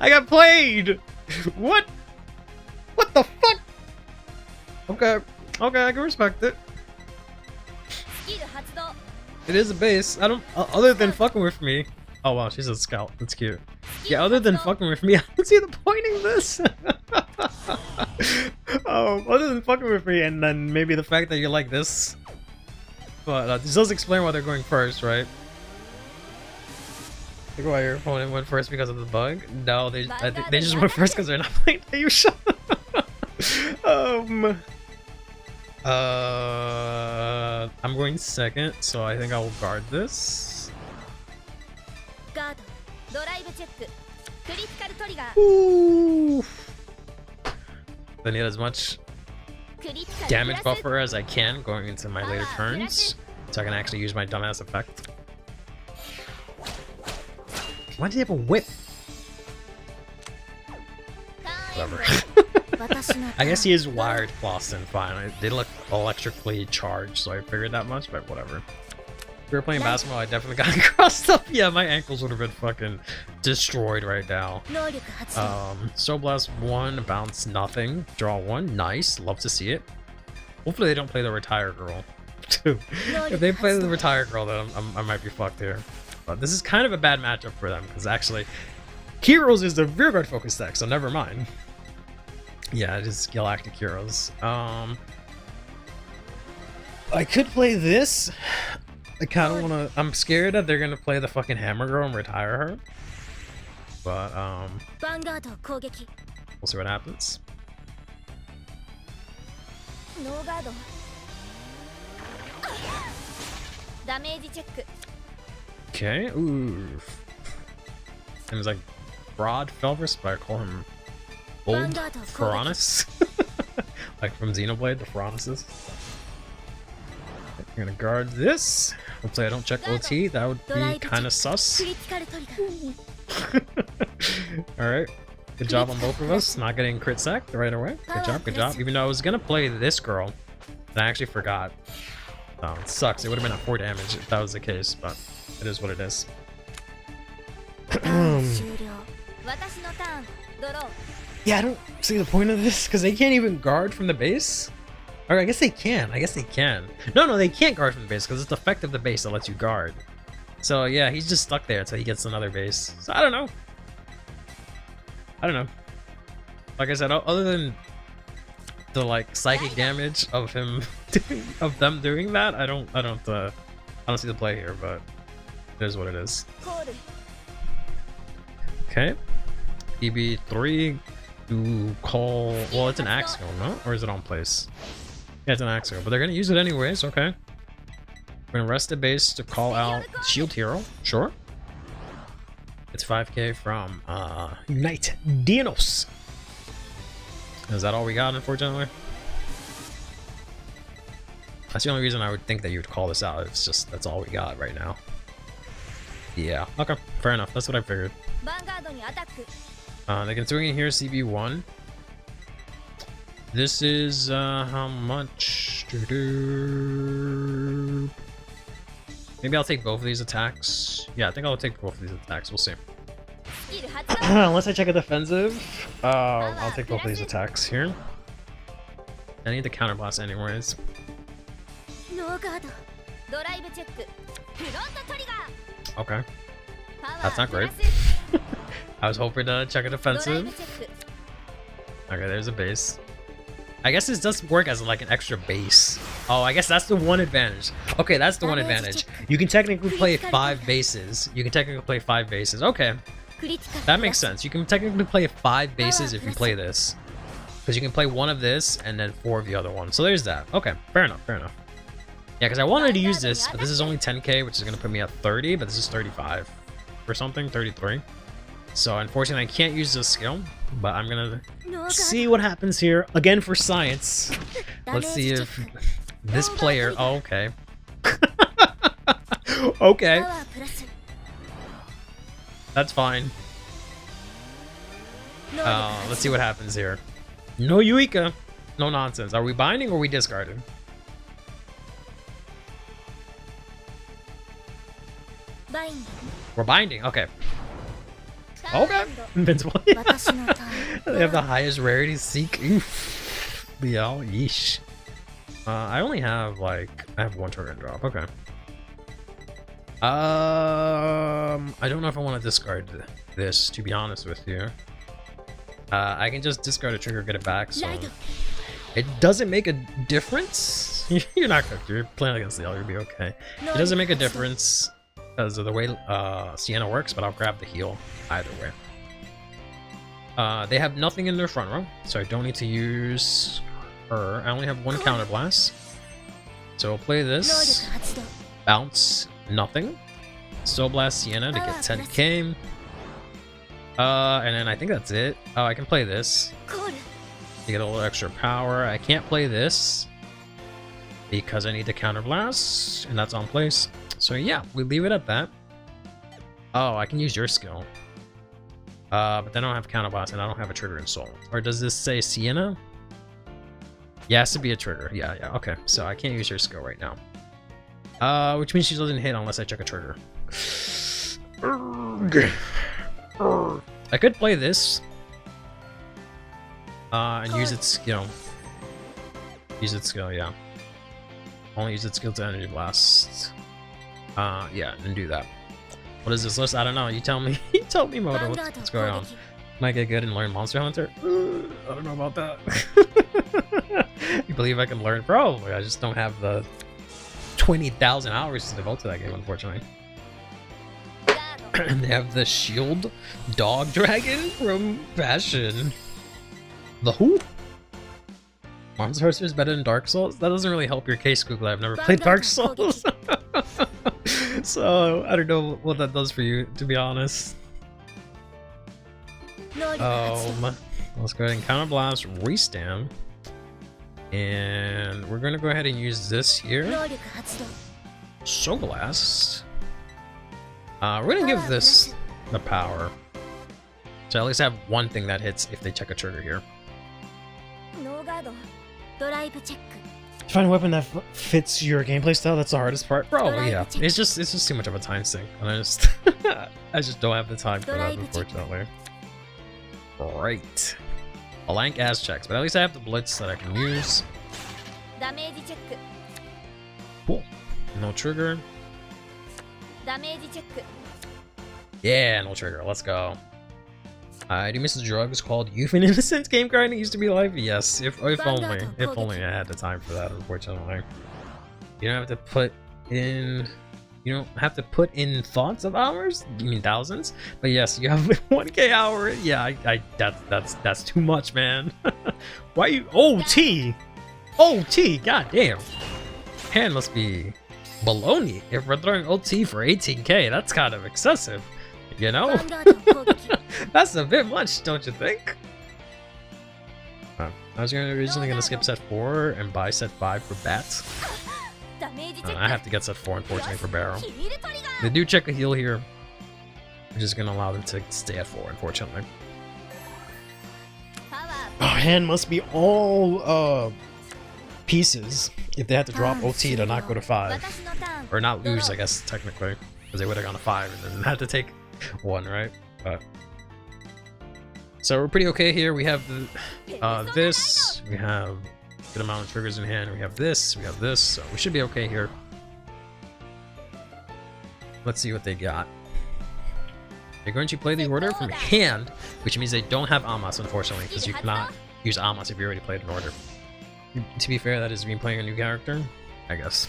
I got played. What? What the fuck? Okay. Okay, I can respect it. It is a base. I don't. Other than fucking with me. Oh wow, she's a scout. That's cute. Yeah, other than fucking with me, I don't see the point in this. Oh, other than fucking with me, and then maybe the fact that you like this. But this does explain why they're going first, right? Think why your opponent went first because of the bug? No, they they just went first because they're not playing Ayusha. I'm going second, so I think I will guard this. Ooh. I need as much damage buffer as I can going into my later turns, so I can actually use my dumbass effect. Why do you have a whip? Whatever. I guess he is wired Boston, fine. They look electrically charged, so I figured that much, but whatever. If we were playing basketball, I definitely got crossed up. Yeah, my ankles would have been fucking destroyed right now. So blast 1, bounce nothing, draw 1, nice, love to see it. Hopefully they don't play the retire girl, too. If they play the retire girl, then I might be fucked here. But this is kind of a bad matchup for them, because actually, Heroes is the rearguard focus deck, so never mind. Yeah, it is Galactic Heroes. I could play this. I kind of want to. I'm scared that they're gonna play the fucking Hammer Girl and retire her. But we'll see what happens. Okay. Ooh. Seems like Broad Felvis, but I call him Old Piranus. Like from Xenoblade, the Piranus. I'm gonna guard this. Hopefully I don't check OT, that would be kind of sus. Alright, good job on both of us, not getting crit sacked right away. Good job, good job. Even though I was gonna play this girl, and I actually forgot. Oh, it sucks, it would have been at 4 damage if that was the case, but it is what it is. Yeah, I don't see the point of this, because they can't even guard from the base. Or I guess they can. I guess they can. No, they can't guard from the base because it's the effect of the base that lets you guard. So yeah, he's just stuck there until he gets another base. So I don't know. Like I said, other than the like psychic damage of him, of them doing that, I don't see the play here. But it is what it is. Okay, EB3 to call. Well, it's an Axial, no? Or is it on place? Yeah, it's an Axial, but they're gonna use it anyways. Okay, we're gonna rest the base to call out Shield Hero. Sure. It's 5k from Unite Dinos. Is that all we got? Unfortunately, that's the only reason I would think that you would call this out. It's just that's all we got right now. Yeah, okay, fair enough. That's what I figured. ヴァンガードにアタック They can swing in here, CB1. This is how much? Maybe I'll take both of these attacks. Yeah, I think I'll take both of these attacks. We'll see. スキル発動 Unless I check a defensive, I'll take both of these attacks here. I need the counterblast anyways. ノーガードドライブチェックフロントトリガー Okay, パワ that's ー not プラ great. ス I was hoping to check a ドライブ defensive. チェック Okay, there's a base. I guess this does work as like an extra base. Oh, I guess that's the one advantage. Okay, that's the one advantage. You can technically play 5 bases. You can technically play 5 bases. Okay, クリティカル that makes sense. You can technically play 5 bases if you play this. Because you can play 1 of this and then 4 of the other one. So there's that. Okay, fair enough, fair enough. Yeah, because I wanted to use this, but this is only 10k, which is going to put me at 30, but this is 35 or something, 33. So unfortunately, I can't use this skill, but I'm going to ノーガー See what happens here again for science. ド let's see ダメージチェ if ック this player. Oh, okay. パ Okay, ワープラス that's fine. 能力 Let's see what happens here. No Yuika. No nonsense. Are we binding or are we discarding? バイン We're binding. Okay. ドターン Okay. エンド Invincible. 私のターン They have the highest rarity seek. Oof. Yeah, yeesh. I only have like I have 1 turn drop. Okay. I don't know if I want to discard this, to be honest with you. I can just discard a trigger, get it back. So ライト it doesn't make a difference. You're not cooked. You're playing against the L. You'll be okay. It doesn't make a difference because of the way Siana works, but I'll grab the heal either way. They have nothing in their front row, so I don't need to use her. I only have 1 counterblast. So I'll play 能 this. 力発動 Bounce, nothing. Soul Blast Siana to get 10k. And then I think that's it. Oh, I can play this コール to get a little extra power. I can't play this because I need the counterblast, and that's on place. So yeah, we leave it at that. Oh, I can use your skill. But then I don't have counterblast and I don't have a trigger in soul. Or does this say Siana? Yeah, it has to be a trigger. Yeah, yeah, okay. So I can't use your skill right now. Which means she doesn't hit unless I check a trigger. I could play this. And use its skill. Use its skill, yeah. Only use its skill to energy blast. Yeah, and do that. What is this list? I don't know. You tell me. You tell me, ヴァ Moto. ンガー What's ド going 攻 on? 撃 Might get good and learn Monster Hunter? I don't know about that. You believe I can learn? Probably. I just don't have the 20,000 hours to devote to that game, unfortunately. ガード And they have the Shield Dog Dragon from Fashion. The who? Monster Hunter is better than Dark Souls? That doesn't really help your case, Google. I've never played Dark Souls. So, I don't know what that does for you, to be honest. 能力発動 Let's go ahead and counterblast, restand. And we're gonna go ahead and use this here. 能力発動 Soul Blast. We're gonna give this the power. So at least have 1 thing that hits if they check a trigger here. ノーガードドライブチェック Find a weapon that fits your gameplay style. That's the hardest part. Probably, yeah. It's just too much of a time sink. And I just don't have the time for that, unfortunately. Right. Blank ass checks, but at least I have the blitz that I can use. ダメージチェック Cool. No trigger. ダメージチェック Yeah, no trigger. Let's go. Do you miss the drugs called Youth and Innocence game grinding used to be life? Yes, if only I had the time for that, unfortunately. You don't have to put in thoughts of hours? You mean thousands? But yes, you have 1k hour. Yeah, that's too much, man. Why you OT? OT, goddamn. Hand must be baloney if we're throwing OT for 18k. That's kind of excessive. You know? ヴァンガード攻撃 That's a bit much, don't you think? I was originally gonna skip set 4 and buy set 5 for bats. ダメージチェック I have to get set 4, unfortunately, for barrel. ヒールトリガー They do check a heal here. which is gonna allow them to stay at 4, unfortunately. パワ Oh, hand must be all pieces if they had to drop OT to not go to ー 5. 私のターン Or not lose, I guess, technically. Because they would have gone to 5 and then had to take 1, right? But so we're pretty okay here. We have this, we have a good amount of triggers in hand, we have this, so we should be okay here. Let's see what they got. They're going to play the order from hand, which means they don't have Amos, unfortunately, because you cannot use Amos if you already played an order. To be fair, that is me playing a new character, I guess.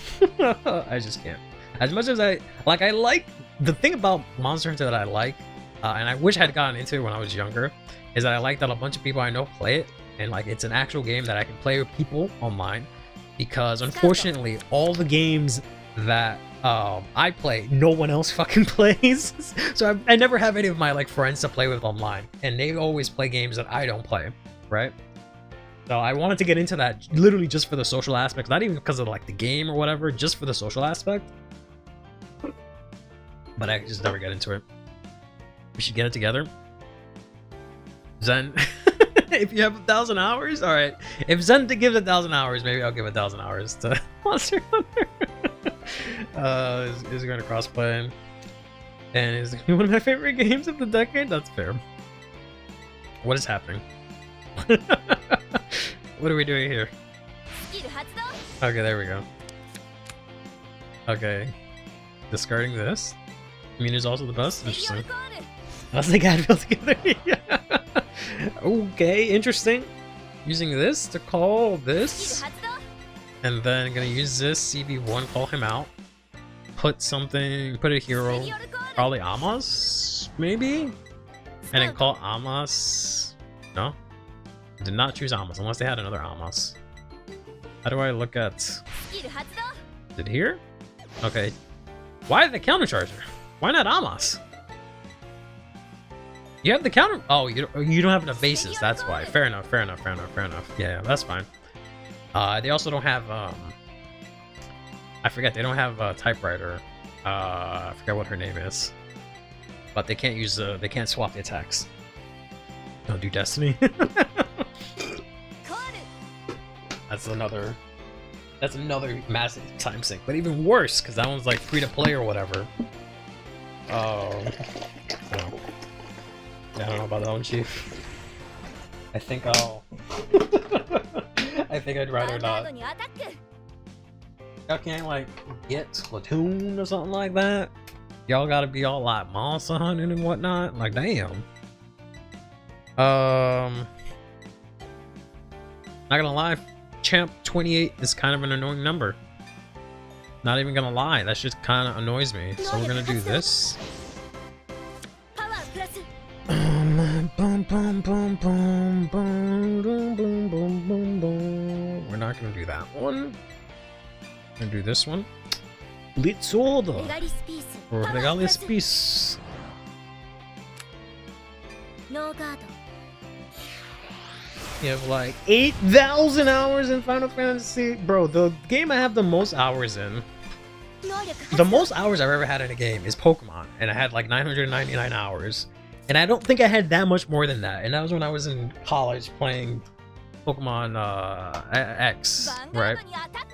I just can't. As much as I like the thing about Monster Hunter that I like, and I wish I had gotten into it when I was younger, is that I like that a bunch of people I know play it, and like it's an actual game that I can play with people online. Because unfortunately, all the games that I play, no one else fucking plays. So I never have any of my like friends to play with online, and they always play games that I don't play, right? So I wanted to get into that literally just for the social aspects, not even because of like the game or whatever, just for the social aspect. But I just never get into it. We should get it together. Zen, if you have 1,000 hours, all right. If Zen gives 1,000 hours, maybe I'll give 1,000 hours to Monster Hunter. Is going to crossplay, and is one of my favorite games of the decade. That's fair. What is happening? What are we doing here? スキル発動 Okay, there we go. Okay, discarding this. Mean is also the best. メリオル Interesting. コール That's the guy built together. Yeah. Okay, interesting. Using this to call スキル this, 発動 and then gonna use this CB1, call him out. Put something, put a メ hero, リオルコール probably Amos, maybe? And then call Amos. No? Did not choose Amos unless they had another Amos. How do I look at スキル発動 it here? Okay. Why the countercharger? Why not Amos? You have the counter. Oh, you don't have enough bases. That's why. Fair enough. Fair enough. Fair enough. Fair enough. Yeah, that's fine. They also don't have I forget. They don't have a typewriter. I forget what her name is. But they can't use they can't swap the attacks. Don't do Destiny. コール That's another massive time sink. But even worse, because that one's like free to play or whatever. Oh. No. I don't know about that one, Chief. I think I'll I think I'd ヴァ rather ンガード not. にアタック Y'all can't like get Splatoon or something like that. Y'all gotta be all like monster hunting and whatnot. Like damn. Not gonna lie, Champ 28 is kind of an annoying number. Not even gonna lie, that shit kind of annoys me. So we're gonna do this. パワープラス Boom, boom, boom, boom, boom, boom, boom, boom, boom, boom. We're not gonna do that one. We're gonna do this one. Blitz レ order. ガリスピース Or パワープラ Regalis ス Peace. ノーガード You have like 8,000 hours in Final Fantasy. Bro, the game I have the most hours in, 能力 the 発動 most hours I've ever had in a game is Pokemon. And I had like 999 hours. And I don't think I had that much more than that. And that was when I was in college playing Pokemon X, ヴァンガー right? ドにアタック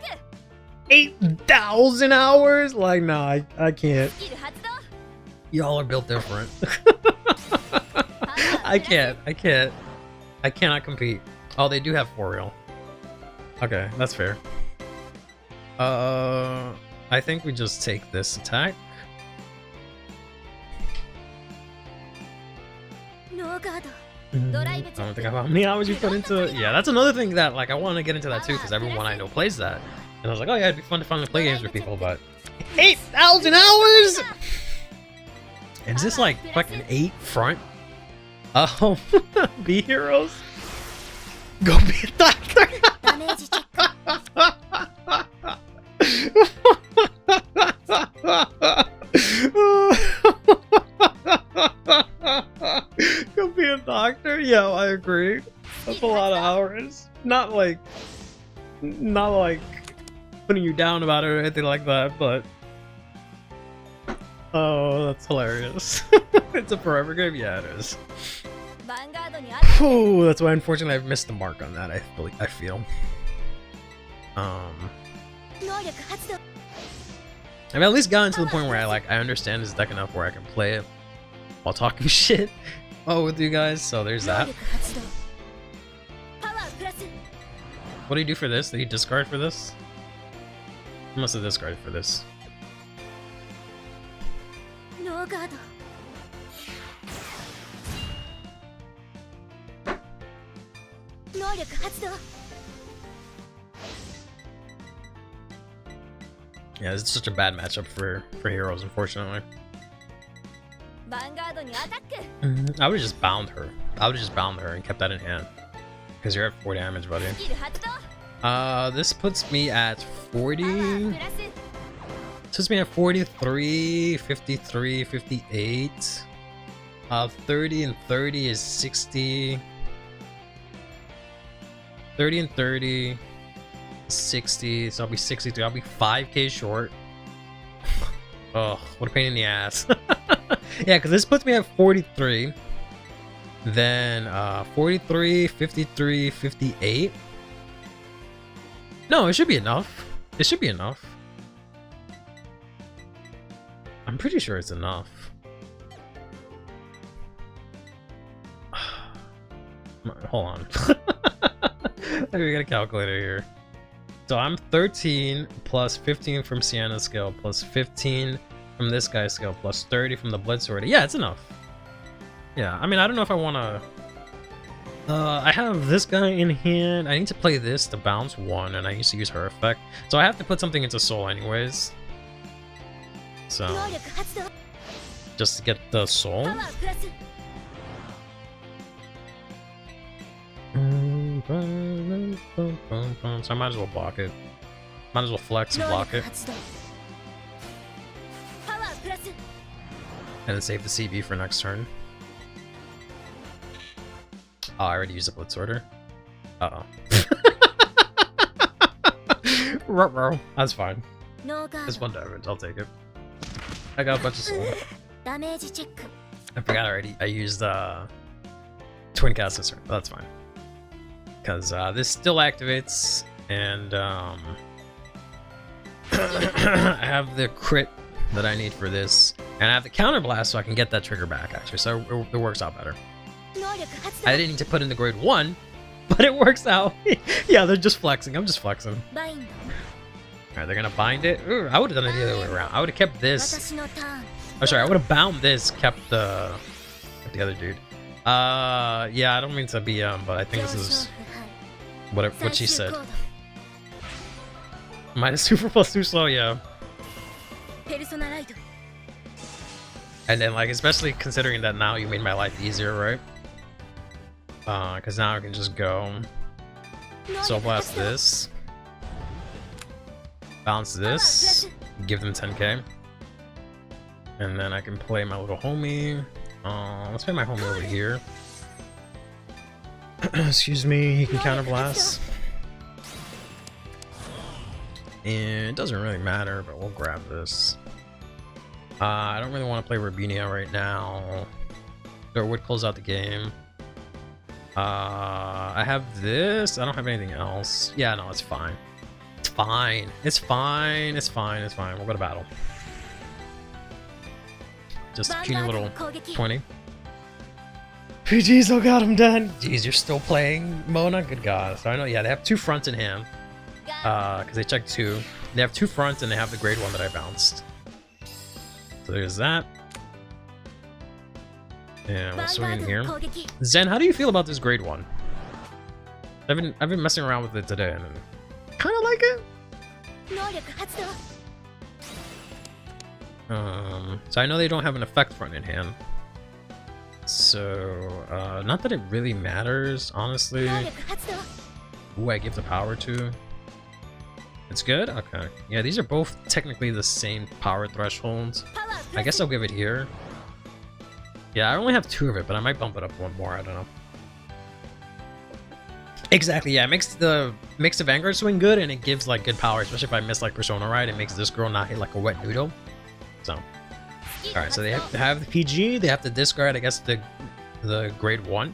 8,000 hours? Like, nah, I can't. スキル発動 Y'all are built different. パワー I cannot compete. Oh, they do have 4 real. Okay, that's fair. I think we just take this attack. ノーガード I don't think I how many hours you put into it. Yeah, that's another thing that like I want to get into that too because everyone I know plays that. And I was like, oh yeah, it'd be fun to finally play games with people, but 8,000 hours? Is this like fucking 8 front? Oh, be heroes? Go be a doctor. ダメージチェック Go be a doctor? Yeah, I agree. That's a lot of hours. Not like putting you down about it or anything like that, but oh, that's hilarious. It's a forever game? Yeah, it is. ヴァンガードに当たって Oh, that's why unfortunately I've missed the mark on that, I feel. 能力発動 I've at least gotten to the point where I understand this deck enough where I can play it while talking shit with you guys, so there's 能 that. 力発動パワープラス What do you do for this? Did he discard for this? He must have discarded for this. ノーガード能力発動 Yeah, it's such a bad matchup for heroes, unfortunately. ヴァンガードにアタック I would have just bound her. I would have just bound her and kept that in hand. Because you're at 4 damage, buddy. スキル発動 This puts me at 40. パワープラス Puts me at 43, 53, 58. 30 and 30 is 60. 30 and 30, 60. So I'll be 63. I'll be 5k short. Oh, what a pain in the ass. Yeah, because this puts me at 43. Then 43, 53, 58. No, it should be enough. It should be enough. I'm pretty sure it's enough. Hold on. We got a calculator here. So I'm 13 plus 15 from Siana's skill plus 15 from this guy's skill plus 30 from the Blitz already. Yeah, it's enough. Yeah, I mean, I don't know if I want to... I have this guy in hand. I need to play this to bounce 1, and I used to use her effect. So I have to put something into soul anyways. So, 能力発動 just to get the soul. パワープラス So I might as well block it. Might as well flex and 能 block 力 it. 発動パワープラス And then save the CB for next turn. Oh, I already used a Blitz Order. Uh-oh. Ruh-roh. That's fine. ノーガ This ード one damage, I'll take it. I got a bunch of soul. ダメージチェック I forgot already. I used Twin Cast this turn. That's fine. Because this still activates, and I have the crit that I need for this. And I have the counter blast so I can get that trigger back, actually. So it works out better. 能力発動 I didn't need to put in the grade 1, but it works out. Yeah, they're just flexing. I'm just flexing. バインド Alright, they're gonna bind it. Ooh, I would have done it the other way around. I would have kept this. 私のターン Oh, sorry, I would have bound this, kept the other dude. Yeah, I don't mean to be but I think this is 上昇 what she 最終 said. コード Minus super plus 2 slow, yeah. ペルソナライト And then, like, especially considering that now you made my life easier, right? Because now I can just go Soul Blast this, bounce this, give them 10k, and then I can play my little homie. Let's play my homie over here. Excuse me, he can counter blast. And it doesn't really matter, but we'll grab this. I don't really want to play Rabinia right now. Or would close out the game. I have this. I don't have anything else. Yeah, no, it's fine. It's fine. It's fine. It's fine. It's fine. We'll go to battle. Just a ヴァン puny ガード little の攻撃 20. PGs, oh god, I'm done. Jeez, you're still playing Mona? Good god. So I know, yeah, they have 2 fronts in hand. Because they checked 2. They have 2 fronts and they have the grade 1 that I bounced. So there's that. And ヴ we'll ァン swing ガ in ー here. ドの攻撃 Zen, how do you feel about this grade 1? I've been messing around with it today and kind of like it. 能力発動 So I know they don't have an effect front in hand. So, not that it really matters, honestly. 能力発動 Who I give the power to. It's good? Okay. Yeah, these are both technically the same power thresholds. パワープ I ラ guess ス I'll give it here. Yeah, I only have 2 of it, but I might bump it up 1 more, I don't know. Exactly, yeah, it makes the Vanguard swing good, and it gives like good power, especially if I miss like Persona Ride. It makes this girl not hit like a wet noodle. So, ス All right, so they have to have the PG. They have to discard, I guess, the grade 1.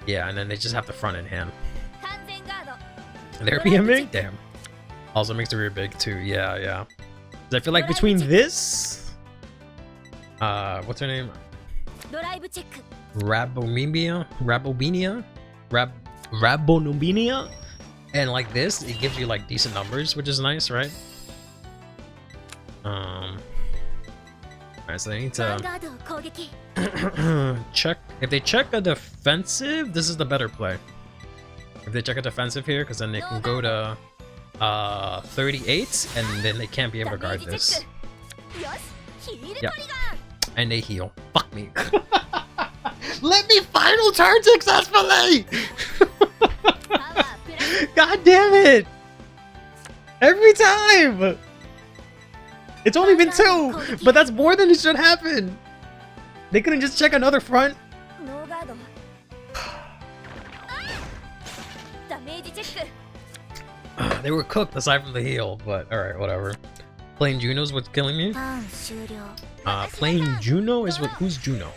Yeah, and then they just have the front in hand. Their BMing? Damn. Also makes the rear big too. Yeah, yeah. 'Cause I feel like between this, what's her name? Rabonubinia, and like this, it gives you like decent numbers, which is nice, right? Alright, so they need to check. If they check a defensive, this is the better play. If they check a defensive here, because then they can go to 38, and then they can't be able to guard this. Yep. And they heal. Fuck me. Let me final turn successfully! God damn it! Every time! It's only been 2, but that's more than it should happen. They couldn't just check another front. They were cooked aside from the heal, but alright, whatever. Playing Juno's what's killing me. Playing Juno is what? Who's Juno?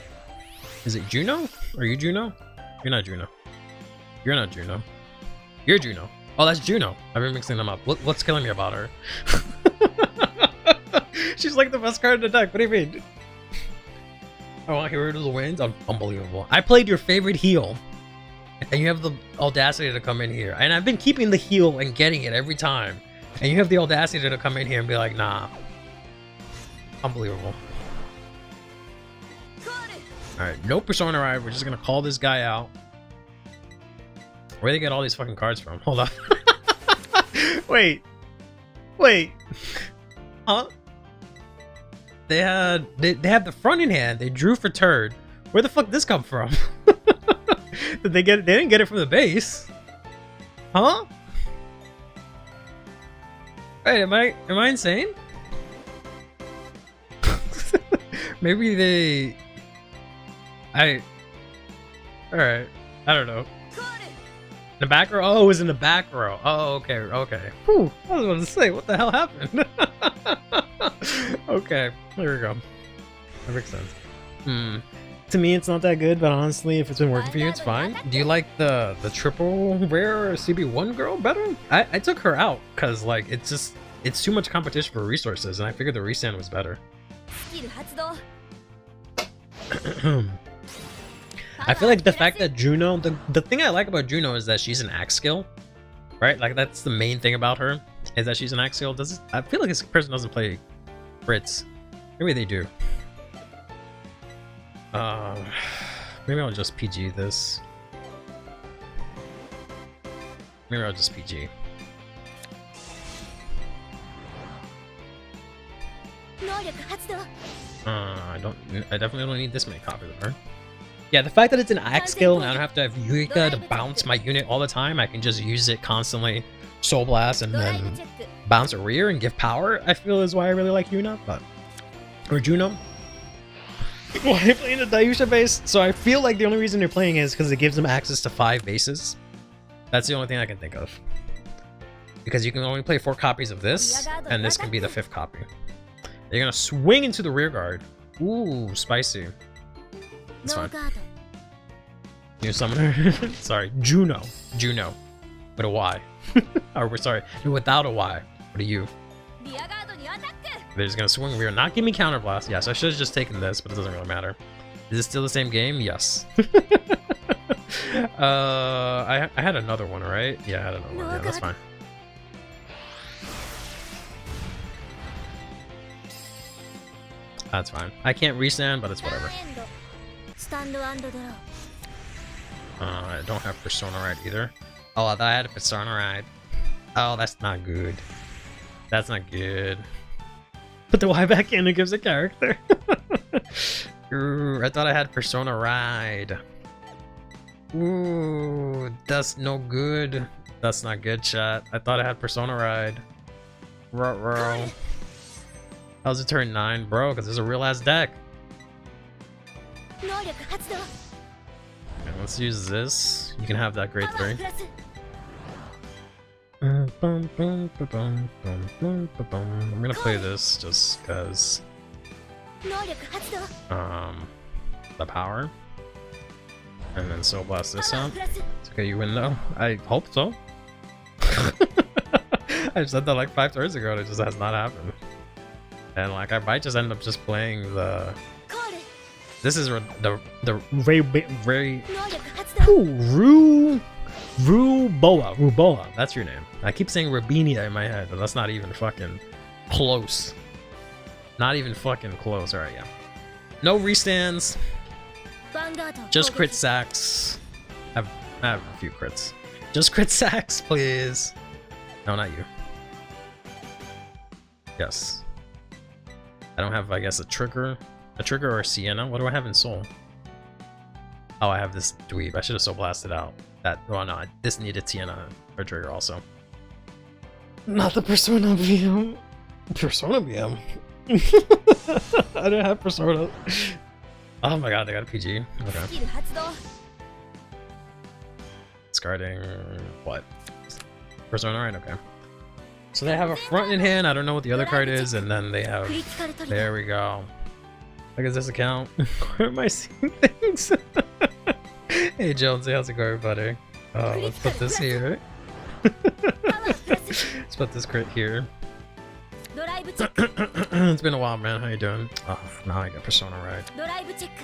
Is it Juno? Are you Juno? You're not Juno. You're not Juno. You're Juno. Oh, that's Juno. I've been mixing them up. What's killing me about her? She's like the best card in the deck. What do you mean? I want Heroes wins. Unbelievable. I played your favorite heal, and you have the audacity to come in here. And I've been keeping the heal and getting it every time. And you have the audacity to come in here and be like, nah. Unbelievable. Alright, no Persona Ride. We're just gonna call this guy out. Where do they get all these fucking cards from? Hold on. Wait. Huh? They have the front in hand. They drew for turd. Where the fuck did this come from? Did they get it? They didn't get it from the base. Huh? Wait, am I insane? Maybe they... Alright. I don't know. The back row? Oh, it was in the back row. Oh, okay, okay. Whew, I was about to say, what the hell happened? Okay, there we go. That makes sense. To me, it's not that good, but honestly, if it's been working for you, it's fine. Do you like the triple rare CB1 girl better? I took her out because like it's too much competition for resources, and I figured the restand was better. I feel like the fact that Juno, the thing I like about Juno is that she's an axe skill, right? Like that's the main thing about her, is that she's an axe skill. I feel like this person doesn't play Brits. Maybe they do. Maybe I'll just PG this. Maybe I'll just PG. I definitely don't need this many copies of her. Yeah, the fact that it's an axe skill and I don't have to have Yuika to bounce my unit all the time, I can just use it constantly, Soul Blast, and then bounce a rear and give power, I feel is why I really like Yuna, or Juno. Well, I play in the Dayusha base, so I feel like the only reason they're playing is because it gives them access to 5 bases. That's the only thing I can think of. Because you can only play 4 copies of this, and this can be the 5th copy. They're gonna swing into the rear guard. Ooh, spicy. It's fine. New summoner. Sorry, Juno. Juno. With a Y. Or we're sorry, without a Y. What are you? They're just gonna swing rear, not give me counterblast. Yes, I should have just taken this, but it doesn't really matter. Is it still the same game? Yes. I had another one, right? Yeah, I had another one. Yeah, that's fine. That's fine. I can't restand, but it's whatever. I don't have Persona Ride either. Oh, I thought I had a Persona Ride. Oh, that's not good. That's not good. Put the Y back in, it gives a character. Ooh, I thought I had Persona Ride. Ooh, that's no good. That's not good, chat. I thought I had Persona Ride. Ruh-roh. How's it turn 9, bro? Because there's a real ass deck. Okay, let's use this. You can have that grade 3. I'm gonna play this just because 能力発動 The power. And then Soul Blast パ this ワー out. プラス It's okay, you win though. I hope so. I said that like 5 turns ago and it just has not happened. And like I might just end up just playing the. コール This is the Ray, very 能力発動 Rubola. That's your name. I keep saying Rabinia in my head, but that's not even fucking close. Not even fucking close. Alright, yeah. No restands. ヴァンガード Just 攻 crit 撃 sacks. I have a few crits. Just crit sacks, please. No, not you. Yes. I don't have, I guess, a trigger or a Siana. What do I have in Soul? Oh, I have this dweeb. I should have Soul Blasted out. That, well, no, this needed Siana or trigger also. Not the Persona BM. Persona BM. I don't have Persona. Oh my god, they got a PG. ス Okay. キル発動 Discarding what? Persona, right? Okay. So they have a front in hand. I don't know what the other card is, and then they have. クリティカルトリガー There we go. Like, does this account? Where am I seeing things? Hey Jonesy, how's it going, everybody? Let's put this here. パワープラス Let's put this crit here. ドライブチェック It's been a while, man. How you doing? Oh, now I got Persona right. ドライブチェック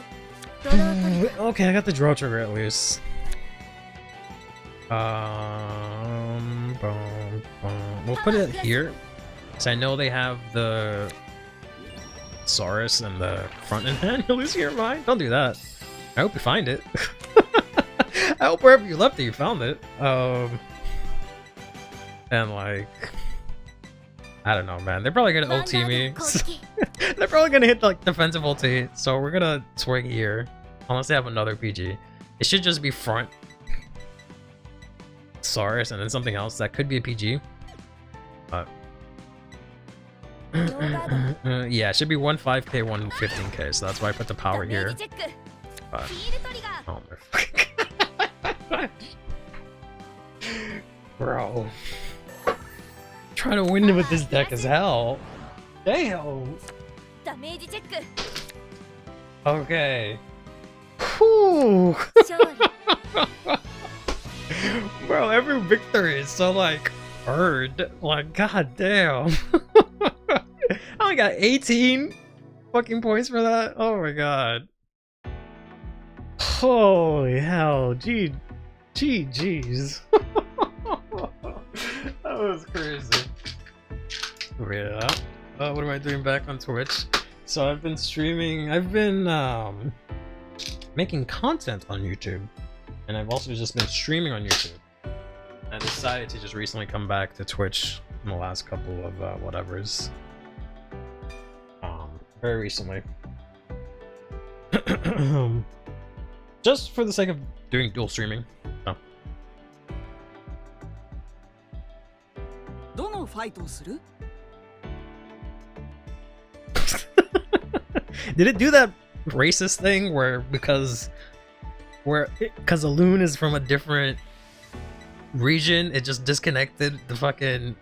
ドロートリガー Okay, I got the draw trigger at least. We'll put it here. So I know they have the Saurus and the front in hand. You'll lose your mind. Don't do that. I hope you find it. I hope wherever you left it, you found it. And like, I don't know, man. They're probably gonna ヴァン OT ガ me. ード攻撃 They're probably gonna hit like defensive ulti, so we're gonna swing here. Unless they have another PG. It should just be front Saurus and then something else that could be a PG. But ノーガード yeah, it should be 1 5k, 1 15k, so that's why I put the ダ power メー here. ジチェック But ヒールトリガー oh my bro. Trying to win with this deck is hell. Damn. ダメージチェック Okay. Whew. 勝利 Bro, every victory is so like earned. Like, god damn. I only got 18 fucking points for that. Oh my god. Holy hell. GG's. That was crazy. Yeah. What am I doing back on Twitch? So I've been streaming. I've been making content on YouTube, and I've also just been streaming on YouTube. I decided to just recently come back to Twitch in the last couple of whatevers. Very recently. Just for the sake of doing dual streaming. So. どのファイトをする Did it do that racist thing where because a loon is from a different region, it just disconnected the fucking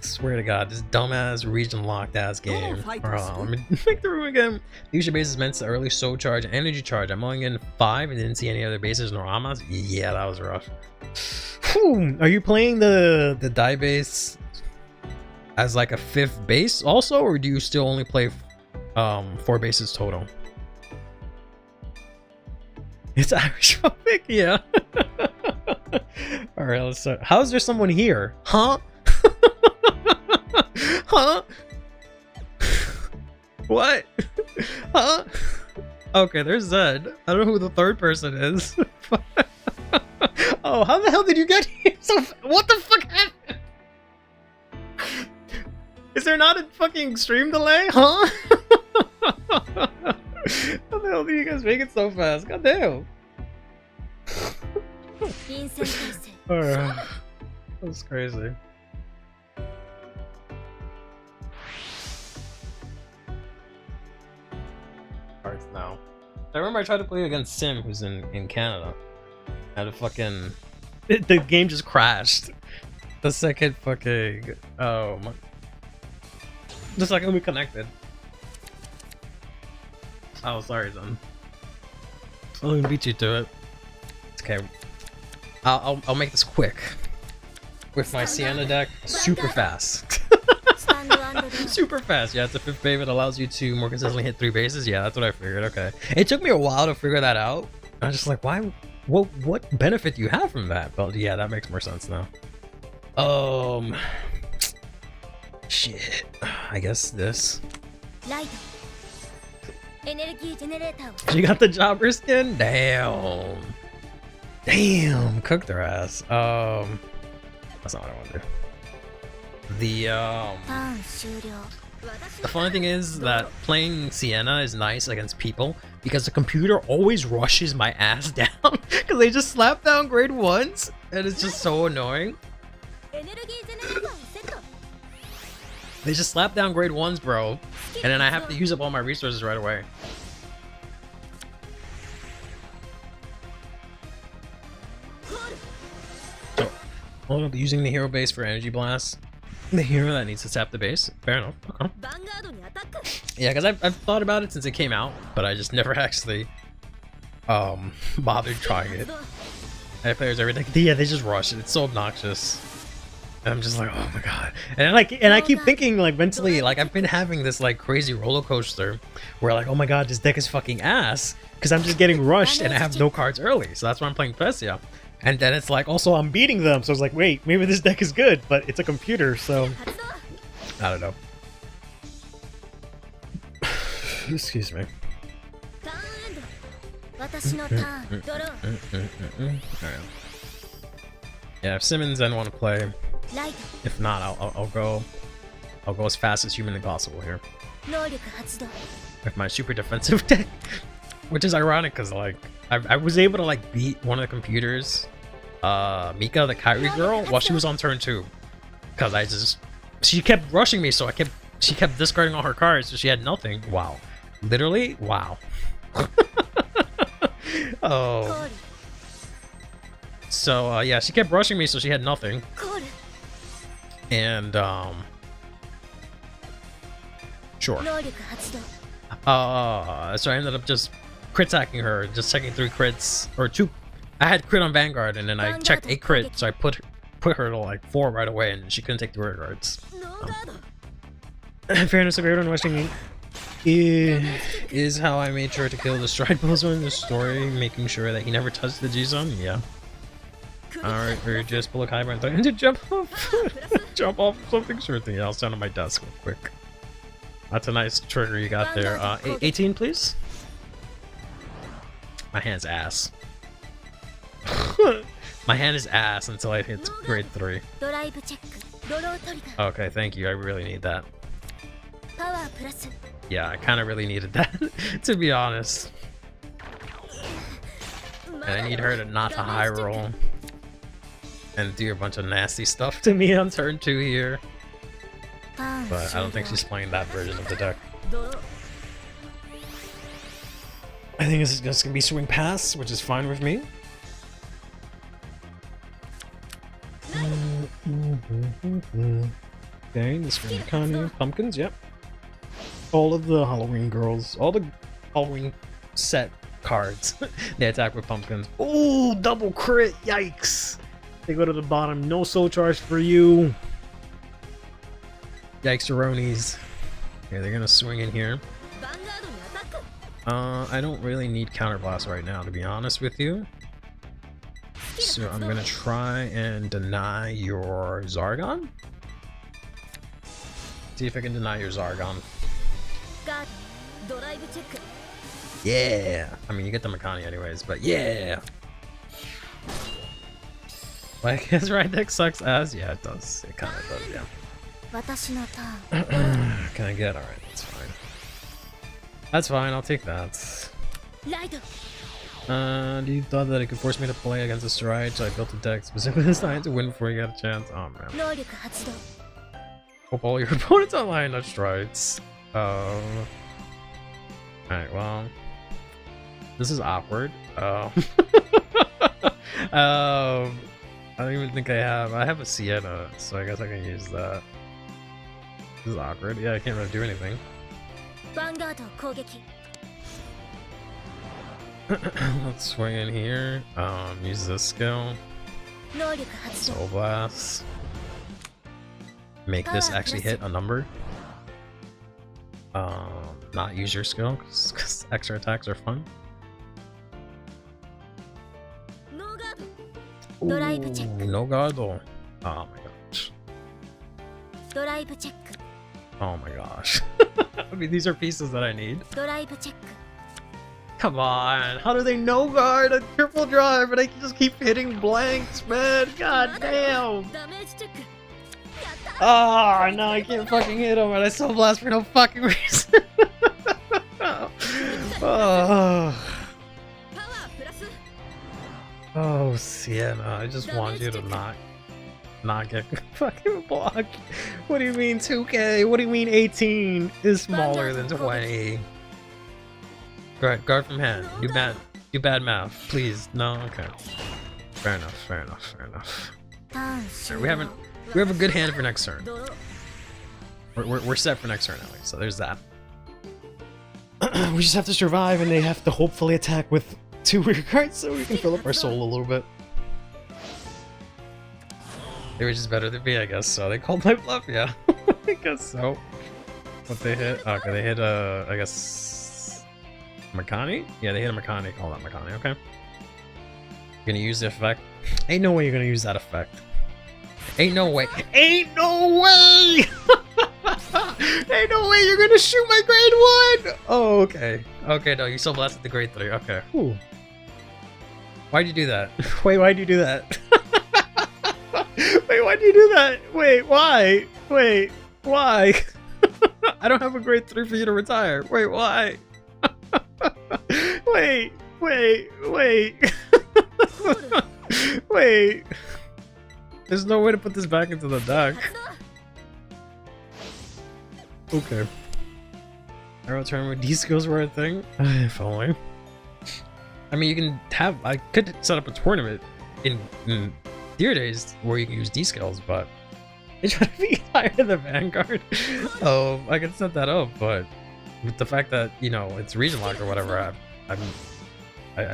swear to god, this dumbass region locked ass game. fight Hold us. on, let me make the room again. The user base is meant to early soul charge and energy charge. I'm only getting 5 and didn't see any other bases nor amas. Yeah, that was rough. Whew. Are you playing the The die base as like a 5th base also, or do you still only play 4 bases total? It's Irish Republic, yeah. All right, let's start. How's there someone here? Huh? Huh? What? Huh? Okay, there's Zed. I don't know who the third person is. Oh, how the hell did you get here? So what the fuck happened? Is there not a fucking stream delay? Huh? How the hell did you guys make it so fast? God damn. 臨戦態勢 Alright. That's crazy. Cards now. I remember I tried to play against Sim, who's in Canada. I had a fucking... The game just crashed. The second fucking the second we connected. Oh, sorry, son. I'll beat you to it. It's okay. I'll make this quick. With my Siana deck, super fast. Super fast. Yeah, it's a 5th wave. It allows you to more consistently hit 3 bases. Yeah, that's what I figured. Okay. It took me a while to figure that out. I was just like, why? What benefit do you have from that? But yeah, that makes more sense now. Shit. I guess this. She got the jobber skin? Damn. Damn. Cooked her ass. That's not what I want to do. The funny thing is that playing Siana is nice against people because the computer always rushes my ass down because they just slap down grade 1s and it's just so annoying. They just slap down grade 1s, bro, and then I have to use up all my resources right away. So, I'll be using the hero base for energy blast. The hero that needs to tap the base. Fair enough. Okay. Yeah, because I've thought about it since it came out, but I just never actually bothered trying it. I players everything. Yeah, they just rush it. It's so obnoxious. And I'm just like, oh my god. And I keep thinking like mentally, like I've been having this like crazy roller coaster where like, oh my god, this deck is fucking ass because I'm just getting rushed and I have no cards early. So that's why I'm playing Pesia. And then it's like, also I'm beating them, so it's like, wait, maybe this deck is good, but it's a computer, so I don't know. Excuse me. Alright. Yeah, if Simmons then want to play, if not, I'll go as fast as humanly possible here with my super defensive deck. Which is ironic because like I was able to like beat one of the computers, Mika, the Kyrie girl, while she was on turn 2. Because she kept rushing me, so she kept discarding all her cards, so she had nothing. Wow. Literally, wow. Oh. So yeah, she kept rushing me, so she had nothing. And sure. So I ended up just crit attacking her, just checking 3 crits or 2. I had crit on Vanguard, and then I checked 8 crit, so I put her to like 4 right away, and she couldn't take the rear guards. Fairness of everyone watching is how I made sure to kill the Stride Bozo in the story, making sure that he never touched the G zone. Yeah. Alright, or just pull a Kyber and threaten to jump off. Jump off something. Sure thing. Yeah, I'll stand on my desk real quick. That's a nice trigger you got there. 18, please. My hand's ass. My hand is ass until I hit grade 3. Okay, thank you. I really need that. Yeah, I kind of really needed that, to be honest. And I need her to not to high roll and do a bunch of nasty stuff to me on turn 2 here. But I don't think she's playing that version of the deck. I think this is just gonna be swing pass, which is fine with me. Okay, this one, Kanye, pumpkins, yep. All of the Halloween girls, all the Halloween set cards, they attack with pumpkins. Oh, double crit, yikes! They go to the bottom, no soul charge for you. Yikes, Ronies. Okay, they're gonna swing in here. I don't really need counterblast right now, to be honest with you. So I'm gonna try and deny your Zargon. See if I can deny your Zargon. Yeah! I mean, you get the Makani anyways, but yeah! Like, his right deck sucks ass? Yeah, it does. It kinda does, yeah. Can I get? Alright, that's fine. That's fine, I'll take that. You thought that it could force me to play against a Stride, so I built a deck specifically designed to win before you got a chance. Oh man. Hope all your opponents online are Strides. Alright, well. This is awkward. I don't even think I have. I have a Siana, so I guess I can use that. This is awkward. Yeah, I can't really do anything. ヴァンガード攻撃 Let's swing in here. Use this skill. 能力発動 Soul Blast. Make this actually hit a number. Not use your skill because extra attacks are fun. ノーガードドライブチェック No guard. Oh my gosh. ドライブチェック Oh my gosh. I mean, these are pieces that I need. ドライブチェック Come on. How do they no guard a triple drive and I can just keep hitting blanks, man? God damn. ダメージチェック Oh, no, I can't fucking hit him and I still blast for no fucking reason. Oh. パワープラス Oh, Siana, I just want you to not get fucking blocked. What do you mean 2K? What do you mean 18 is smaller than 20? Guard from hand. Do bad math, please. No, okay. Fair enough. ターン終 We 了 have a good hand for next turn. ドロー We're set for next turn at least, so there's that. We just have to survive, and they have to hopefully attack with 2 rear guards so we can fill up our soul a little bit. They were just better than me, I guess, so they called my bluff, yeah. I guess so. What they hit? Okay, they hit, I guess... Makani? Yeah, they hit a Makani. Call that Makani, okay. You're gonna use the effect? Ain't no way you're gonna use that effect. Ain't no way. Ain't no way! Ain't no way you're gonna shoot my grade 1! Oh, okay. Okay, no, you still blasted the grade 3. Okay. Whew. Why'd you do that? Wait, why'd you do that? Wait, why'd you do that? Wait, why? Wait, why? I don't have a grade 3 for you to retire. Wait, why? Wait. Wait. There's no way to put this back into the deck. 発動 Okay. Arrow turn where these skills were a thing? If only. I mean, you can have. I could set up a tournament in Deer Days where you can use D skills, but it's trying to be higher than Vanguard. Oh, I can set that up, but with the fact that, you know, it's region locked or whatever, I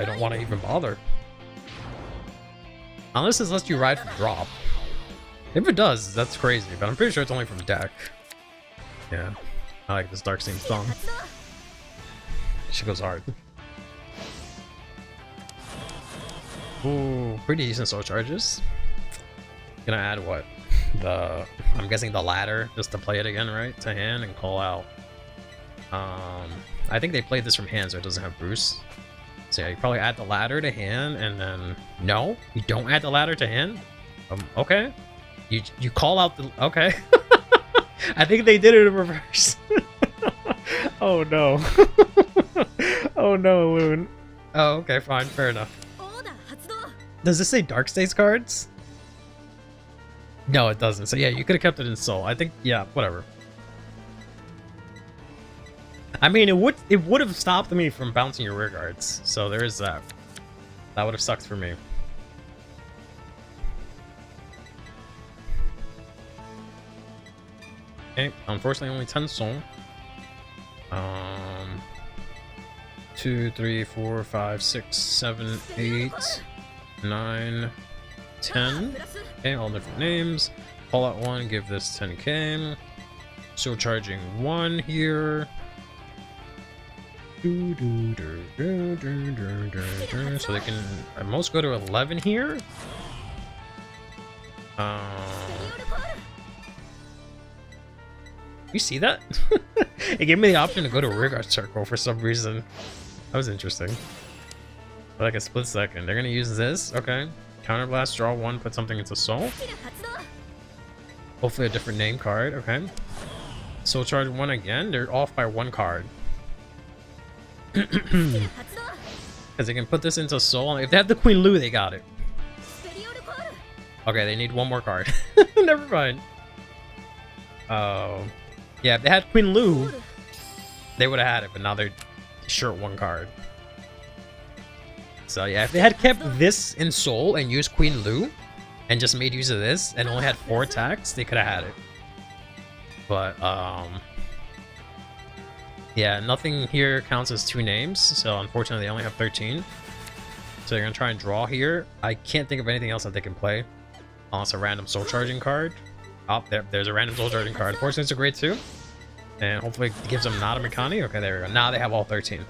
don't want to even bother. Unless it lets you ride from drop. If it does, that's crazy, but I'm pretty sure it's only from deck. Yeah, I like this Dark Steam song. 発動 She goes hard. Ooh, pretty decent soul charges. Gonna add what? I'm guessing the ladder, just to play it again, right? To hand and call out. I think they played this from hand, so it doesn't have Bruce. So yeah, you probably add the ladder to hand, and then no, you don't add the ladder to hand. Okay, you call out the okay. I think they did it in reverse. Oh no. Oh no, Loon. Oh, okay, fine, fair enough. オーダー発動 Does this say Dark States cards? No, it doesn't. So yeah, you could have kept it in Soul. I think, yeah, whatever. I mean, it would have stopped me from bouncing your rear guards. So there is that. That would have sucked for me. Okay, unfortunately only 10 Soul. 2, 3, 4, 5, 6, 7, 8, 9, 10. プラス Okay, all different names. Call out 1, give this 10k. So charging 1 here. So they can at most go to 11 here. スペリオルコール You see that? It gave me the option to go to rearguard circle for some reason. That was interesting. For like a split second. They're gonna use this. Okay. Counterblast, draw 1, put something into soul. スキル発動 Hopefully a different name card. Okay. Soul charge 1 again. They're off by 1 card. スキル発動 Because they can put this into soul. If they have the Queen Lu, they got it. スペリオルコール Okay, they need 1 more card. Never mind. Oh. Yeah, if they had Queen コー Lu, ル they would have had it, but now they're short 1 card. So yeah, if they had kept this in soul and used Queen Lu, and just made use of this and only had 4 attacks, they could have had it. But yeah, nothing here counts as 2 names, so unfortunately they only have 13. So they're gonna try and draw here. I can't think of anything else that they can play unless a random soul charging card. Oh, there's a random soul charging card. Unfortunately, it's a grade 2, and hopefully it gives them not a Mikani. Okay, there we go. Now they have all 13.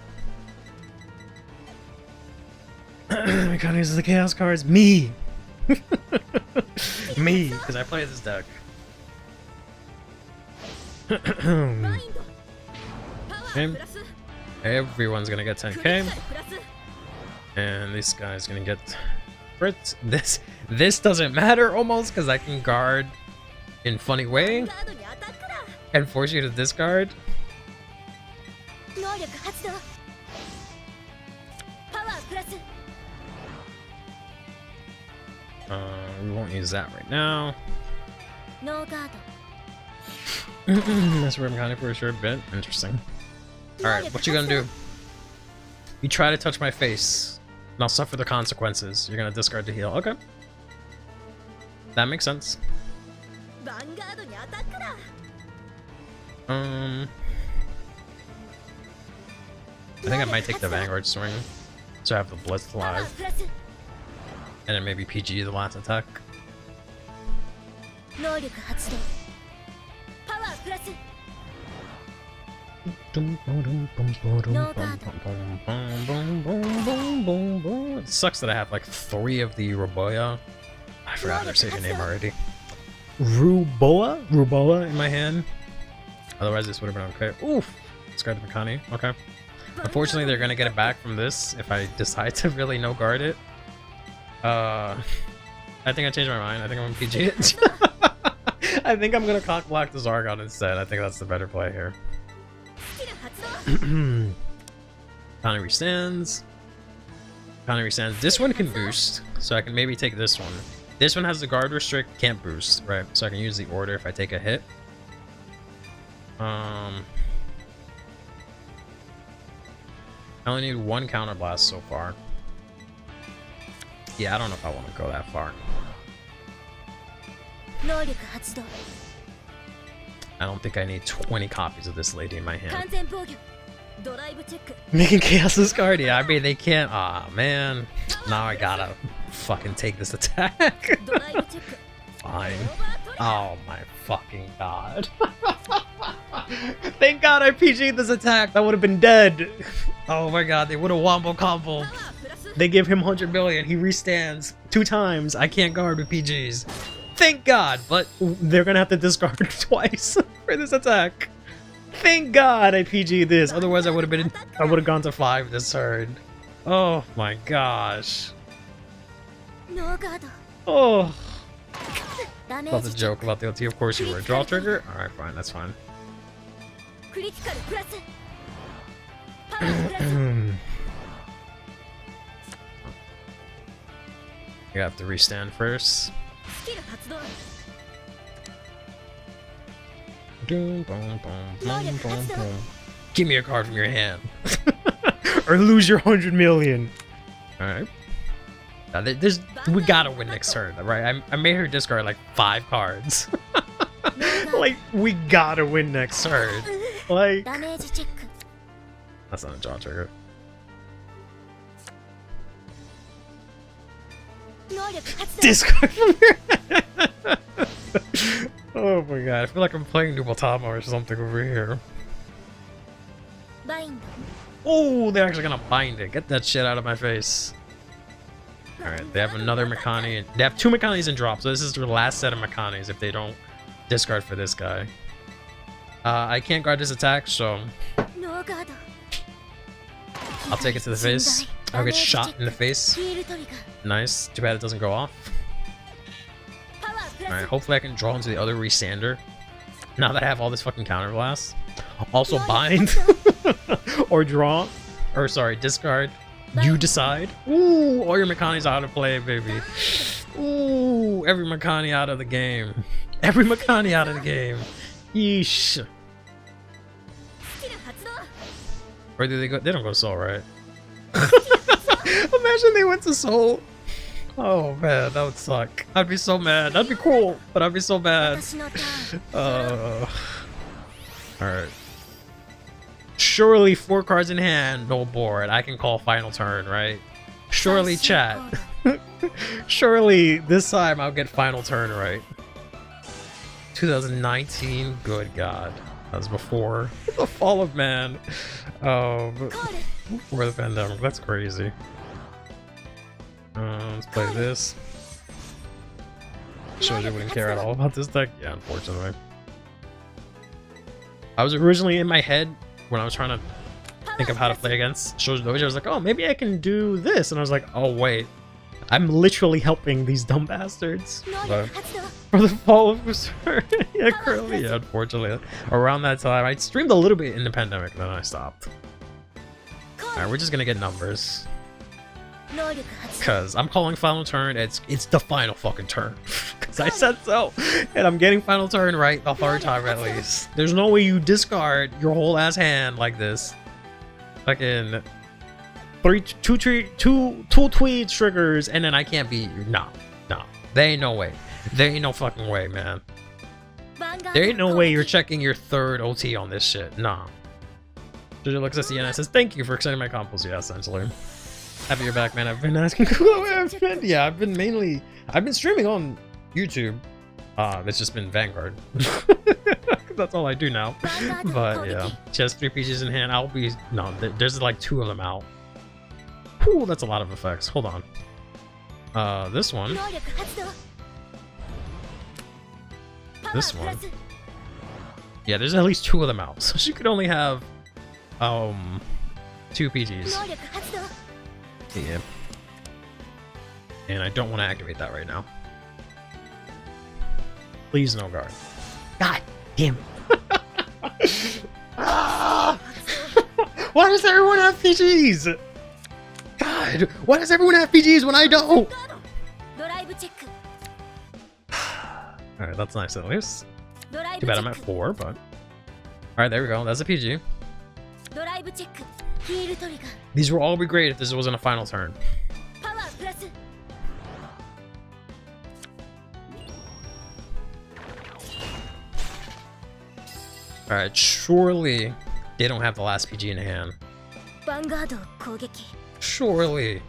Mikani uses the chaos cards. Me. Me, because I play this deck. Okay. Everyone's gonna get 10k, and this guy's gonna get crits. This doesn't matter almost because I can guard in funny way and force you to discard. We won't use that right now. That's where I'm kind of for a short bit. Interesting. Alright, what you gonna do? You try to touch my face, and I'll suffer the consequences. You're gonna discard to heal. Okay. That makes sense. I think I might take the Vanguard swing, so I have the Blitz live. And then maybe PG the last attack. It sucks that I have like 3 of the Ruboya. I forgot how to say your name already. Ruboa in my hand. Otherwise this would have been okay. Oof! Discard the Mikani. Okay. Unfortunately they're gonna get it back from this if I decide to really no guard it. I think I changed my mind. I think I'm gonna PG it. I think I'm gonna cock block the Zargon instead. I think that's the better play here. Mikani restands. Mikani restands. This one can boost, so I can maybe take this one. This one has the guard restrict, can't boost, right? So I can use the order if I take a hit. I only need 1 counterblast so far. Yeah, I don't know if I want to go that far. I don't think I need 20 copies of this lady in my hand. Making chaos discard? Yeah, I mean, they can't. Aw, man. Now I gotta fucking take this attack. Fine. Oh my fucking god. Thank god I PG'd this attack. That would have been dead. Oh my god, they would have wombo combo. They give him 100 million. He restands 2 times. I can't guard with PGs. Thank god, but they're gonna have to discard twice for this attack. Thank god I PG'd this. Otherwise I would have gone to 5 this turn. Oh my gosh. Oh. About the joke about the LT. Of course you were. Draw trigger? Alright, fine, that's fine. You have to restand first. Give me a card from your hand. Or lose your 100 million. Alright. We gotta win next turn, right? I made her discard like 5 cards. Like, we gotta win next turn. Like, that's not a draw trigger. Discard from your hand. Oh my god, I feel like I'm playing Nubatama or something over here. Oh, they're actually gonna bind it. Get that shit out of my face. Alright, they have another Mikani. They have 2 Mikanis in drop, so this is their last set of Mikanis if they don't discard for this guy. I can't guard this attack, so I'll take it to the face. I'll get shot in the face. Nice. Too bad it doesn't go off. Alright, hopefully I can draw into the other Resander. Now that I have all this fucking counterblast. Also bind. Or draw. Or sorry, discard. You decide. Ooh, all your Mikani's out of play, baby. Ooh, every Mikani out of the game. Every Mikani out of the game. Yeesh. Or do they go? They don't go Soul, right? Imagine they went to Soul. Oh man, that would suck. I'd be so mad. That'd be cool, but I'd be so mad. 私のターン Alright. Surely 4 cards in hand, no board. I can call final turn, right? Surely chat. Surely this time I'll get final turn right. 2019, good god. That was before the fall of man. Before the pandemic. That's crazy. Let's play this. Shows you wouldn't care at all about this deck. Yeah, unfortunately. I was originally in my head when I was trying to think of how to play against Shoujo. I was like, oh, maybe I can do this. And I was like, oh, wait. I'm literally helping these dumb bastards. But for the fall of yeah, Curly. Yeah, unfortunately. Around that time, I streamed a little bit in the pandemic, and then I stopped. Alright, we're just gonna get numbers. Because I'm calling final turn, it's the final fucking turn. Because I said so. And I'm getting final turn right the third time at least. There's no way you discard your whole ass hand like this. Fucking two tweed triggers and then I can't beat you. No. There ain't no way. There ain't no fucking way, man. There ain't no way you're checking your third OT on this shit. Nah. Jojo looks at Siana and says, thank you for extending my combos. Yeah, essentially. Happy you're back, man. I've been asking yeah, I've been streaming on YouTube. It's just been Vanguard. That's all I do now. But yeah, she has 3 PGs in hand. There's like 2 of them out. Ooh, that's a lot of effects. Hold on. This one. This one. Yeah, there's at least 2 of them out. So she could only have 2 PGs. Yeah. And I don't want to activate that right now. Please no guard. God damn it. Why does everyone have PGs? God, why does everyone have PGs when I don't? Alright, that's nice at least. Too bad I'm at 4, but... Alright, there we go. That's a PG. These will all be great if this wasn't a final turn. Alright, surely they don't have the last PG in hand. Surely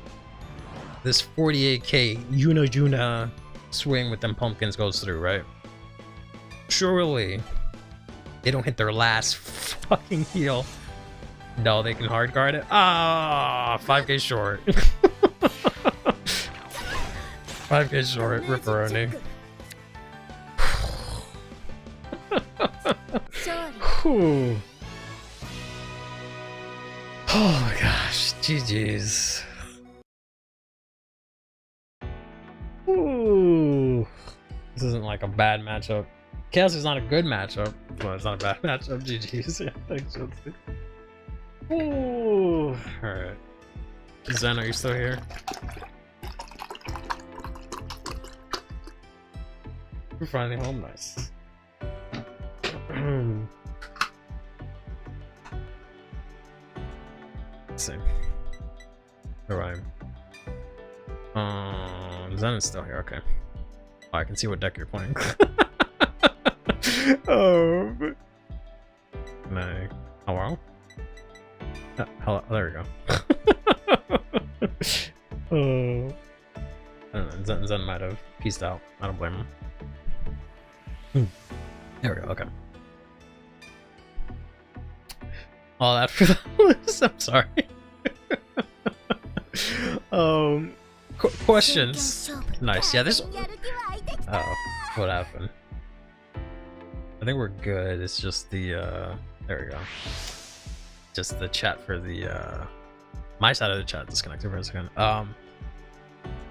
this 48k Yuna swing with them pumpkins goes through, right? Surely they don't hit their last fucking heal. No, they can hard guard it. Ah, 5k short. 5k short, Ripperoni. Oh my gosh, GG's. Ooh. This isn't like a bad matchup. Chaos is not a good matchup, but it's not a bad matchup. GG's. Yeah, thanks, Chelsea. Ooh. Alright. Zen, are you still here? We're finally home, nice. Let's see. Alright. Zen is still here, okay. Oh, I can see what deck you're playing. Oh. No. Oh, wow. Hello, there we go. Oh. I don't know, Zen might have pieced out. I don't blame him. There we go, okay. All that for the list, I'm sorry. Questions. Nice, yeah, this. Oh, what happened? I think we're good. It's just the, there we go. Just the chat for the, my side of the chat disconnected for a second.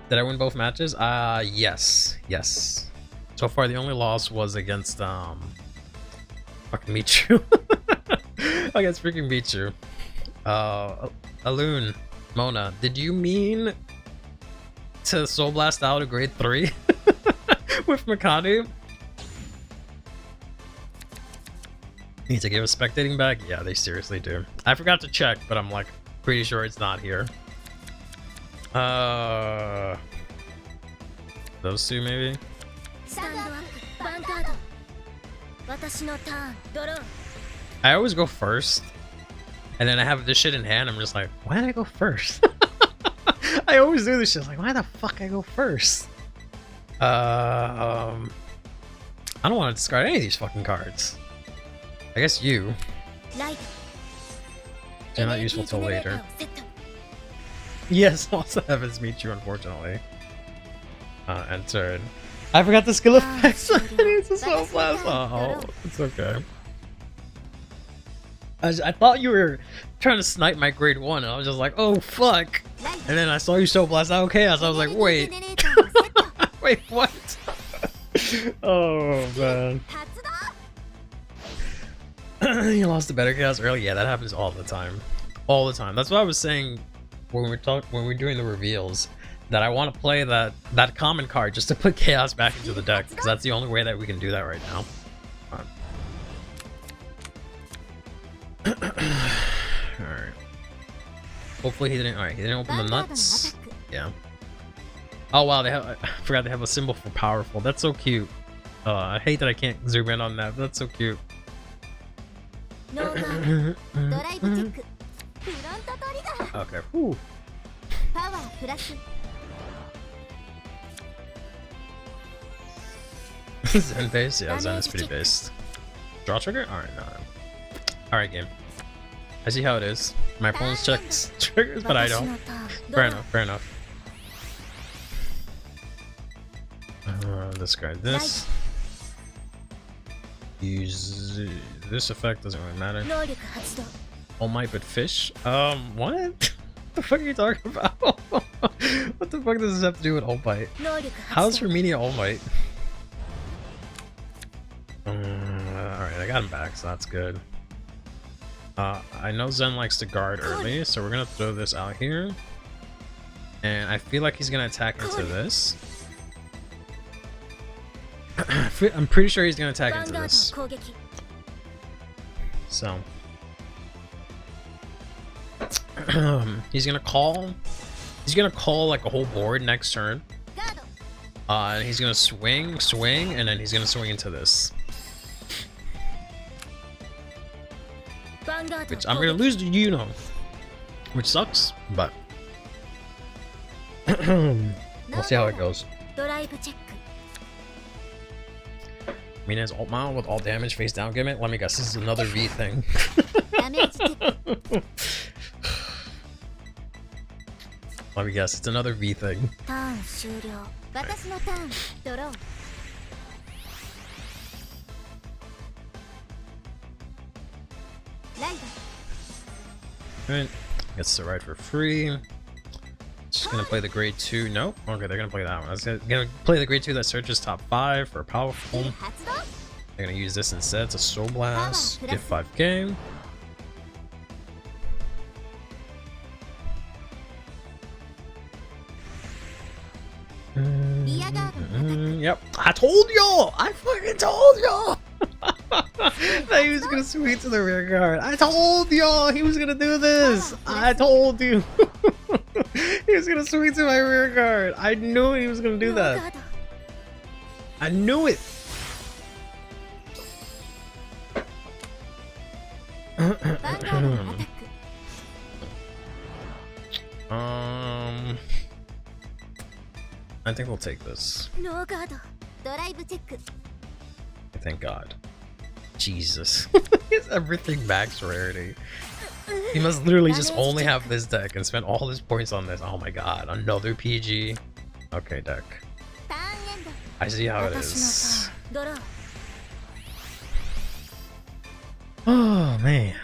Did I win both matches? Yes. So far, the only loss was against, fucking Michu. Against freaking Michu. Alun, Mona, did you mean to Soul Blast out a grade 3 with Mikado? Need to give a spectating back? Yeah, they seriously do. I forgot to check, but I'm like pretty sure it's not here. Those two, maybe? スタンドアップヴァンガード私のターンドロー I always go first. And then I have this shit in hand. I'm just like, why did I go first? I always do this shit. Like, why the fuck I go first? I don't want to discard any of these fucking cards. I guess you. ライト They're not useful till later. Yes, also happens meet you, unfortunately. Entered. I forgot the skill effects. It's a soul blast. Oh, it's okay. I thought you were trying to snipe my grade 1, and I was just like, oh fuck. And then I saw you soul blast out of chaos. I was like, wait. Wait, what? Oh man. You lost the better chaos early. Yeah, that happens all the time. All the time. That's what I was saying when we're doing the reveals. That I want to play that common card just to put chaos back into the deck, because that's the only way that we can do that right now. Alright. Hopefully he didn't. Alright, he didn't open the nuts. Yeah. Oh wow, I forgot they have a symbol for powerful. That's so cute. I hate that I can't zoom in on that, but that's so cute. Okay. Whew. Zen based? Yeah, Zen is pretty based. Draw trigger? Alright, no. Alright, game. I see how it is. My opponent's checks triggers, but I don't. Fair enough, fair enough. Discard this. Use this effect, doesn't really matter. All Might but fish? What? The fuck are you talking about? What the fuck does this have to do with All Might? How's Herminia All Might? Alright, I got him back, so that's good. I know Zen likes to guard early, so we're gonna throw this out here. And I feel like he's gonna attack into this. I'm pretty sure he's gonna attack into this. So he's gonna call like a whole board next turn. And he's gonna swing, and then he's gonna swing into this. Which I'm gonna lose to Yuno. Which sucks, but we'll see how it goes. Mina's alt mile with all damage face down gimmick. Let me guess, this is another V thing. Let me guess, it's another V thing. Alright, gets the ride for free. Just gonna play the grade 2. Nope. Okay, they're gonna play that one. I was gonna play the grade 2 that searches top 5 for powerful. They're gonna use this instead. It's a Soul Blast. Get 5k. Yep. I told y'all! I fucking told y'all! That he was gonna swing to the rear guard. I told y'all he was gonna do this! I told you! He was gonna swing to my rear guard. I knew he was gonna do that. I knew it! I think we'll take this. Thank God. Jesus. He has everything max rarity. He must literally just only have this deck and spend all his points on this. Oh my god, another PG. Okay, deck. I see how it is. Oh man.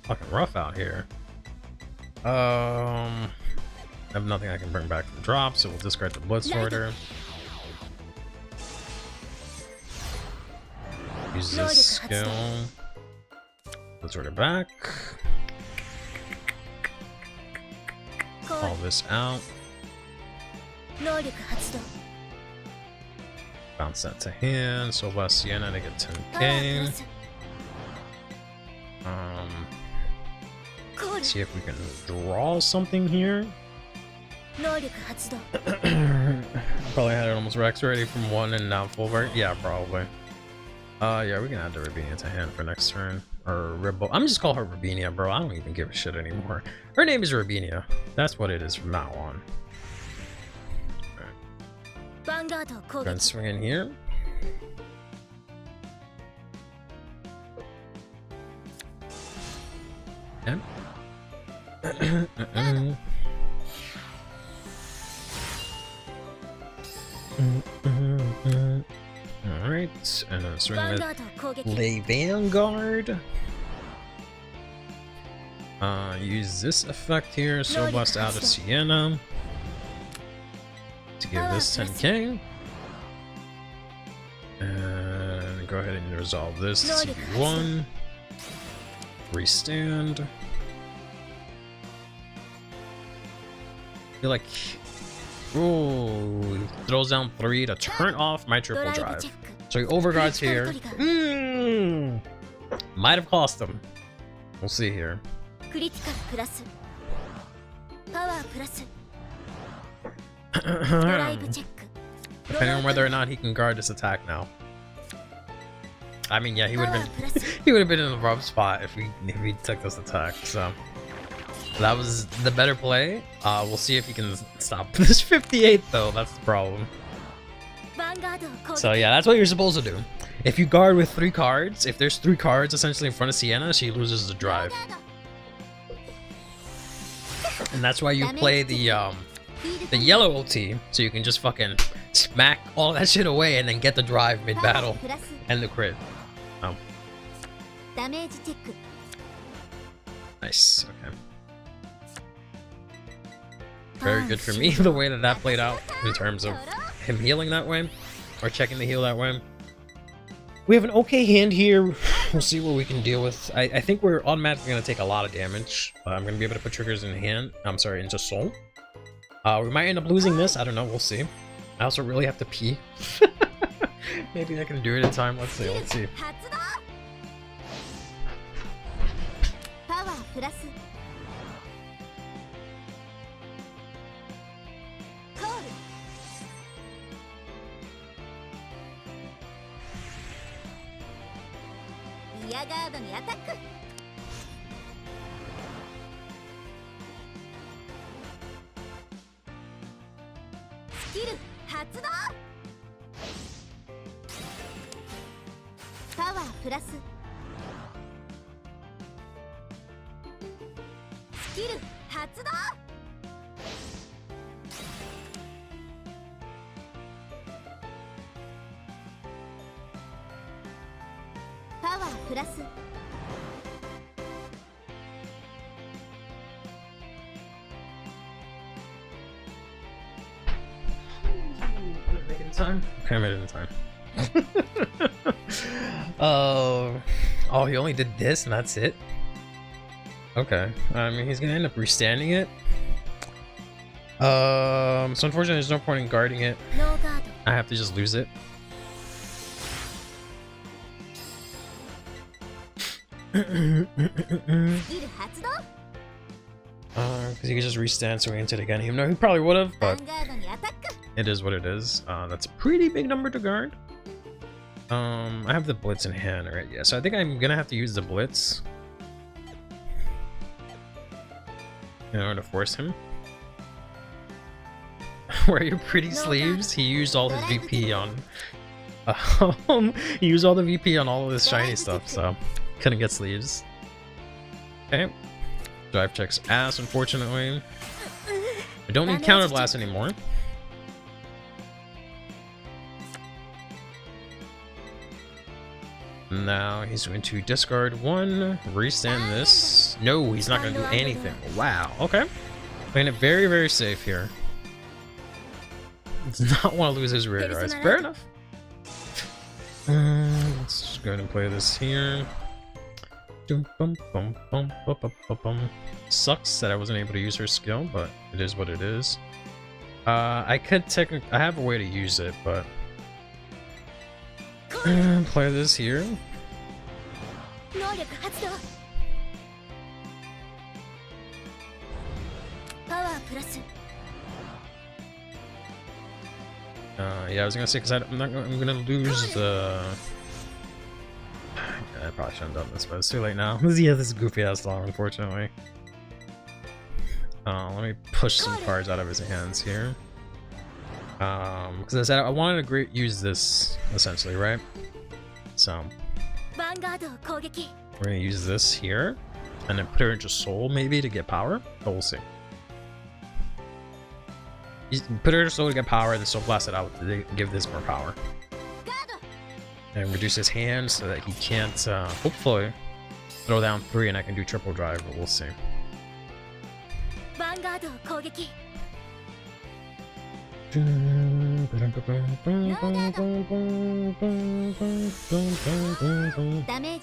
Fucking rough out here. I have nothing I can bring back from drop, so we'll discard the Blitz Order. Use this skill. Blitz Order back. Call this out. Bounce that to hand. So last Siana to get 10k. See if we can draw something here. 能力発動 Probably had it almost Rex ready from 1 and now full work. Yeah, probably. Yeah, we can add the Rabinia to hand for next turn. Or Ribble. I'm just call her Rabinia, bro. I don't even give a shit anymore. Her name is Rabinia. That's what it is from now on. ヴァンガードを攻 Then 撃 swing in here. And Alright, and then ヴ swing ァン with ガードを攻撃 Lay Vanguard. Use this effect here, so blast out of Siana to give this 10k. And go ahead and resolve this to CB1. Restand. Feel like, ooh, throws down 3 to turn off my ド triple ライブ drive. チェック So he overguards here. クリティカルトリガー Might have cost him. We'll see here. クリティカルプラスパワープラスドライブチェック Depending on whether or not he can guard this attack now. I mean, yeah, he would パワ have ープラ been ス he would have been in a rough spot if he took this attack. So that was the better play. We'll see if he can stop this 58 though. That's the problem. ヴァンガードを攻撃 So yeah, that's what you're supposed to do. If you guard with 3 cards, if there's 3 cards essentially in front of Siana, she loses the drive. And that's why you play the yellow OT, so you can just fucking smack all that shit away and then get the drive mid パワ battle ープラス and the crit. Oh, ダメージチェック nice. Okay. Very good for me the way that that played out in terms of him healing that way or checking the heal that way. We have an okay hand here. We'll see what we can deal with. I think we're automatically going to take a lot of damage. I'm going to be able to put triggers in hand. I'm sorry, into soul. We might end up losing this. I don't know. We'll see. I also really have to pee. Maybe I can do it in time. Let's see. Let's see. 発動パワープラスコールリアガードにアタックスキル発動パワープラススキル発動パワープラス Make it in time? Okay, I made it in time. Oh, he only did this and that's it? Okay. I mean, he's gonna end up restanding it. So unfortunately, there's no point in guarding it. ノーガード I have to just lose it. スキル発動 Because he could just restand swing into it again. Even though he probably would have, ヴァ but ンガードにアタック it is what it is. That's a pretty big number to guard. I have the blitz in hand, right? Yeah, so I think I'm gonna have to use the blitz in order to force him. Wear your pretty sleeves. He used all his VP on. He used all the VP on all of this shiny stuff, so couldn't get sleeves. Okay. Drive checks ass, unfortunately. I don't need counter blast anymore. Now he's going to discard 1, restand this. No, he's not going to do anything. Wow, okay. Playing it very, very safe here. Does not want to lose his rear guards. Fair enough. Let's just go ahead and play this here. Sucks that I wasn't able to use her skill, but it is what it is. I could technically, I have a way to use it, but play this here. 能力発動パワープラス Yeah, I was gonna say because I'm gonna lose the. I probably shouldn't have done this, but it's too late now. Yeah, this is goofy ass song, unfortunately. Let me push some cards out of his hands here. Because I said I wanted to use this essentially, right? So we're gonna use this here, and then put her into Soul maybe to get power, but we'll see. Put her into Soul to get power, and then Soul Blast it out to give this more power. And reduce his hand so that he can't, hopefully, throw down 3 and I can do triple drive, but we'll see.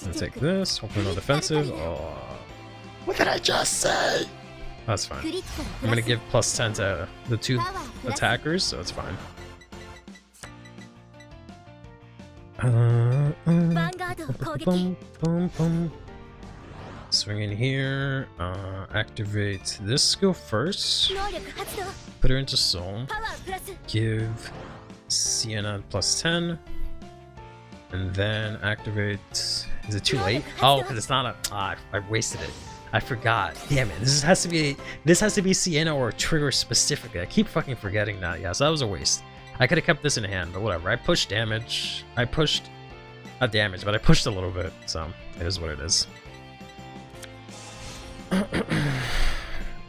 Let's take this, hopefully no defensive. Oh, what did I just say? That's fine. I'm gonna give +10 to the 2 attackers, so it's fine. Swing in here, activate this skill first, put her into Soul, give Siana +10, and then activate. Is it too late? Oh, because it's not a. I wasted it. I forgot. Damn it! This has to be Siana or trigger specifically. I keep fucking forgetting that. Yeah, so that was a waste. I could have kept this in hand, but whatever. I pushed damage. Not damage, but I pushed a little bit, so it is what it is. I'm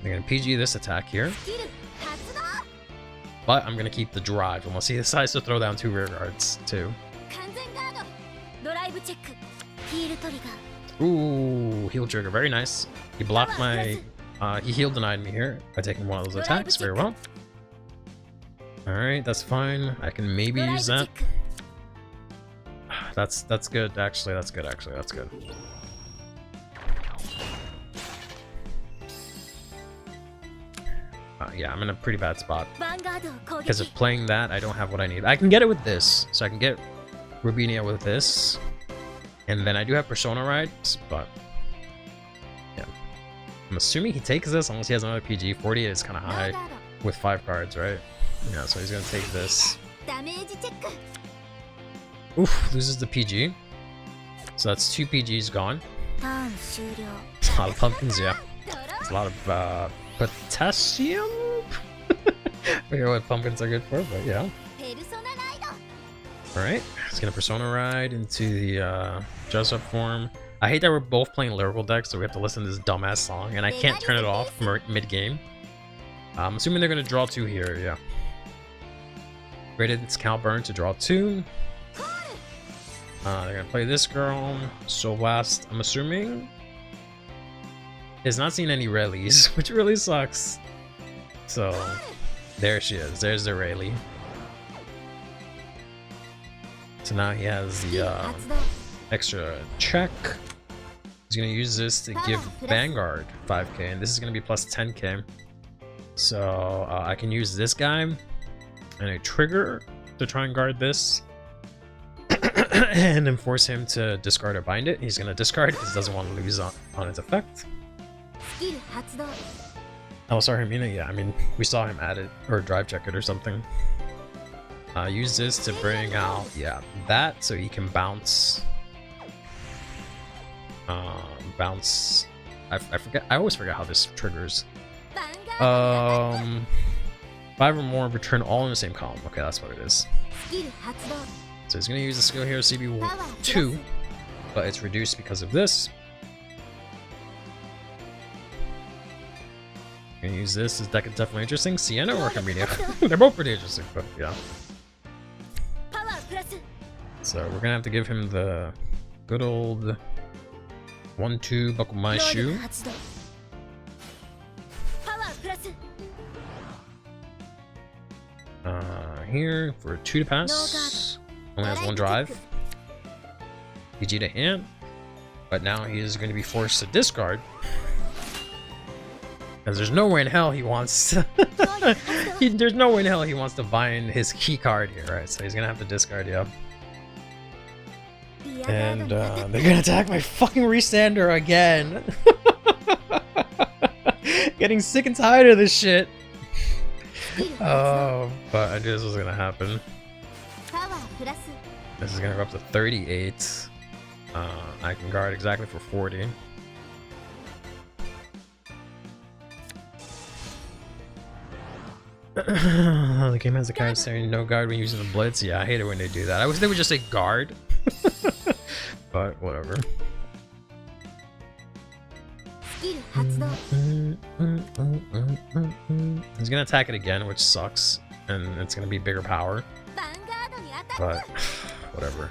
gonna PG this attack here, but I'm gonna keep the drive, unless he decides to throw down 2 rear guards too. Ooh, heal trigger, very nice. He blocked my, he heal denied me here by taking one of those attacks, very well. Alright, that's fine. I can maybe use that. That's good, actually, that's good. Yeah, I'm in a pretty bad spot. Because of playing that, I don't have what I need. I can get it with this, so I can get Rubinia with this. And then I do have Persona Rides, but yeah. I'm assuming he takes this unless he has another PG. 48 is kind of high with 5 cards, right? Yeah, so he's gonna take this. Oof, loses the PG. So that's 2 PGs gone. A lot of pumpkins, yeah. It's a lot of potassium. I forget what pumpkins are good for, but yeah. Alright, he's gonna Persona Ride into the dress up form. I hate that we're both playing lyrical decks, so we have to listen to this dumbass song, and I can't turn it off mid game. I'm assuming they're gonna draw 2 here, yeah. Rated its Cal Burn to draw 2. They're gonna play this girl, Soul Blast, I'm assuming. Has not seen any Rayleighs, which really sucks. So, there she is. There's the Rayleigh. So now he has the extra check. He's gonna use this to give Vanguard 5k, and this is gonna be plus 10k. So I can use this guy and a trigger to try and guard this. And then force him to discard or bind it. He's gonna discard because he doesn't want to lose on its effect. Oh, sorry, Hermina. Yeah, I mean, we saw him add it or drive check it or something. Use this to bring out, yeah, that so he can bounce. Bounce. I forget. I always forget how this triggers. 5 or more, return all in the same column. Okay, that's what it is. So he's gonna use the skill here, CB2, but it's reduced because of this. Gonna use this. This deck is definitely interesting. Siana or Hermina? They're both pretty interesting, but yeah. So we're gonna have to give him the good old 1-2 buckle my shoe. Here for 2 to pass. Only has 1 drive. PG to hand. But now he is going to be forced to discard. Because there's no way in hell he wants to there's no way in hell he wants to bind his key card here, right? So he's gonna have to discard, yeah. And they're gonna attack my fucking Restander again. Getting sick and tired of this shit. Oh, but I knew this was gonna happen. プラス This is gonna go up to 38. I can guard exactly for 40. The game has a card saying no guard when using the blitz. Yeah, I hate it when they do that. I wish they would just say guard. But whatever. スキル発動 He's gonna attack it again, which sucks. And it's gonna be bigger power. ヴァンガードにアタッ But ク whatever.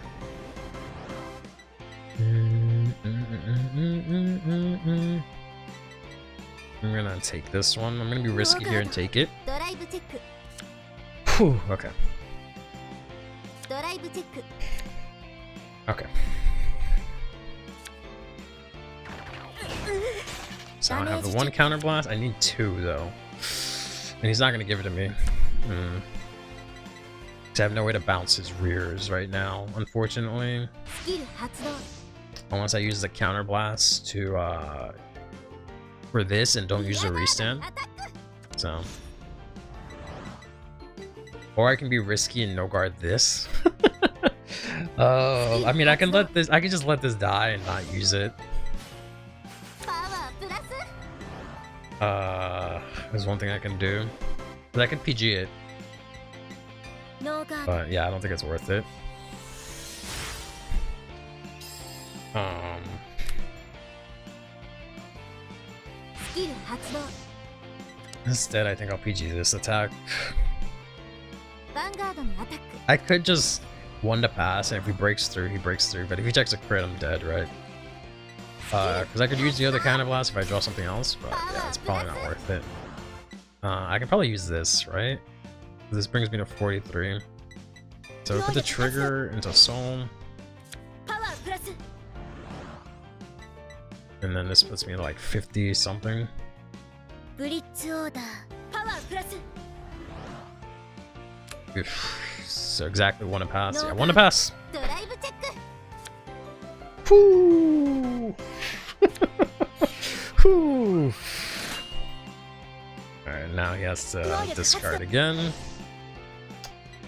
I'm gonna take this one. I'm gonna be risky here and take it. ドライブチェック Whew, okay. ドライブチェック Okay. So I have the one counter blast. I need two though. And he's not gonna give it to me. I have no way to bounce his rears right now, unfortunately. スキル発動 Unless I use the counter blast to for this and don't use the restand. アタック So, or I can be risky and no guard this. I mean, I can just let this die and not use it. パワープラス There's one thing I can do, but I can PG it. ノーガード But yeah, I don't think it's worth it. Um, スキル発動 instead, I think I'll PG this attack. ヴァンガードにアタック I could just one to pass, and if he breaks through, he breaks through. But if he checks a crit, I'm dead, right? Because I could use the other counter blast if I draw something else, but yeah, it's probably not worth it. I can probably use this, right? This brings me to 43. So we put the trigger into Soul, パワープラス and then this puts me to like 50 something. ブリッジオーダーパワープラス So exactly one to pass. Yeah, one to pass. ドライブチェック Whoo! Whoo! Alright, now he has to discard again.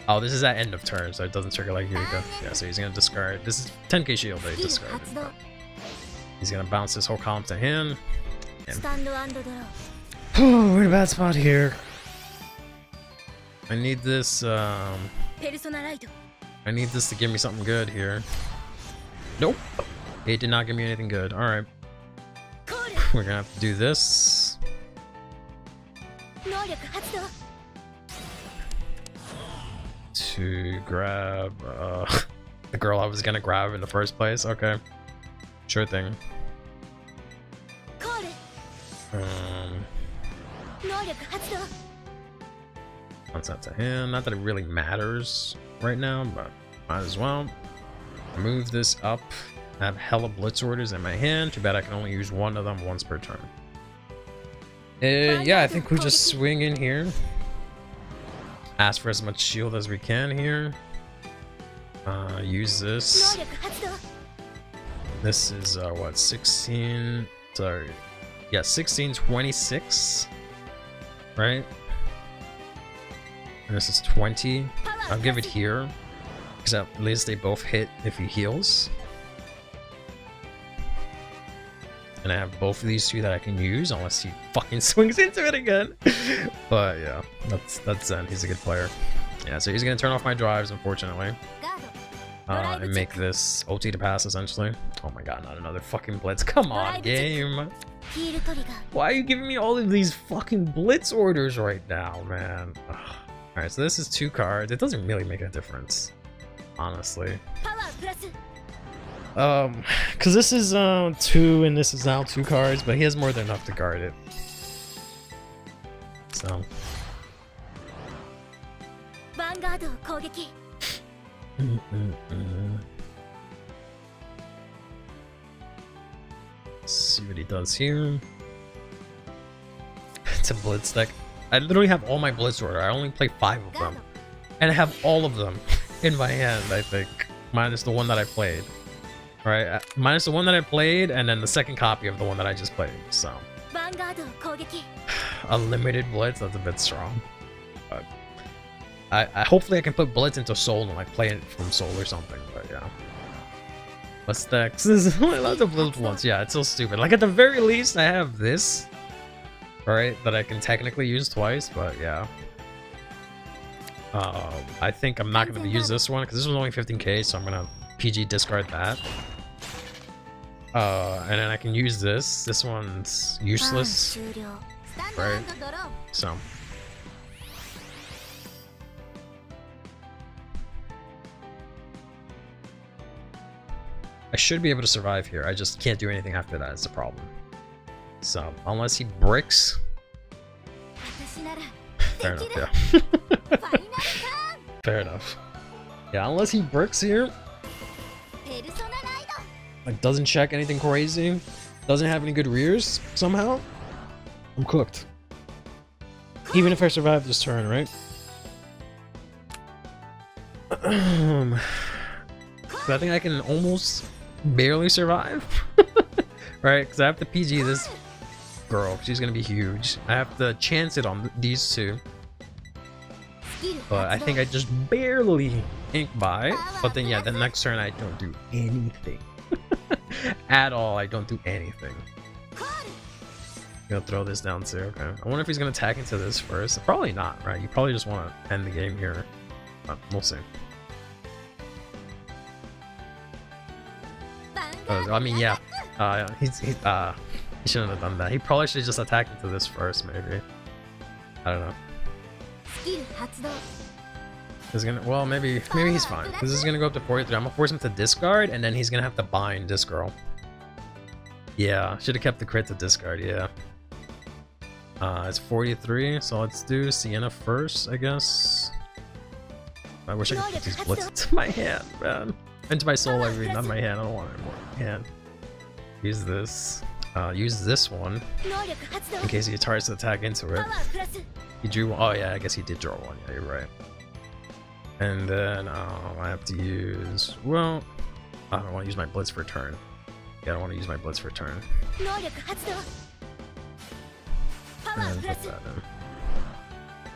Oh, this is at end of turn, so it doesn't trigger like Eureka. Yeah, so he's gonna discard. This is 10k shield that he スキル discarded. 発動 He's gonna bounce this whole column to hand. スタンドアンドドロー Oh, we're in a bad spot here. I need this, ペルソナライト I need this to give me something good here. Nope. It did not give me anything good. Alright. コール We're gonna have to do this. 能力発動 To grab the girl I was gonna grab in the first place. Okay. Sure thing. コール 能力発動 Bounce that to him. Not that it really matters right now, but might as well. Move this up. I have hella blitz orders in my hand. Too bad I can only use one of them once per turn. Yeah, I think we just swing in here. Ask for as much shield as we can here. Use 能 this. 力発動 This is what, 16? Sorry. Yeah, 1626. Right? And this is 20. I'll give it here. Because at least they both hit if he heals. And I have both of these two that I can use unless he fucking swings into it again. But yeah, that's Zen. He's a good player. Yeah, so he's gonna turn off my drives, unfortunately. ガード And make this OT to pass, essentially. Oh my god, not another fucking blitz. Come on, game. ヒールトリガー Why are you giving me all of these fucking blitz orders right now, man? Alright, so this is 2 cards. It doesn't really make a difference, honestly. パワープラス Because this is 2 and this is now 2 cards, but he has more than enough to guard it. So. ヴァンガードを攻撃 Let's see what he does here. It's a blitz deck. I literally have all my blitz order. I only play 5 of ガー them. ド And I have all of them in my hand, I think. Minus the one that I played. Right? Minus the one that I played, and then the second copy of the one that I just played. So, ヴァンガードを攻撃 a limited blitz, that's a bit strong. But I hopefully I can put bullets into soul and like play it from soul or something, but yeah. What's next? This is only allowed to blitz once. Yeah, it's so stupid. Like at the very least I have this, right, that I can technically use twice, but yeah. I think I'm not gonna use this one because this was only 15k, so I'm gonna PG discard that. And then I can use this. This one's useless, right? So. I should be able to survive here. I just can't do anything after that. It's the problem. So, unless he bricks. Fair enough, yeah. Fair enough. Yeah, unless he bricks here. Like, doesn't check anything crazy. Doesn't have any good rears somehow. I'm cooked. Even if I survive this turn, right? So I think I can almost barely survive. Right? Because I have to PG this girl. She's going to be huge. I have to chance it on these two. But I think I just barely ink by. But then yeah, the next turn I don't do anything. At all, I don't do anything. Gonna throw this down too. Okay. I wonder if he's gonna attack into this first. Probably not, right? You probably just want to end the game here. But we'll see. I mean, yeah. He shouldn't have done that. He probably should just attack into this first, maybe. I don't know. He's gonna, well, maybe he's fine. This is gonna go up to 43. I'm gonna force him to discard, and then he's gonna have to bind this girl. Yeah, should have kept the crit to discard. Yeah. It's 43, so let's do Siana first, I guess. I wish I could put these blitz into my hand, man. Into my soul, I mean, not my hand. I don't want it more in my hand. Use this. Use this one in case he tries to attack into it. He drew. Oh yeah, I guess he did draw one. Yeah, you're right. And then I have to use. Well, I don't want to use my blitz for turn. Yeah, I don't want to use my blitz for turn. And put that in.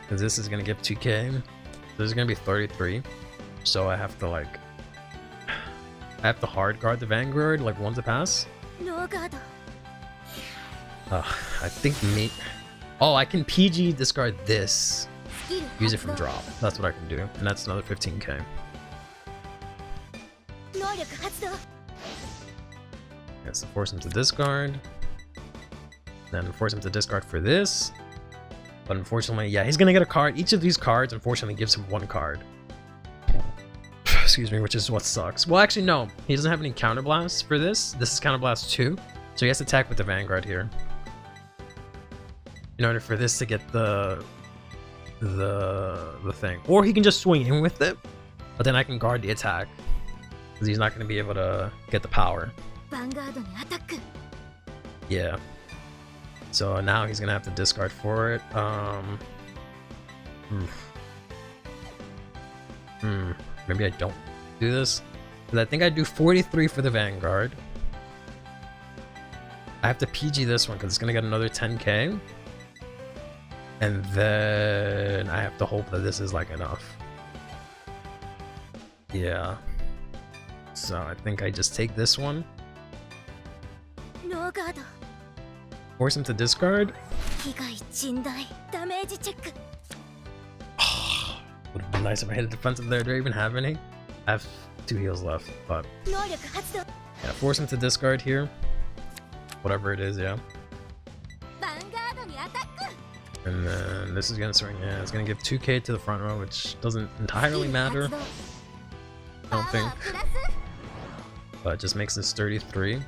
Because this is gonna give 2k. This is gonna be 33. So I have to like. I have to hard guard the Vanguard like once a pass. I think me. Oh, I can PG discard this. Use it from drop. That's what I can do, and that's another 15k. Yeah, so force him to discard. Then force him to discard for this. But unfortunately, yeah, he's gonna get a card. Each of these cards, unfortunately, gives him one card. Excuse me, which is what sucks. Well, actually, no. He doesn't have any counterblasts for this. This is counterblast 2. So he has to attack with the Vanguard here. In order for this to get the thing. Or he can just swing in with it. But then I can guard the attack. Because he's not going to be able to get the power. Yeah. So now he's going to have to discard for it. Maybe I don't do this. Because I think I do 43 for the Vanguard. I have to PG this one because it's going to get another 10k. And then I have to hope that this is like enough. Yeah. So I think I just take this one. Force him to discard. Would have been nice if I hit a defensive there. Do I even have any? I have 2 heals left, but yeah, force him to discard here. Whatever it is, yeah. And then this is gonna swing. Yeah, it's gonna give 2k to the front row, which doesn't entirely matter. I don't think, but it just makes this 33.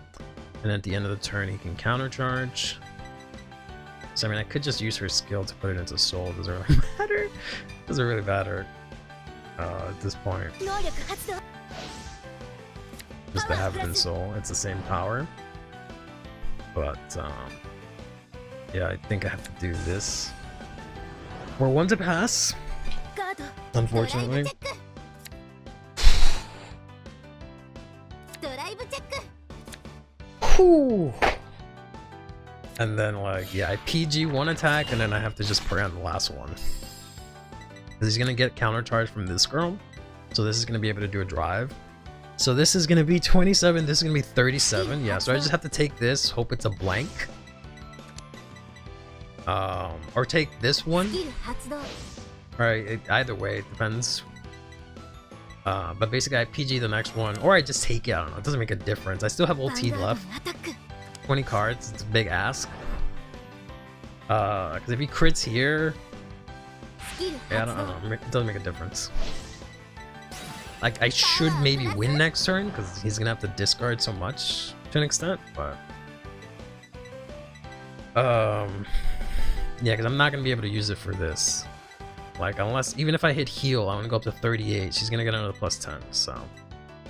And at the end of the turn, he can countercharge. So I mean, I could just use her skill to put it into soul. Does it really matter? Does it really matter at this point? Just to have it in soul, it's the same power. But yeah, I think I have to do this. We're one to pass, unfortunately. Whew. And then like, yeah, I PG one attack and then I have to just pray on the last one. because he's gonna get counter charge from this girl. So this is gonna be able to do a drive. So this is gonna be 27. This is gonna be 37. Yeah. So I just have to take this. Hope it's a blank. Or take this one. Alright, either way, it depends. But basically I PG the next one, or I just take it. I don't know, it doesn't make a difference. I still have ulti left. 20 cards, it's a big ask. Because if he crits here, yeah, I don't know, it doesn't make a difference. Like, I should maybe win next turn, because he's gonna have to discard so much to an extent, but... yeah, because I'm not gonna be able to use it for this. Like, unless, even if I hit heal, I want to go up to 38. She's gonna get another plus 10. So,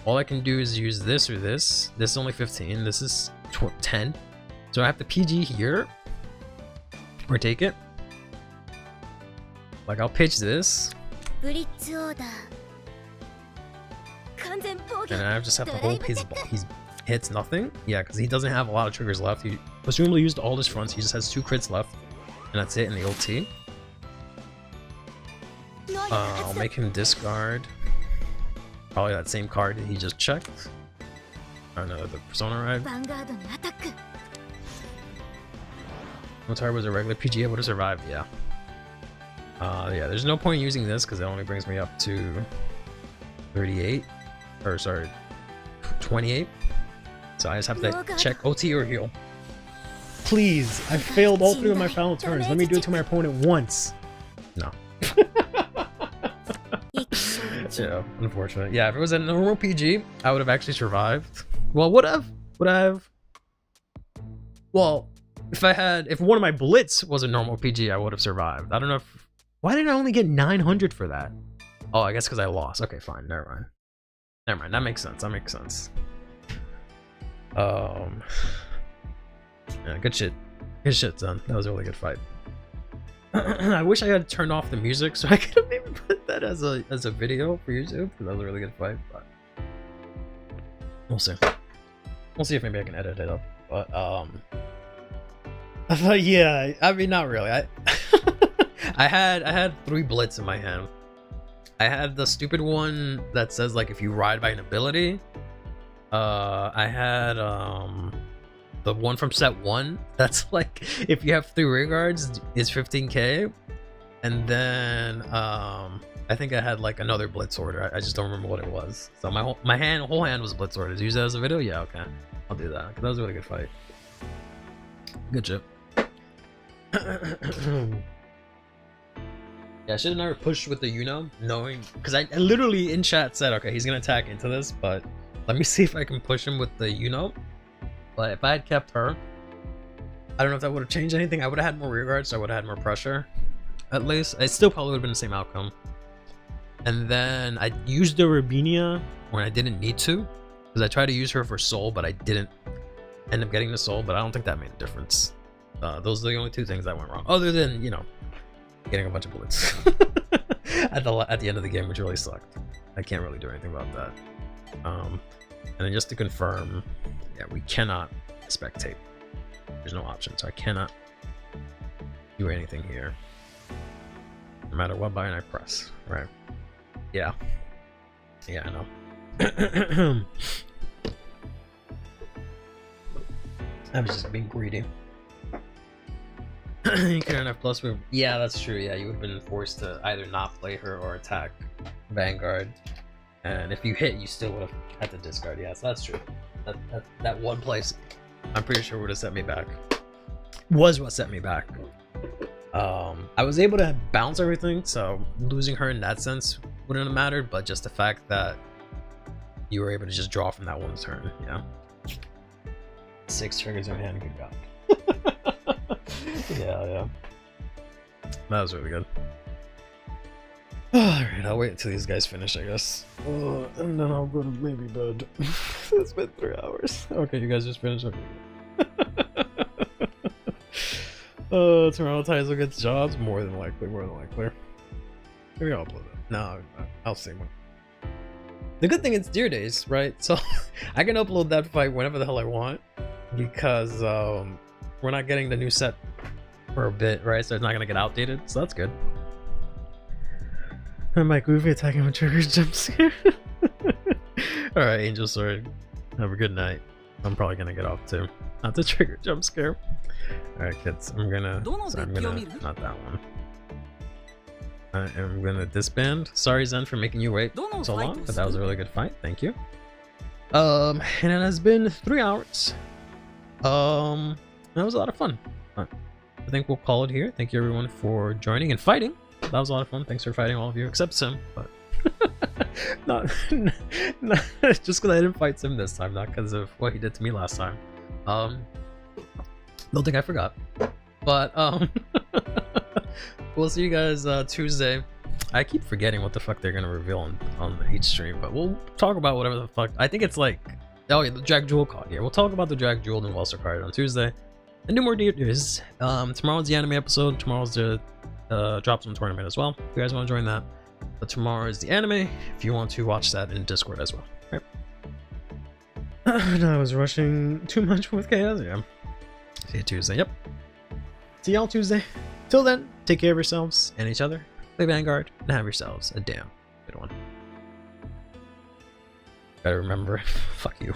all I can do is use this or this. This is only 15. This is 10. So I have to PG here, or take it. Like, I'll pitch this, and I just have to hope he hits nothing. Yeah, because he doesn't have a lot of triggers left. He presumably used all his fronts. He just has 2 crits left, and that's it in the ulti. I'll make him discard probably that same card that he just checked. Oh no, the persona arrived. What card was a regular PG able to survive? Yeah. Yeah, there's no point using this because it only brings me up to 38. Or sorry, 28. So I just have to check OT or heal. Please, I failed all 3 of my final turns. Let me do it to my opponent once. No. Yeah, unfortunate. Yeah, if it was a normal PG, I would have actually survived. Well, would have. Well, if one of my blitz was a normal PG, I would have survived. I don't know if. Why did I only get 900 for that? Oh, I guess because I lost. Okay, fine. Never mind. Never mind. That makes sense. That makes sense. Yeah, good shit. Good shit, son. That was a really good fight. I wish I had turned off the music so I could have maybe put that as a video for YouTube, because that was a really good fight. But we'll see. We'll see if maybe I can edit it up. But yeah, I mean, not really. I had 3 blitz in my hand. I had the stupid one that says like if you ride by an ability. I had the one from set 1 that's like if you have 3 rear guards is 15k, and then I think I had like another blitz order. I just don't remember what it was. So my whole hand was blitz orders. Use that as a video? Yeah, okay, I'll do that because that was a really good fight. Good shit. Yeah, I should have never pushed with the knowing, because I literally in chat said, okay, he's gonna attack into this, but let me see if I can push him with the But if I had kept her, I don't know if that would have changed anything. I would have had more rear guards, so I would have had more pressure. At least, it still probably would have been the same outcome. And then I used the Rubinia when I didn't need to, because I tried to use her for soul, but I didn't end up getting the soul. But I don't think that made a difference. Those are the only 2 things that went wrong, other than getting a bunch of bullets at the end of the game, which really sucked. I can't really do anything about that. And then just to confirm, yeah, we cannot spectate. There's no option, so I cannot do anything here. No matter what button I press, right? Yeah. Yeah, I know. I was just being greedy. You couldn't have plus move. Yeah, that's true. Yeah, you would have been forced to either not play her or attack Vanguard. And if you hit, you still would have had to discard. Yeah, so that's true. That one place, I'm pretty sure would have set me back. Was what set me back. I was able to bounce everything, so losing her in that sense wouldn't have mattered, but just the fact that you were able to just draw from that one turn, yeah. 6 triggers in hand, good god. Yeah. That was really good. Alright, I'll wait until these guys finish, I guess. And then I'll go to maybe bed. It's been 3 hours. Okay, you guys just finished. Toronto Ties will get jobs? More than likely. Maybe I'll upload it. No, I'll see one. The good thing it's Deer Days, right? So I can upload that fight whenever the hell I want, because we're not getting the new set for a bit, right? So it's not gonna get outdated, so that's good. And my Goofy attacking with trigger jump scare. Alright, Angel Sword. Have a good night. I'm probably gonna get off too. Not the trigger jump scare. Alright, kids. Not that one. I am gonna disband. Sorry, Zen, for making you wait so long, but that was a really good fight. Thank you. And it has been 3 hours. That was a lot of fun. I think we'll call it here. Thank you everyone for joining and fighting. That was a lot of fun. Thanks for fighting, all of you, except Sim. But not just because I didn't fight Sim this time, not because of what he did to me last time. Don't think I forgot. But we'll see you guys Tuesday. I keep forgetting what the fuck they're gonna reveal on each stream, but we'll talk about whatever the fuck. I think it's like, oh yeah, the Jack Jewel card. Yeah, we'll talk about the Jack Jewel and Welser card on Tuesday. And do more news. Tomorrow's the anime episode. Tomorrow's the Drop Zone tournament as well. If you guys want to join that. But tomorrow is the anime. If you want to watch that in Discord as well. Right. No, I was rushing too much with chaos. Yeah. See you Tuesday. Yep. See y'all Tuesday. Till then, take care of yourselves and each other. Play Vanguard and have yourselves a damn good one. Better remember. Fuck you.